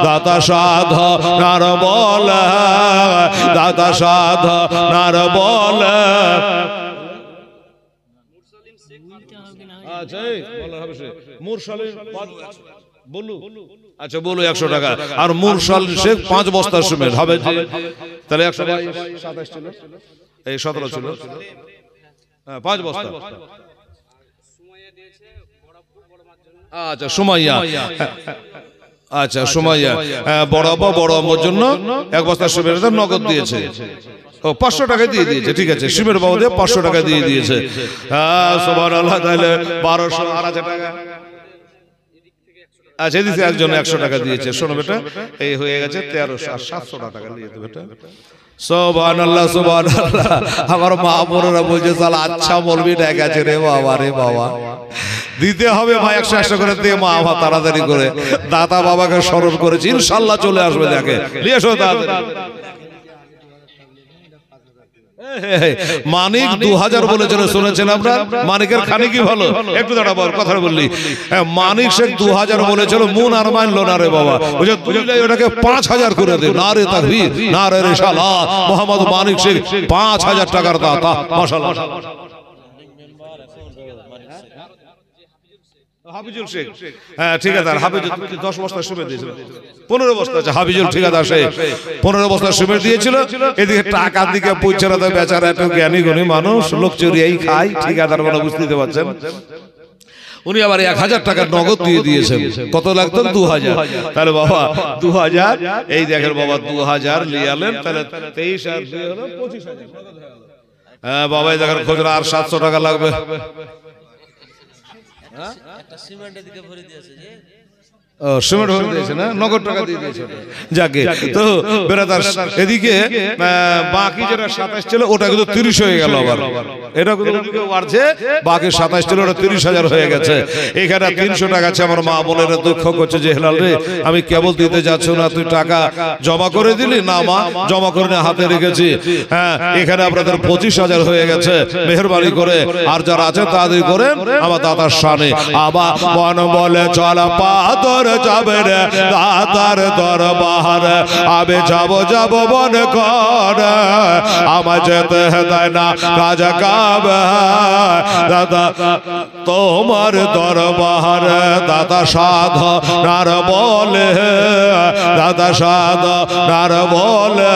দাদা সাধ নার বলে, দাদা সাধ নার বলে। আচ্ছা মুরসালিম বলু, আচ্ছা বলু 100 টাকা। আর মুরসাল শেখ 5 বস্তা সিমেন্ট হবে, তাহলে 127 ছিল, এই 17 ছিল, 5 বস্তা। আচ্ছা সুমাইয়া, আচ্ছা সুমাইয়া বড় আম্মার জন্য 1 বস্তা সিমেন্ট নগদ দিয়েছে। ও 500 টাকা দিয়ে দিয়েছে, ঠিক আছে। সিমেন্ট বাবু 500 টাকা দিয়ে দিয়েছে। সুবহানাল্লাহ। তাহলে 1200 আর 1000 টাকা আচ্ছা এদিকে একজন 100 টাকা দিয়েছে, শোনো বেটা, এই হয়ে গেছে 1300 টাকা নিয়ে যেতে বেটা। সুবহানাল্লাহ সুবহানাল্লাহ। আমার মা বোনেরা বলছে সালা আচ্ছা মৌলবি ডাক আছে রে বাবা, রে বাবা দিতে হবে মা, 100 করে দিয়ে মা আমার তাড়াতাড়ি করে দাতা বাবাকে স্মরণ করেছি, ইনশাআল্লাহ চলে আসবে। দেখে নিয়ে এসো তাড়াতাড়ি। মানিক 2000 বলেছিল, শুনেছেন আপনার? মানিকের খানি কি ভালো, একটু দাঁড়াবো কথা বললি। মানিক শেখ 2000 বলেছিল, মুন আর মানলো না রে বাবা, ওই যে তুইলে ওটাকে 5000 করে দে। না রে তাকবীর, না রে রিসালাত, মোহাম্মদ মানিক শেখ 5000 টাকার দাতা, মাশাআল্লাহ। হাফিজুল শেখ, হ্যাঁ ঠিকাদার হাফিজুল 10 বস্তা সিমেন্ট দিয়েছিল, 15 বস্তা আছে হাফিজুল ঠিকাদার সে 15 বস্তা সিমেন্ট দিয়েছিল। এদিকে টাকার দিকে পৌঁছে না, বেচারা একটু জ্ঞানী গুণী মানুষ, লোক চুরিয়াই খায়, ঠিকাদার মানে বুঝতে পারছেন। উনি আবার 1000 টাকা নগদ দিয়ে দিয়েছেন। কত লাগতো? 2000। তাহলে বাবা 2000, এই দেখেন বাবা 2000 নিয়ে এলেন, তাহলে 23 আর 2 হলো 25000। হ্যাঁ বাবা এই দেখেন খুচরা আর 700 টাকা লাগবে। সিমেন্ট ভরে দিয়েছে না, নগদ টাকা দিয়ে দিয়েছে। যাকে তো বেরাদার এদিকে বাকি যেটা 27 ছিল ওটা কিন্তু 30 হয়ে গেল। আবার এটা কিন্তু বাড়ছে, বাকি 27 ছিল ওটা 30,000 হয়ে গেছে। এখানে 300 টাকা আছে। আমার মা বোনেরা দুঃখ করছে যে হেলাল রে আমি কেবল দিতে যাচ্ছ না, তুই টাকা জমা করে দিলি না? মা জমা করে হাতে রেখেছি। হ্যাঁ এখানে আপনাদের 25,000 হয়ে গেছে, মেহেরবানি করে আর যারা আছে তাদের করে আমার দাদার শানে। আবার মন বলে চল পাথর যাবে রে দাতার দরবার, আমি যাব বন কর, আমার যেতে দেয় না কাজ কাবে দাদা তোমার দরবার। দাদা সাধ নার বলে, দাদা সাধ নার বলে,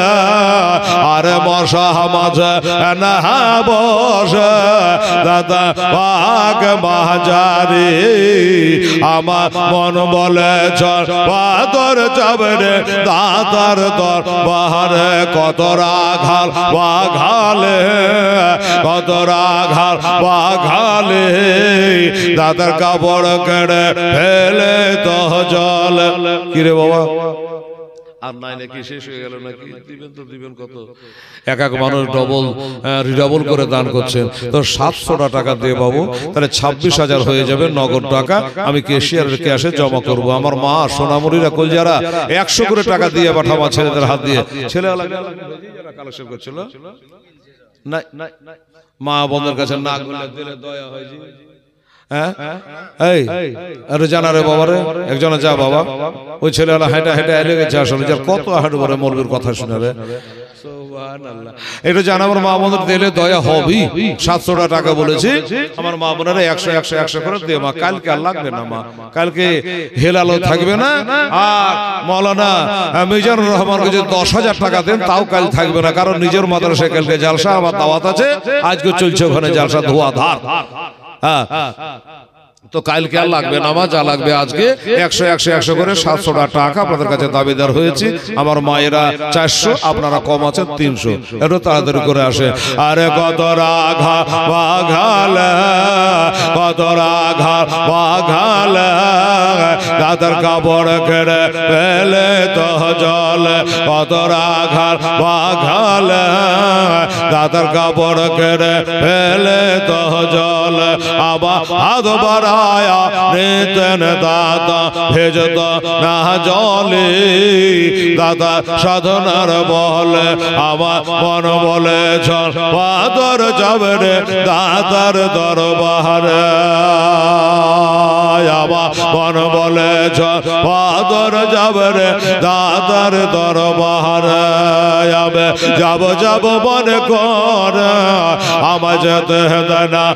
আরে মশা মাঝে না বসে দাদা বাগ মাজারি। আমার মন বলে চল পাথর যাবে রে দাতার দরবারে, কত রাঘাল বাঘালে, কত রাঘাল বাঘালে, দাদার কাপড় কেড়ে ফেলে তো জল। কিরে বাবা আর নাই নাকি, শেষ হয়ে গেল নাকি? দিবেন তো দিবেন কত? এক এক মানুষ ডবল রিডবল করে দান করছেন। তো 700 টাকা দিয়ে বাবু তাহলে 26,000 হয়ে যাবে নগদ টাকা। আমি ক্যাশিয়ারের ক্যাশে জমা করব। আমার মা সোনামুড়িরা কলজারা 100 করে টাকা দিয়ে পাঠাবো ছেলেদের হাত দিয়ে। ছেলেরা কালেকশন করছিল না, মা বোনদের কাছে না গুলে দিলে দয়া হয় জি। হ্যাঁ এই আরে জানা রে বাবা রে, একজনে যা বাবা ওই ছেলেরা হেঁটে হেঁটে এলে গেছে, আসলে যার কত হাঁটু বলে মৌলবীর কথা শুনে রে। এটা জানা আমার মা বোনদের দিলে দয়া হবেই। 700 টাকা বলেছি, আমার মা বোনেরা 100 করে দিয়ে মা কালকে আর লাগবে না, মা কালকে হেলালো থাকবে না। আর মৌলানা মিজানুর রহমানকে যদি 10,000 টাকা দেন তাও কাল থাকবে না, কারণ নিজের মাদ্রাসায় কালকে জালসা আমার দাওয়াত আছে, আজকে চলছে ওখানে জালসা ধোয়াধার। হ্যাঁ তো কালকে আর লাগবে না মা, যা লাগবে আজকে 100 করে 700 টাকা আপনাদের কাছে দাবিদার হয়েছি। আমার মায়েরা 400, আপনারা কম আছেন 300, একটু তাড়াতাড়ি করে আসে। আরে কত রাঘা বাঘাল, কত রাঘা বাঘাল, দাদার কাপড় কেড়ে ফেলে তো জল, কত রাঘা বাঘাল, দাদার কাপড় কেড়ে ফেলে তো জল। আবার হাত বাড়া নিতেন দাদা ভেজত না জলে, দাদা সাধনার বলে আমার মন বলে চল পাথর যাবে রে দাদার দরবারে। আমার মন বলে চল পাথর যাবে রে দাদার দরবারে, যাব মনে কর আমার যেতে না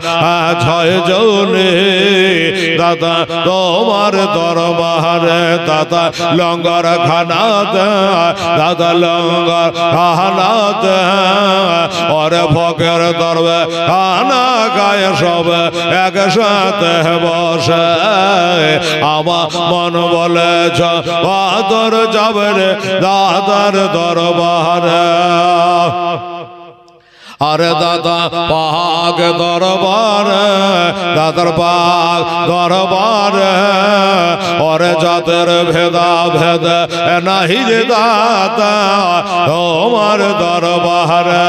ছয় জনে দাদা তোমার দরবারে। দাদা লঙ্গর খানাতে, দাদা লঙ্গর খানাতে, ওরে ফকের দরবে খানা গায়ে সব একসাথে বসে। আমার মন বলে পাথর যাবে রে দাদার দরবারে। আরে দাদা পাক দরবারে, দাদার পাক দরবারে, ওরে জাতের ভেদা ভেদ নাহি রে দাদা তোমার দরবারে।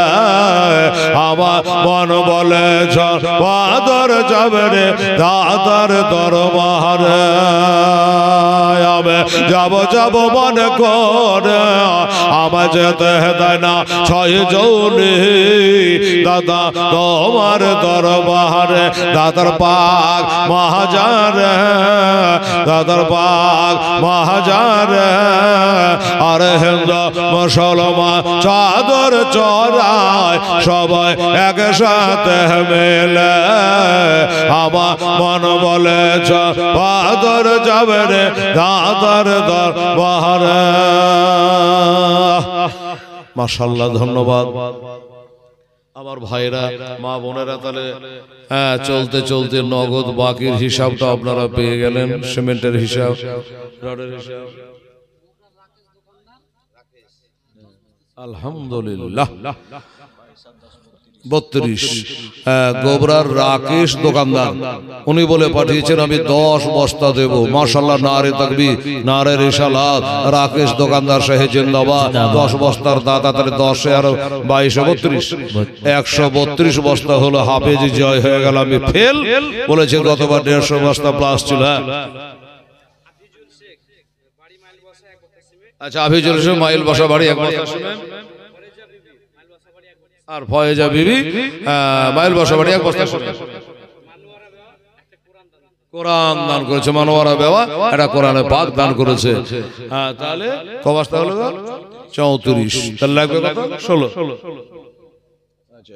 আমার মন বলে বাদর যাবে রে দাদার দরবারে। যাব যাব মনে করে আমার যেতে দেয় না ছয় জৌলি দাদা তোমার দরবারে। দাদার পাক মহাজারে, দাদার পাক মহাজারে, আরে হিন্দু মুসলমান চাদর চড়ায় সবাই একসাথে মেলে। আমার মন বলে বাদর যাবে রে দাদার দরবারে। মাশাআল্লাহ, ধন্যবাদ আমার ভাইরা মা বোনেরা। তাহলে হ্যাঁ, চলতে চলতে নগদ বাকির হিসাবটা আপনারা পেয়ে গেলেন। সিমেন্টের হিসাব, রডের হিসাব, আলহামদুলিল্লাহ 32। গোবরার রাকেশ দোকানদার উনি বলে পাঠিয়েছেন আমি 10 বস্তা দেব। মাশাআল্লাহ, নারে তাকবীর, নারে রিসালাত। রাকেশ দোকানদার সাহেব জিন্দাবাদ। 10 বস্তার দাতা, তাহলে 10 আর 22 32, 132 বস্তা হলো। হাফেজি জয় হয়ে গেল। আমি ফেল বলেছি, গতবার 150 বস্তা প্লাস ছিল। আচ্ছা, হাফিজুল শেখ মাইল বাসা বাড়ি 1 বস্তা সিমেন্ট, আর ফয়েজা বিবি মাইল বাসা বাড়ি 1 বস্তা সিমেন্ট। কোরআন দান করেছে মানোয়ারা বেওয়া, এটা কোরআনে পাক দান করেছে। হ্যাঁ, তাহলে ক বস্তা হলো? 34। তাহলে লাগবে কত? 16। আচ্ছা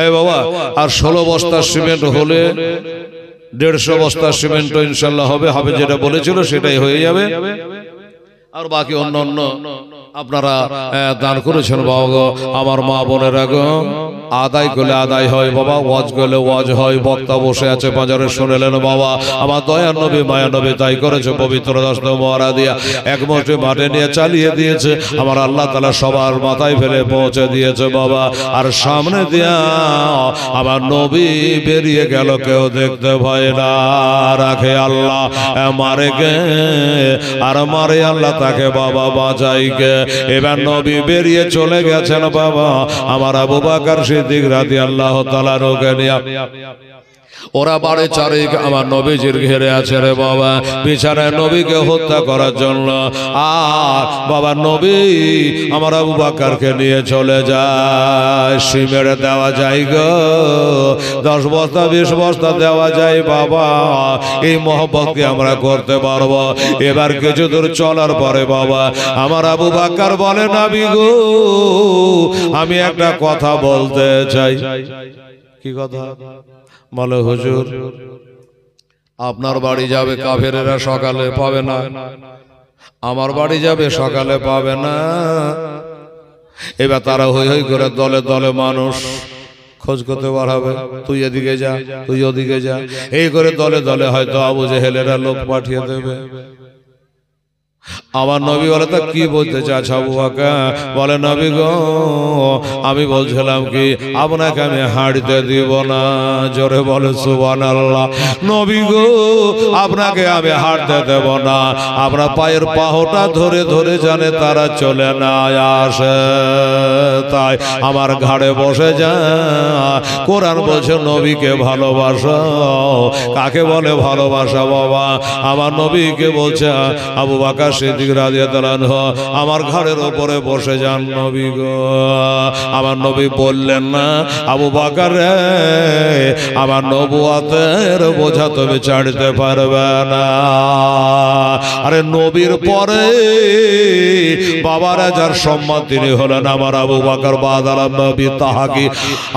এই বাবা, আর 16 বস্তা সিমেন্ট হলে 150 বস্তা সিমেন্ট ইনশাআল্লাহ হবে। হবে যেটা বলেছিল সেটাই হয়ে যাবে। আর বাকি অন্য অন্য আপনারা দান করেছেন বাবা গো। আমার মা বোনেরা গো, আদায় করলে আদায় হয় বাবা, ওয়াজ করলে ওয়াজ হয়। বক্তা বসে আছে বাজারে শুনেলেন বাবা, আমার দয়ার নবী মায়া নবী তাই করেছে। পবিত্র দশটা মহারা দিয়া এক মুঠি মাঠে নিয়ে চালিয়ে দিয়েছে। আমার আল্লাহ তাআলা সবার মাথায় ফেলে পৌঁছে দিয়েছে বাবা। আর সামনে দিয়া আমার নবী বেরিয়ে গেল, কেউ দেখতে ভয় না রাখে। আল্লাহ মারে গে আর মারে আল্লাহ তাকে বাবা বাঁচাই গে। এবার নবী বেরিয়ে চলে গেছেন বাবা। আমার আবু বকর সিদ্দিক রাদিয়াল্লাহু তাআলা রোগে নিয়ে ওরা বাড়ি চারিক আমার নবীজির ঘিরে আছে রে বাবা, বিছানায় নবীকে হত্যা করার জন্য। আর বাবা নবী আমার আবু বকরকে নিয়ে চলে যায়। সিমের দেওয়া যায় গো, 10 বস্তা 20 বস্তা দেওয়া যায় বাবা। এই মহব্বতকে আমরা করতে পারবো। এবার কিছু দূর চলার পরে বাবা আমার আবু বকর বলে, নবী গো আমি একটা কথা বলতে চাই। কি কথা? বলে হুজুর আপনার বাড়ি যাবে কাফেরেরা, সকালে পাবে না। আমার বাড়ি যাবে সকালে পাবে না। এবার তারা হই হই করে দলে দলে মানুষ খোঁজ করতে বাড়াবে, তুই এদিকে যা, তুই ওদিকে যা। এই করে দলে দলে হয়তো আবু জেহেলেরা লোক পাঠিয়ে দেবে। আমার নবী বলে, তা কি বলতে চাচ্ছ আবু বকর? বলে নবী গো আমি বলছিলাম কি আপনাকে আমি হাঁড়িতে দিব না। জোরে বলে সুবহানাল্লাহ। নবী গো আপনাকে আমি হাঁটতে দেব না। আমরা পায়ের পাহটা ধরে ধরে জানে তারা চলে না আসে, তাই আমার ঘাড়ে বসে যা। কোরআন বলছে নবীকে ভালোবাসো। কাকে বলে ভালোবাসা বাবা? আমার নবীকে বলছে। আবু বকর সিদ্দিক রাদিয়াল্লাহু আনহু আমার ঘাড়ের উপরে বসে যান নবী গো। আমার নবী বললেন না আবু বকর রে আমার নবুয়তের বোঝা তুমি ছাড়তে পারবে না। আরে নবীর পরে বাবারা যার সম্মান তিনি হলেন আমার আবু বকর বাদাল নবী তাহাকি।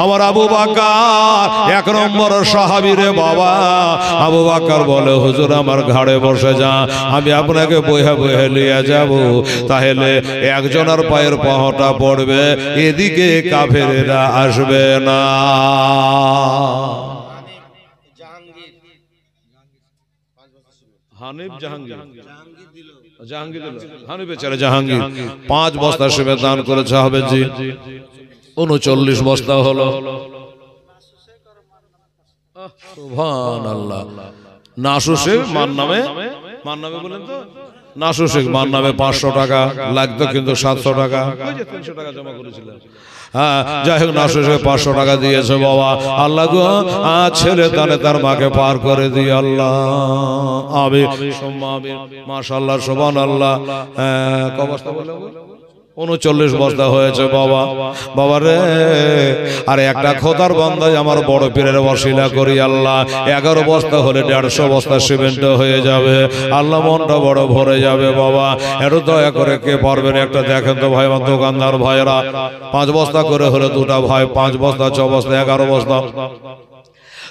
আমার আবু বকর 1 নম্বর সাহাবী রে বাবা। আবু বকর বলে হুজুর আমার ঘাড়ে বসে যা, আমি আপনাকে বইয়া বইয়া লিয়ে যাব। তাহলে একজনের পায়ের পাহটা পড়বে, এদিকে কাফেরেরা আসবে না। হানিফ জাহাঙ্গীর, জাহাঙ্গীর হানিফ বেচারা জাহাঙ্গীর 5 বস্তা সিমেন্ট দান করেছে হবে জি। 39 বস্তা হলো। সুবহানাল্লাহ। নাসু শেখ মান নামে বলেন তো, নাসু শেখ মান নামে 500 টাকা লাগতো, কিন্তু 700 টাকা 300 টাকা জমা করেছিলেন। হ্যাঁ, যাই হোক নাসু শেখ 500 টাকা দিয়েছে বাবা। আল্লাহ গো, ছেলে দানে তার মাকে পার করে দিয়ে আল্লাহ। আমিন সুম্মা আমিন। মাশাআল্লাহ সুবহানাল্লাহ। ক বস্তা বললো? 39 বস্তা হয়েছে বাবা। বাবা রে, আর একটা খোদার বান্দায় আমার বড় পীরের ওসিলা করি আল্লাহ, 11 বস্তা হলে 150 বস্তা সিমেন্ট হয়ে যাবে আল্লাহ, মনটা বড় ভরে যাবে বাবা। একটু দয়া করে কে পারবেন একটা দেখেন তো ভাই, আমার দোকানদার ভাইরা। 5 বস্তা করে হলে দুটা ভাই, 5 বস্তা 6 বস্তা 11 বস্তা,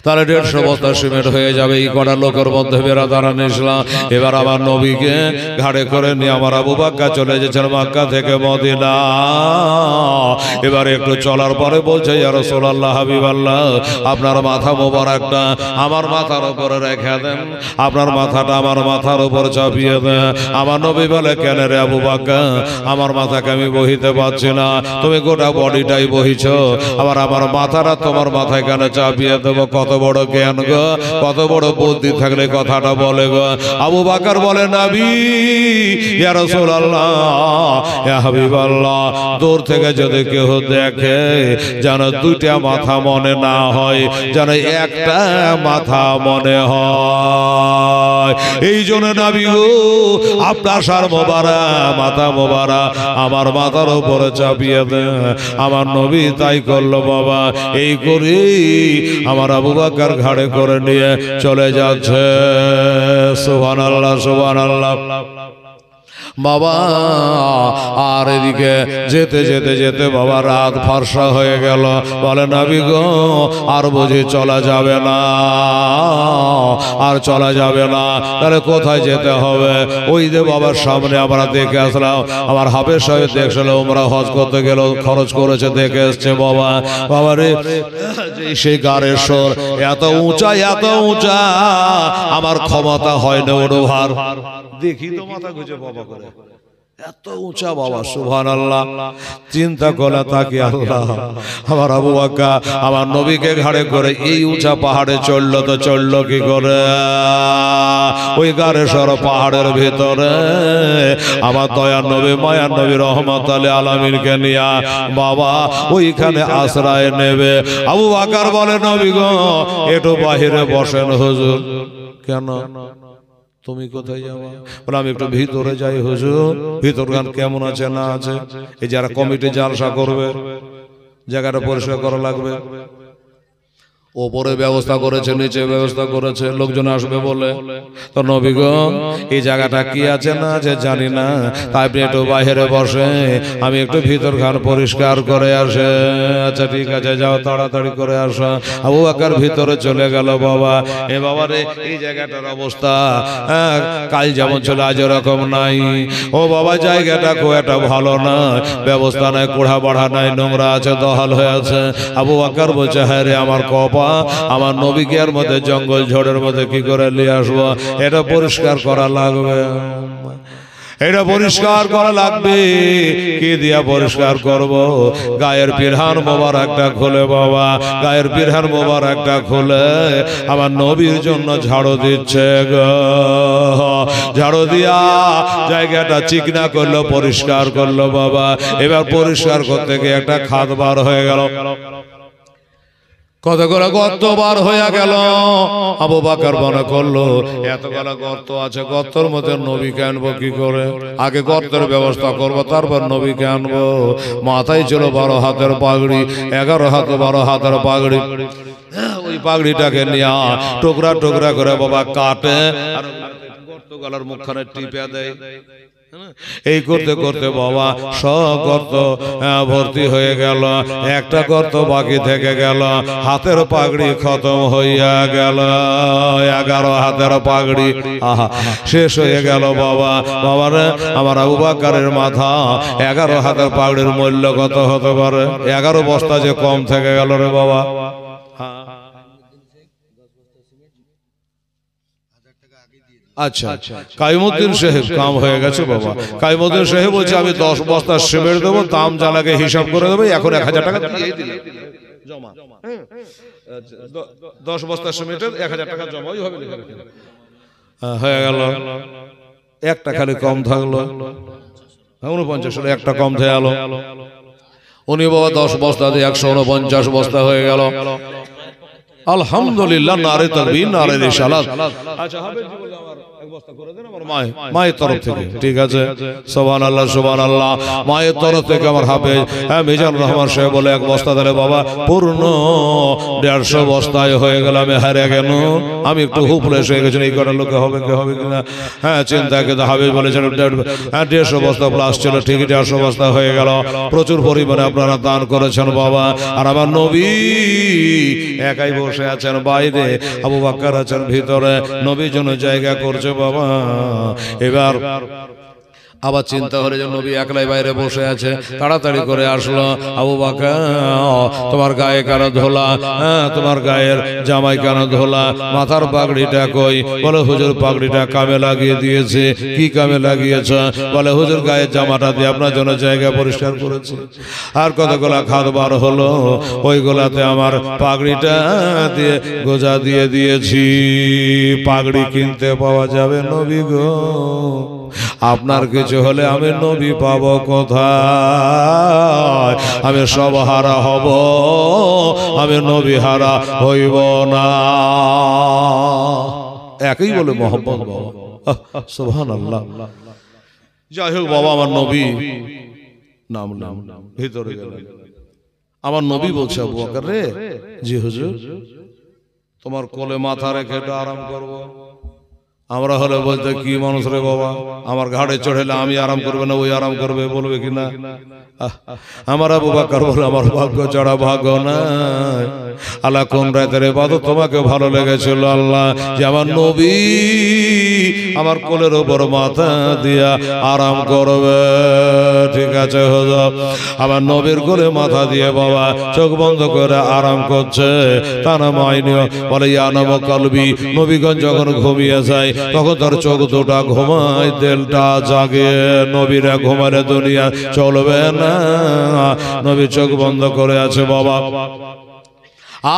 তাহলে 150 বস্তা সিমেন্ট হয়ে যাবে। এই কটা লোকের মধ্যে বেড়া দাঁড়ানো ইসলাম। এবার আমার নবীকে ঘাড়ে করে নিয়ে আমার আবু বকর চলে যেছেন মক্কা থেকে মদিনা। এবার একটু চলার পরে বলছে, ইয়া রাসূলুল্লাহ, হাবিবাল্লাহ, আপনার মাথা মোবারকটা আমার মাথার উপরে রেখে দেন, আপনার মাথাটা আমার মাথার উপর চাপিয়ে দেন। আমার নবী বলে, কেন রে আবু বকর, আমার মাথাকে আমি বহিতে পারছি না, তুমি গোটা বডিটাই বহিছো, আবার আমার মাথাটা তোমার মাথায় কেন চাপিয়ে দেবো? কত বড় জ্ঞান গো, কত বড় বুদ্ধি থাকলে কথাটা বলে গো। আবু বকর বলে, নবী, ইয়া রাসূলুল্লাহ, ইয়া হাবিবাল্লাহ, দূর থেকে যদি কেউ দেখে যেন 2টা মাথা মনে না হয়, যেন একটা মাথা মনে হয়। এই জন্য নবী গো, আপনার সার মোবারক, মাথা মোবারক আমার মাথার উপরে চাপিয়ে দেন। আমার নবী তাই করলো বাবা। এই করি আমার আবু বকর ঘাড়ে করে নিয়ে চলে যাচ্ছে। সুবহানাল্লাহ সুবহানাল্লাহ বাবা। আর এদিকে যেতে যেতে যেতে বাবা রাত ফর্সা হয়ে গেল। বলে, নবী গো, আর বুঝি চলা যাবে না, আর চলা যাবে না। তাহলে কোথায় যেতে হবে? ওই যে বাবার সামনে আমরা দেখে আসলাম, আমার হাফেজ সাহেব দেখছিল ওমরা হজ করতে গেল, খরচ করেছে, দেখে এসছে বাবা। বাবা রে, সেই গারেশ্বর এত উঁচা, এত উঁচা, আমার ক্ষমতা হয় না ওর ভার। দেখি তো মাথা গুঁজে বাবা করে, এত উঁচা বাবা। সুবহানাল্লাহ। চিন্তা করে তাকে আল্লাহ, আমার আবু বকর আমার নবীকে ঘাড়ে করে এই উঁচা পাহাড়ে চললো, তো চললো কি করে? ওই গারেশ্বর পাহাড়ের ভিতরে আমার দয়ার নবী, মায়ার নবী রহমাতুল লিল আলামিনকে নিয়ে বাবা ওইখানে আশ্রয় নেবে। আবু বকর বলে, নবী গো, একটু বাহিরে বসেন হুজুর। কেন? তুমি কোথায় যাবা? বলে, আমি একটু ভিতরে যাই হুজুর। ভিতর গান কেমন আছে না আছে, এই যারা কমিটি জালসা করবে, জায়গাটা পরিষ্কার করা লাগবে। ওপরে ব্যবস্থা করেছে, নিচে ব্যবস্থা করেছে, লোকজন আসবে বলে। তো নবী গো, এই জায়গাটা কি আছে না আছে জানি না, তাই আপনি একটু বাইরে বসে, আমি একটু ভিতর খান পরিষ্কার করে আসে। আচ্ছা ঠিক আছে, যাও, তাড়াতাড়ি করে আসো। আবু বকর ভিতরে চলে গেল বাবা। এ বাবা রে, এই জায়গাটার অবস্থা কাল যেমন ছিল আজ এরকম নাই। ও বাবা, জায়গাটা খুব একটা ভালো না, ব্যবস্থা নাই, কোড়া বাড়া নাই, নোংরা আছে, দহাল হয়ে আছে। আবু বকর বলছে, হ্যাঁ রে আমার কপা, আমার নবীকে এর মধ্যে জঙ্গল ঝড়ের মধ্যে কি করে নিয়ে আসবো? এটা পরিষ্কার করা লাগবে, এটা পরিষ্কার করা লাগবে। কি দিয়া পরিষ্কার করব? গায়ের পিরহান মোবারকটা খুলে বাবা, গায়ের পিরহান মোবারকটা খুলে আমার নবীর জন্য ঝাড়ু দিচ্ছে গো। ঝাড়ু দিয়া জায়গাটা চিকনা করলো, পরিষ্কার করলো বাবা। এবার পরিষ্কার করতে গিয়ে একটা খাদ বার হয়ে গেল, কতগুলো গর্ত বার হয়ে গেল। আবু বকর মনে করলো, এতগুলো গর্ত আছে, গর্তের মধ্যে নবীকে আনবো কি করে? আগে গর্তের ব্যবস্থা করবো, তারপর নবীকে আনবো। মাথায় ছিল 12 হাতের পাগড়ি, 11 হাতে 12 হাতের পাগড়ি। ওই পাগড়িটাকে নিয়ে টুকরা টুকরা করে বাবা কাটে, আর গর্ত গলার মুখখানে টিপে দেয়। এই করতে করতে বাবা সব গর্ত ভর্তি হয়ে গেল, একটা গর্ত বাকি থেকে গেল। হাতের পাগড়ি খতম হইয়া গেল, 11 হাতের পাগড়ি আহা শেষ হয়ে গেল বাবা। বাবারে, আমার আবু বকরের মাথা 11 হাতের পাগড়ির মূল্য কত হতে পারে? 11 বস্তা যে কম থেকে গেল রে বাবা। আচ্ছা, কাইমুদ্দিন সাহেব কাম হয়ে গেছে বাবা। কাইমুদ্দিন সাহেব বলছে আমি 10 বস্তা সিমেন্ট দেবো, দাম জানাকে হিসাব করে দেবো, এখন 1000 টাকা দিয়ে দিলাম জমা। 10 বস্তা সিমেন্টের 1000 টাকা জমা, ওইভাবে লিখে রাখেন। হয়ে গেল, একটা খালি কম থাকলো, 49 হলো, একটা কম থেকে গেল। উনি বাবা 10 বস্তা দিয়ে 149 বস্তা হয়ে গেল। আলহামদুলিল্লাহ, নারে তাকবীর, নারে রিসালাত। আচ্ছা, হাফেজ জি বলে আমার এক বস্তা করে দেন আমার মায়ের তরফ থেকে, ঠিক আছে? সুবহানাল্লাহ, সুবহানাল্লাহ। মায়ের তরফ থেকে আমার হাফেজ মিজানুর রহমান সাহেব বলে এক বস্তা দিলে বাবা পূর্ণ 150 বস্তায় হয়ে গেল। আমি হারে গেল, আমি একটু হুপলেস হয়ে গেছি, এই কটা লোকে হবে কি হবে কিনা, হ্যাঁ চিন্তা। কিন্তু হাফেজ বলেছেন 150 বস্তা প্লাস ছিল, ঠিক 150 বস্তা হয়ে গেল। প্রচুর পরিমাণে আপনারা দান করেছেন বাবা। আর আমার নবী একাই বসে আছেন বাইরে, আবু বকর আছেন ভিতরে, নবীর জন্য জায়গা করছে বাবা। এবার আবার চিন্তা হলে যে নবী একলাই বাইরে বসে আছে, তাড়াতাড়ি করে আসলো। আবু বকর, তোমার গায়ে কেন ধোলা? তোমার গায়ের জামাই কেন ধোলা? মাথার পাগড়িটা কই? বলে হুজুর পাগড়িটা কামে লাগিয়ে দিয়েছে। কি কামে লাগিয়েছে? বলে হুজুর গায়ের জামাটা দিয়ে আপনার জন্য জায়গা পরিষ্কার করেছে। আর কতগুলা খাদ বার হলো, ওই গোলাতে আমার পাগড়িটা দিয়ে গোজা দিয়ে দিয়েছি। পাগড়ি কিনতে পাওয়া যাবে নবী গো? আপনার কিছু হলে আমি নবী পাবো কোথায়? আমি সব হারা হব, আমি নবী হারা হইব না। একই বলে মোহাম্মদ বাবা, সুবহানাল্লাহ। যাই হোক বাবা, আমার নবী নাম ভিতরে গেলেন। আমার নবী বলছে আবু বকর রে, জি হুজুর, তোমার কোলে মাথা রেখে আরাম করবো। আমরা হলে বলতে কি মানুষ রে বাবা, আমার ঘাড়ে চড়েলে আমি আরাম করবে না ওই আরাম করবে, বলবে কিনা? আমার আবু বকর বলে আমার ভাগ্য চড়া ভাগ্য না। আল্লাহ কোন রাতের ইবাদত তোমাকে ভালো লেগেছিল আল্লাহ, যে আমার নবী আমার কোলের উপর মাথা দিয়া আরাম করবে। ঠিক আছে হুজুর, আমার নবীর কোলে মাথা দিয়ে বাবা চোখ বন্ধ করে আরাম করছে। তা না মাইনিও বলে ইয়ানাম কলবি, নবীগঞ্জ যখন ঘুমিয়ে যায় তখন তার চোখ দুটা ঘুমায়, দিলটা জাগে। নবীরা ঘুমালে দুনিয়া চলবে না। নবী চোখ বন্ধ করে আছে বাবা।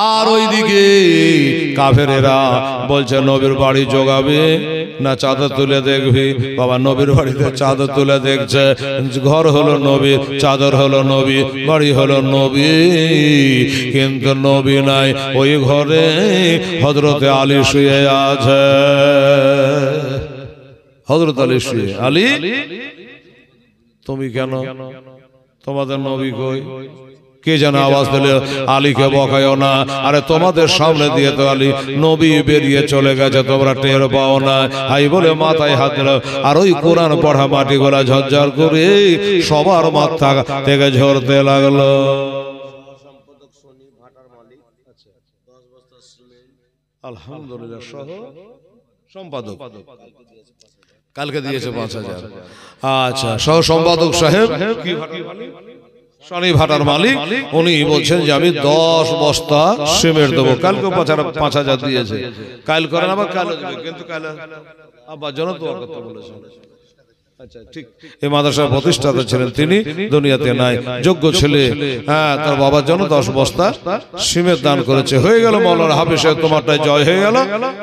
আর ওইদিকে কাফেরেরা বলছে নবীর বাড়ি জোগাবে না চাদর তুলে দেখবি? বাবা নবীর বাড়িতে চাদর তুলে দেখছে, ঘর হলো নবী, চাদর হলো নবী, বাড়ি হলো নবী, কিন্তু নবী নাই। ওই ঘরে হযরতে আলী শুয়ে আছে। হযরত আলী শুয়ে। আলী তুমি কেন? তোমাদের নবী কই? কে যেন আওয়াজ দিলে, আলীকে বকায়ও না। আরে তোমাদের সামনে দিয়ে তো আলী নবী বেরিয়ে চলে গেছে, তোমরা টের পাও না। হাই বলে মাথায় হাত দিল। আর ওই কোরআন পড়া মাটি গোলা ঝরঝর করে সবার মাথা থেকে ঝরতে লাগলো। আলহামদুলিল্লাহ, সহ সম্পাদক কালকে দিয়েছে 5000। আচ্ছা, সহ সম্পাদক সাহেব কি শনি ভাটার মালিক, উনি বলছেন যে আমি 10 বস্তা সিমেন্ট দেবো। কালকে 5000 দিয়েছে, কাল করেন আবার কাল দেবে, কিন্তু কাল আবার জন্য দোয়া করতে বলেছেন। আচ্ছা ঠিক, এই মাদ্রাসার প্রতিষ্ঠাতা ছিলেন তিনি, দুনিয়াতে নাই। যোগ্য ছেলে, হ্যাঁ, তার বাবার জন্য 10 বস্তা সিমেন্ট দান করেছে। হয়ে গেল মাওলানা হাফেজ সাহেব, তোমারটাই জয় হয়ে গেল।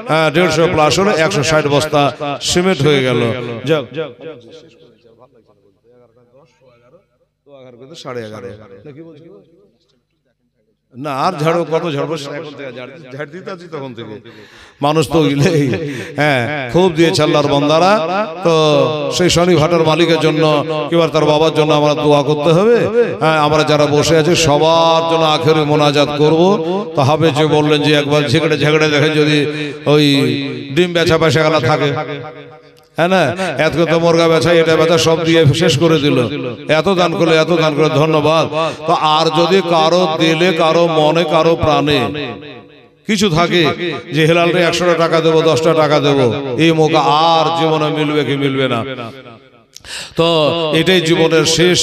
হ্যাঁ, 150 প্লাস হলো 160 বস্তা সিমেন্ট হয়ে গেল। যাক, 11:30 না আর ঝাড়ো, কত ঝাড়বো এখন থেকে, ঝাড় দিতে আছি তখন থেকে। মানুষ তো হ্যাঁ খুব দিয়েছে আল্লাহর বান্দারা। তো সেই শনি ভাটার মালিকের জন্য কিংবা তার বাবার জন্য আমরা দোয়া করতে হবে। হ্যাঁ, আমরা যারা বসে আছি সবার জন্য আখেরি মোনাজাত করব। তো হাফেজ যে বললেন যে একবার ঝেঁকড়ে ঝেঁকড়ে দেখেন যদি ওই ডিম বেচা পয়সা গেলা থাকে, হ্যাঁ না, এত তো মুরগা বেচা এটা বেচা সব দিয়ে শেষ করে দিল। এত দান করলে, এত দান করে, ধন্যবাদ। তো আর যদি কারো দিলে, কারো মনে, কারো প্রাণে কিছু থাকে যে হেলালরে 100 টাকা দেবো, 10টা টাকা দেবো, এই মৌকা আর জীবনে মিলবে কি মিলবে না। তো এটাই জীবনের শেষ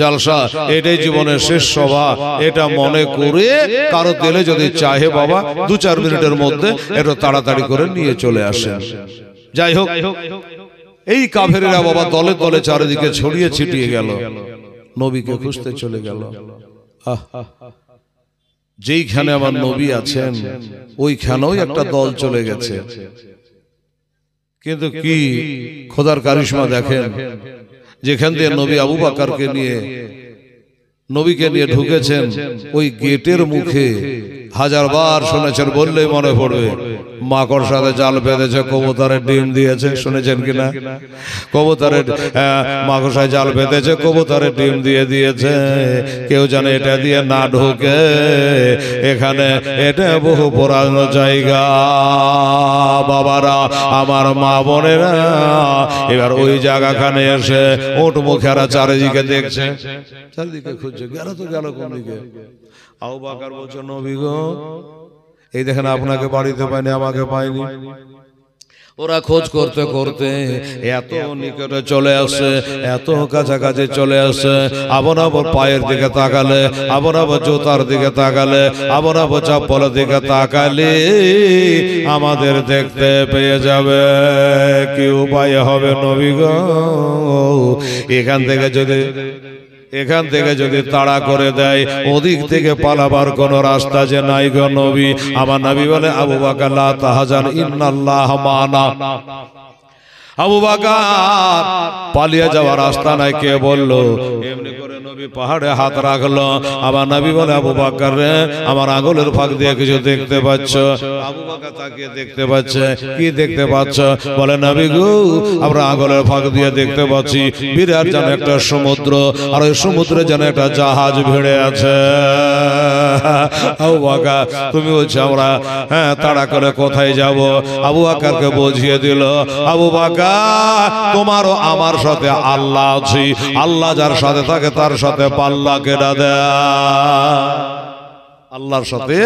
জালসা, এটাই জীবনের শেষ সভা, এটা মনে করে কারো দিলে যদি চাহে বাবা 2-4 মিনিটের মধ্যে এটা তাড়াতাড়ি করে নিয়ে চলে আসেন। যাই হোক, এই কাফেরেরা বাবা দলে দলে চারিদিকে ছড়িয়ে ছিটিয়ে গেল, নবীকে খুঁজতে চলে গেল। যেইখানে আমার নবী আছেন ওইখানেও একটা দল চলে গেছে। কিন্তু কি খোদার কারিশমা দেখেন, যেখান দিয়ে নবী আবু বকরকে নিয়ে নবীকে নিয়ে ঢুকেছেন, ওই গেটের মুখে হাজারবার শুনেছেন, বললেই মনে পড়বে, মাকড় সাথে জাল বেঁধেছে, কবুতরের ডিম দিয়েছে। শুনেছেন কিনা? কবুতরের মাকড়সায় জাল বেঁধেছে, কবুতরের ডিম দিয়ে দিয়েছে। কেউ জানে এটা দিয়ে না ঢোকে, এখানে এটা বহু পুরানো জায়গা। বাবারা, আমার মা বোনেরা, এবার ওই জায়গাখানে এসে ওট মুখেরা চারিদিকে দেখছে, চারিদিকে খুঁজছে, গেল তো গেল কোন দিকে? আবু বকর বলছে, নবী গো, এই দেখেন আপনাকে বাড়িতে পাইনি, আমাকে পাইনি। ওরা খোঁজ করতে করতে এত নিকটে চলে আসে, এত কাছাকাছি চলে আসে, আবার আবার পায়ের দিকে তাকালে, আবার আবার জুতার দিকে তাকালে, আবার আবার চপ্পলের দিকে তাকালে আমাদের দেখতে পেয়ে যাবে। কি উপায় হবে নবী গো? এখান থেকে যদি তাড়া করে দেয়, ওদিক থেকে পালাবার কোন রাস্তা যে নাই গো নবী। আমার নবী বলে, আবু বকর লা তাহজান ইন্নাল্লাহ মানা। আবু বকর পালিয়ে যাওয়ার রাস্তা নাই। কে বললো? এমনি করে নবী পাহাড়ে হাত রাখলো। আমার নবী বলে, আবু বকর রে, আমার আঙুলের ফাঁক দিয়ে কিছু দেখতে পাচ্ছ? আবু বকর তাকিয়ে দেখতে পাচ্ছে। কি দেখতে পাচ্ছ? বলে, নবী গো, আমরা আঙুলের ফাঁক দিয়ে দেখতে পাচ্ছি বিরাট যেন একটা সমুদ্র, আর ওই সমুদ্রে যেন একটা জাহাজ ভিড়ে আছে। আবু বকর, তুমি বলছো আমরা তাড়া করে কোথায় যাব? আবু বকরকে বুঝিয়ে দিল, আবু বকর, তোমারও আমার সাথে আল্লাহ আছে, আল্লাহ যার সাথে থাকে তার সাথে পাল্লা কেটে দেয়। আল্লাহর সাথে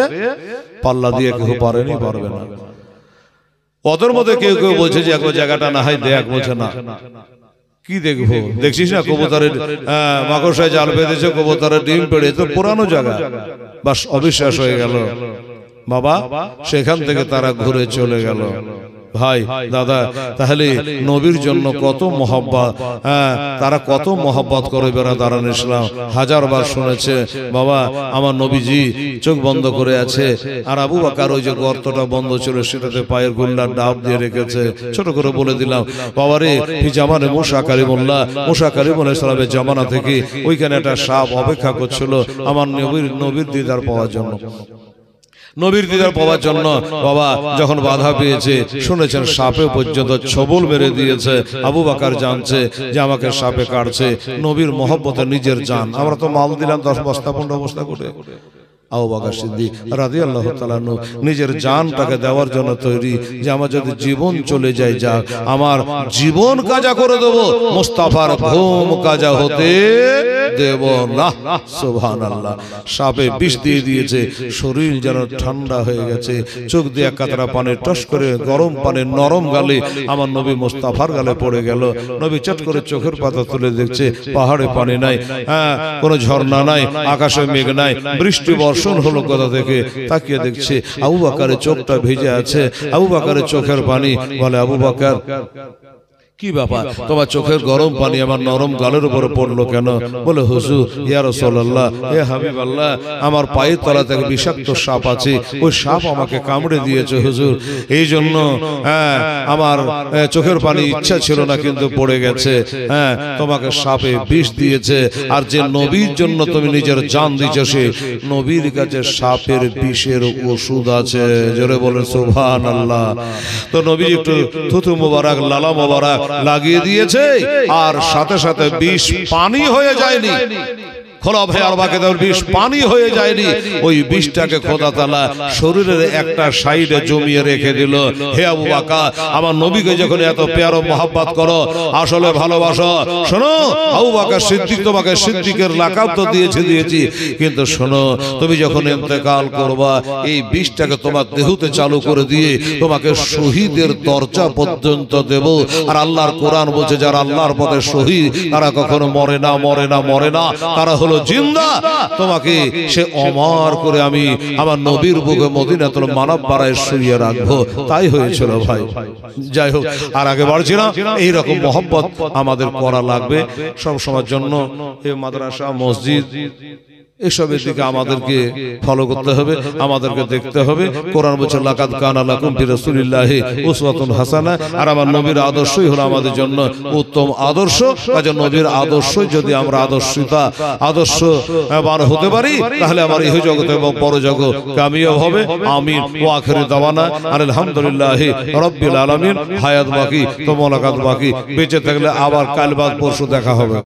পাল্লা দিয়ে কেউ পারেনি, পারবে না। ওদের মধ্যে কেউ কেউ বলছে যে এক জায়গাটা না হয় দেখ, বলছে না। কি দেখবো? দেখছিস না কবুতরের মাকড়সায় জাল বেঁধেছে, কবুতরের ডিম পেড়ে, তো পুরানো জায়গা। বাস, অবিশ্বাস হয়ে গেল বাবা। সেখান থেকে তারা ঘুরে চলে গেল। ভাই দাদা, তাহলে নবীর জন্য কত মহব্বত, তারা কত মহব্বত করে বেরাদারান ইসলাম। হাজারবার শুনেছে, বাবা আমার নবীজি চোখ বন্ধ করে আছে, আর আবু বকর ওই যে গর্তটা বন্ধ ছিল সেটাতে পায়ের গোল্লার ডাব দিয়ে রেখেছে। ছোট করে বলে দিলাম, বাবারে ফি জামানে মুসা কালিমুল্লাহ, মুসা কালিমুল্লাহ ইসলামের জামানা থেকে ওইখানে একটা সাপ অপেক্ষা করছিল আমার নবীর দিদার পাওয়ার জন্য। নবীর দিদার পাওয়ার জন্য বাবা যখন বাধা পেয়েছে, শুনেছেন সাপে পর্যন্ত ছবল মেরে দিয়েছে। আবু বকর জানছে যে আমাকে সাপে কাটছে, নবীর মহব্বতে নিজের জান। আমরা তো মাল দিলাম 10 বস্তা 15 বস্তা করে। আবু বকর সিদ্দিক রাদিয়াল্লাহু তাআলা আনহু নিজের জানটাকে দেওয়ার জন্য তৈরি, যে আমার যদি জীবন চলে যায় যাক, আমার জীবন কাজা করে দেব, মুস্তাফার ঘুম কাজা হতে দেব না। সুবহানাল্লাহ। সাপে বিষ দিয়ে দিয়েছে, শরীর যেন ঠান্ডা হয়ে গেছে, চোখ দিয়ে এক কাতরা পানি টস করে গরম পানি নরম গালে আমার নবী মুস্তাফার গালে পড়ে গেল। নবী চট করে চোখের পাতা তুলে দেখছে, পাহাড়ে পানি নাই, কোনো ঝর্ণা নাই, আকাশে মেঘ নাই, বৃষ্টি বর্ষণ হলো কোথা থেকে? তাকিয়ে দেখছে আবু বকরের চোখটা ভিজে আছে। আবু বকরের চোখের পানি। বলে, আবু বকর কি ব্যাপার, তোমার চোখের গরম পানি আমার নরম গালের উপরে পড়লো কেন? বলে, হুজুর ইয়া রাসূলুল্লাহ, হে হাবিবাল্লাহ, আমার পায়ের তলা থেকে বিষাক্ত সাপ আছে, ওই সাপ আমাকে কামড়ে দিয়েছে হুজুর, এই জন্য আমার চোখের পানি ইচ্ছা ছিল না কিন্তু পড়ে গেছে। তোমাকে সাপে বিষ দিয়েছে, আর যে নবীর জন্য তুমি নিজের জান দিয়েছো, সে নবীর কাছে সাপের বিষের ওষুধ আছে। জোরে বলেন সুবহানাল্লাহ। তো নবী একটু থুতু মোবারক, লালা মোবারক লাগিয়ে দিয়েছে, আর সাথে সাথে বিষ পানি হয়ে যায়নি। খোলা ভাই আর বাকি বিষ পানি হয়ে যায়নি, ওই বিষটাকে খোদা তাআলা শরীরের একটা সাইডে জমিয়ে রেখে দিল। হে আবু বকর, আমার নবীকে যখন এত প্যারো মহব্বত করো, আসলে ভালোবাসো, শোনো আবু বকর সিদ্দিক, তোমাকে সিদ্দিকের লাকাব তো দিয়েছি, কিন্তু শোনো, তুমি যখন ইন্তেকাল করবা, এই বিষটাকে তোমার দেহতে চালু করে দিয়ে তোমাকে শহীদের দরজা পর্যন্ত দেব। আর আল্লাহর কোরআন বলছে, যারা আল্লাহর পথে শহীদ তারা কখনো মরে না, তারা হলো জিন্দা, তোমাকে সে অমর করে আমি আমার নবীর বুকে মদিনাতুল মুনাওয়ারায় শুইয়ে রাখবো। তাই হয়েছিল ভাই। যাই হোক, আর আগে বাড়ছি না, এইরকম মহব্বত আমাদের করা লাগবে সব সময়ের জন্য। এই মাদ্রাসা মসজিদ এসবের দিকে আমাদেরকে ফলো করতে হবে, আমাদেরকে দেখতে হবে। কোরআন বলছে লাকাদ কানা লাকুম ফি রাসূলিল্লাহি উসওয়াতুন হাসানাহ, আর আমার নবীর আদর্শই হলো আমাদের জন্য উত্তম আদর্শ। কাজে নবীর আদর্শ যদি আমরা আদর্শবান হতে পারি, তাহলে আমার এই জগতে এবং পরজগৎ কামিয়াব হবে। আমিন। ওয়া আখিরু দাওয়ানা আলহামদুলিল্লাহি রাব্বিল আলামিন। হায়াত বাকি তো মোলাকাত বাকি, বেঁচে থাকলে আবার কাল বাদ পরশু দেখা হবে।